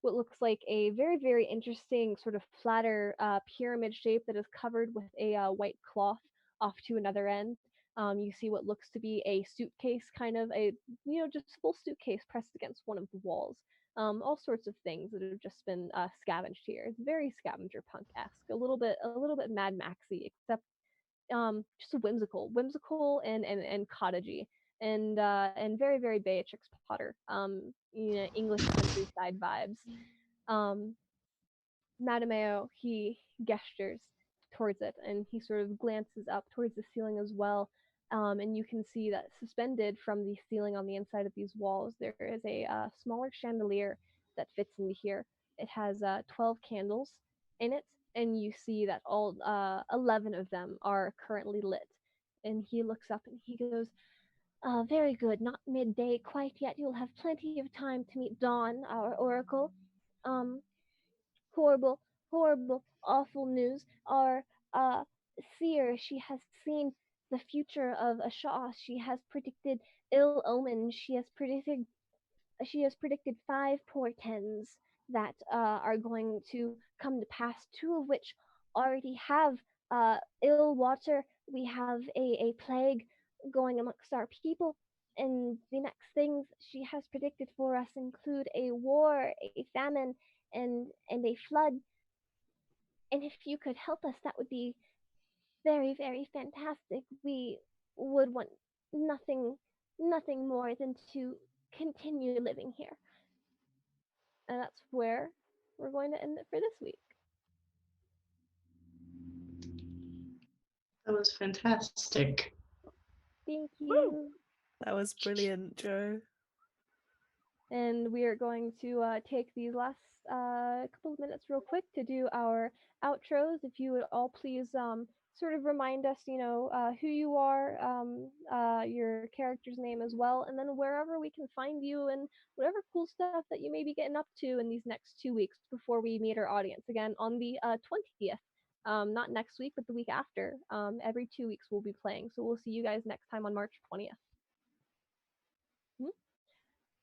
what looks like a very, very interesting sort of flatter pyramid shape that is covered with a white cloth off to another end. You see what looks to be a suitcase, kind of a just full suitcase pressed against one of the walls. All sorts of things that have just been scavenged here. It's very scavenger punk-esque, a little bit Mad Maxy, except just whimsical and cottagey, and very very Beatrix Potter, English countryside vibes. Um, Madameo, he gestures towards it, and he sort of glances up towards the ceiling as well. And you can see that suspended from the ceiling on the inside of these walls, there is a smaller chandelier that fits into here. It has 12 candles in it, and you see that all 11 of them are currently lit. And he looks up and he goes, very good, not midday quite yet. You'll have plenty of time to meet Dawn, our oracle. Um, horrible, horrible, awful news. Our seer, she has seen the future of Ashaw. She has predicted ill omens. She has predicted 5 portents that are going to come to pass. 2 of which already have ill water. We have a plague going amongst our people. And the next things she has predicted for us include a war, a famine, and a flood. And if you could help us, that would be very, very fantastic. We would want nothing, nothing more than to continue living here. And that's where we're going to end it for this week. That was fantastic. Thank you. That was brilliant, Joe. And we are going to take these last couple of minutes real quick to do our outros. If you would all please sort of remind us, who you are, your character's name as well, and then wherever we can find you and whatever cool stuff that you may be getting up to in these next 2 weeks before we meet our audience again on the 20th. Not next week, but the week after. Every 2 weeks we'll be playing. So we'll see you guys next time on March 20th.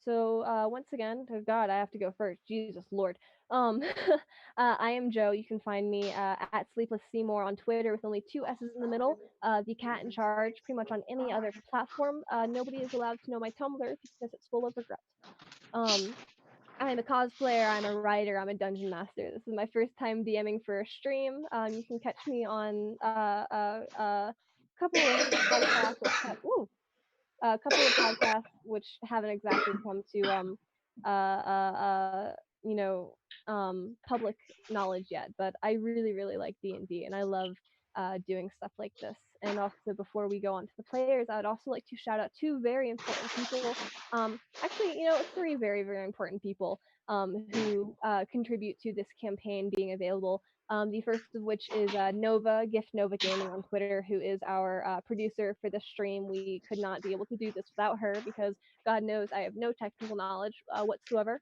So once again, oh God, I have to go first. Jesus Lord. I am Joe. You can find me at Sleepless Seymour on Twitter with only 2 S's in the middle. The cat in charge, pretty much on any other platform. Nobody is allowed to know my Tumblr because it's full of regret. I'm a cosplayer. I'm a writer. I'm a dungeon master. This is my first time DMing for a stream. You can catch me on a couple of podcasts which have a couple of podcasts which haven't exactly come to uh, uh, uh, you know public knowledge yet, but I really really like D&D and I love doing stuff like this. And also, before we go on to the players, I would also like to shout out 2 very important people. Actually, 3 very very important people who contribute to this campaign being available. The first of which is Nova, Gift Nova Gaming on Twitter, who is our producer for the stream. We could not be able to do this without her because God knows I have no technical knowledge whatsoever.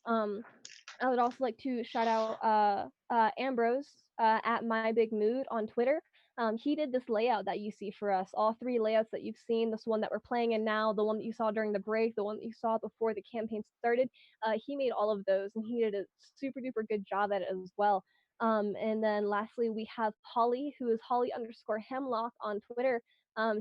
I would also like to shout out Ambrose at My Big Mood on Twitter. He did this layout that you see for us, all 3 layouts that you've seen, this one that we're playing in now, the one that you saw during the break, the one that you saw before the campaign started. He made all of those, and he did a super duper good job at it as well. And then lastly, we have Holly, who is Holly_Hemlock on Twitter.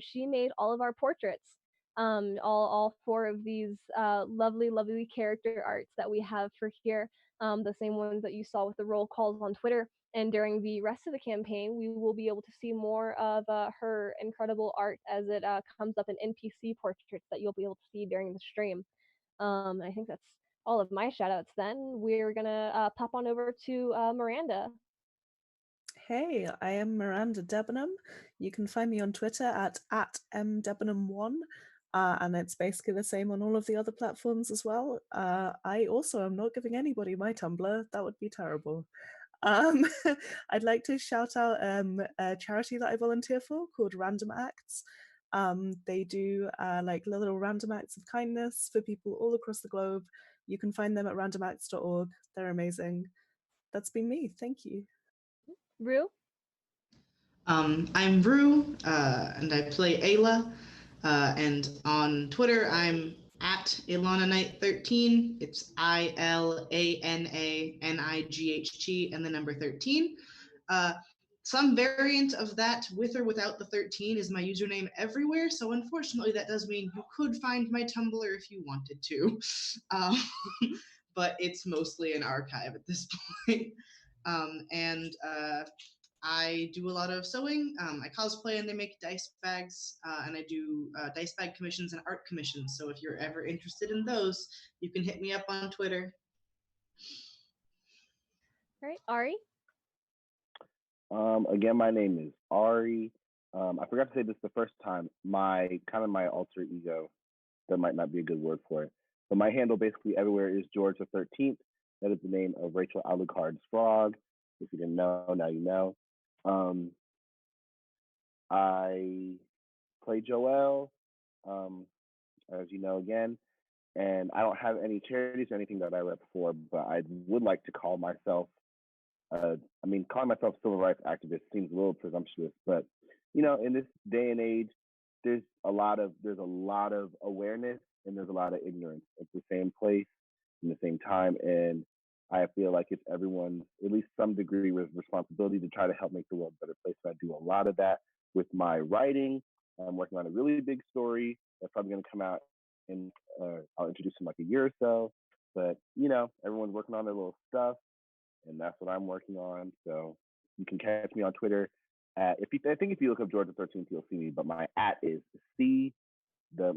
She made all of our portraits. All 4 of these lovely, lovely character arts that we have for here. The same ones that you saw with the roll calls on Twitter. And during the rest of the campaign, we will be able to see more of her incredible art as it comes up in NPC portraits that you'll be able to see during the stream. I think that's all of my shout outs then. We're going to pop on over to Miranda. Hey, I am Miranda Debenham. You can find me on Twitter at mdebenham1. And it's basically the same on all of the other platforms as well. I also am not giving anybody my Tumblr. That would be terrible. I'd like to shout out a charity that I volunteer for called Random Acts. They do like little random acts of kindness for people all across the globe. You can find them at randomacts.org. They're amazing. That's been me. Thank you. Rue? I'm Rue, and I play Ayla. And on Twitter, I'm at IlanaKnight13. It's ILANANIGHT and the number 13. some variant of that with or without the 13 is my username everywhere. So unfortunately, that does mean you could find my Tumblr if you wanted to. Um, but it's mostly an archive at this point. And I do a lot of sewing. I cosplay and they make dice bags, and I do dice bag commissions and art commissions. So if you're ever interested in those, you can hit me up on Twitter. All right, Ari. Again, my name is Ari. I forgot to say this the first time. My alter ego, that might not be a good word for it, but my handle basically everywhere is George the 13th. That is the name of Rachel Alucard's frog. If you didn't know, now you know. I play Joelle, as you know again, and I don't have any charities or anything that I rep for, but I would like to call myself calling myself civil rights activist seems a little presumptuous, but in this day and age, there's a lot of awareness and there's a lot of ignorance at the same place in the same time, and I feel like it's everyone's at least some degree of responsibility to try to help make the world a better place. So I do a lot of that with my writing. I'm working on a really big story that's probably going to come out, and I'll introduce in like a year or so. But everyone's working on their little stuff, and that's what I'm working on. So you can catch me on Twitter. I think if you look up Georgia 13th, you'll see me. But my @ is C, the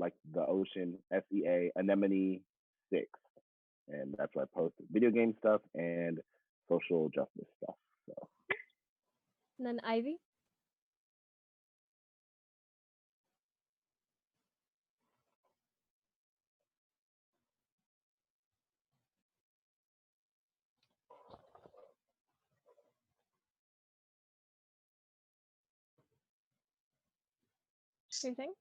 ocean, SEA, anemone 6, and that's where I post video game stuff and social justice stuff. So. And then Ivy. Your thing?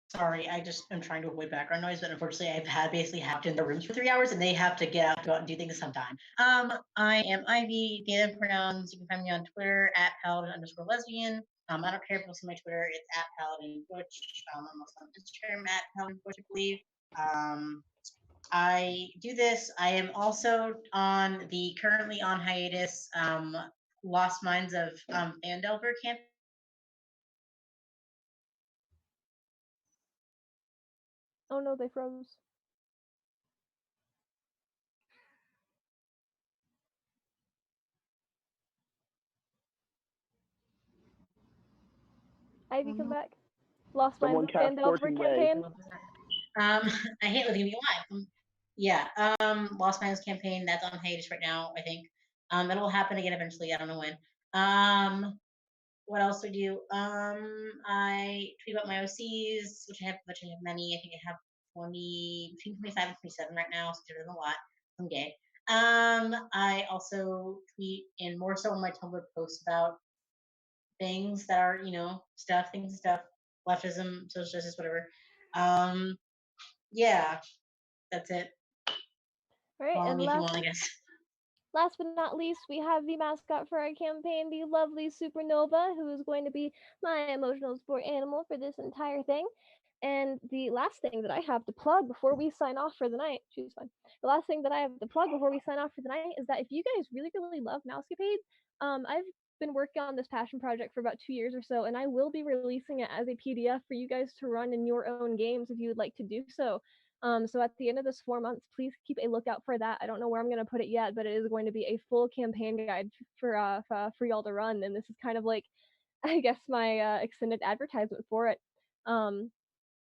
Sorry, I just am trying to avoid background noise, but unfortunately, I've basically have to in the rooms for 3 hours, and they have to go out and do things sometime. I am Ivy. The other pronouns, you can find me on Twitter @ paladin_lesbian. I don't care if you'll see my Twitter; it's @ paladin butch. I'm also on Instagram @ paladin butch, I believe. I do this. I am also on the currently on hiatus Lost Minds of Phandelver campaign. Oh no, they froze. Ivy, come back. Lost Minds Someone of cast Phandelver Scorching Ray. campaign. I hate living me alive. Yeah. Lost Minds campaign that's on hiatus right now. I think. It'll happen again eventually. I don't know when. What else do I do? I tweet about my OCs, which I have many. I think I have between 25 and 27 right now, so there's a lot. I'm gay. I also tweet and more so on my Tumblr posts about things that are, stuff, leftism, social justice, whatever. Yeah, that's it. All right, Follow and me if you want, I guess. last but not least, we have the mascot for our campaign, the lovely Supernova, who is going to be my emotional support animal for this entire thing. And the last thing that I have to plug before we sign off for the night, she's fine. The last thing that I have to plug before we sign off for the night is that if you guys really, really love Mousecapades, I've been working on this passion project for about 2 years or so, and I will be releasing it as a PDF for you guys to run in your own games if you would like to do so. So at the end of this 4 months, please keep a lookout for that. I don't know where I'm going to put it yet, but it is going to be a full campaign guide for y'all to run, and this is kind of like, I guess, my extended advertisement for it.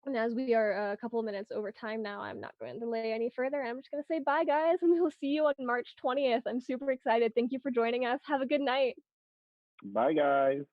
And as we are a couple of minutes over time now, I'm not going to delay any further. I'm just going to say bye, guys, and we'll see you on March 20th. I'm super excited. Thank you for joining us. Have a good night. Bye, guys.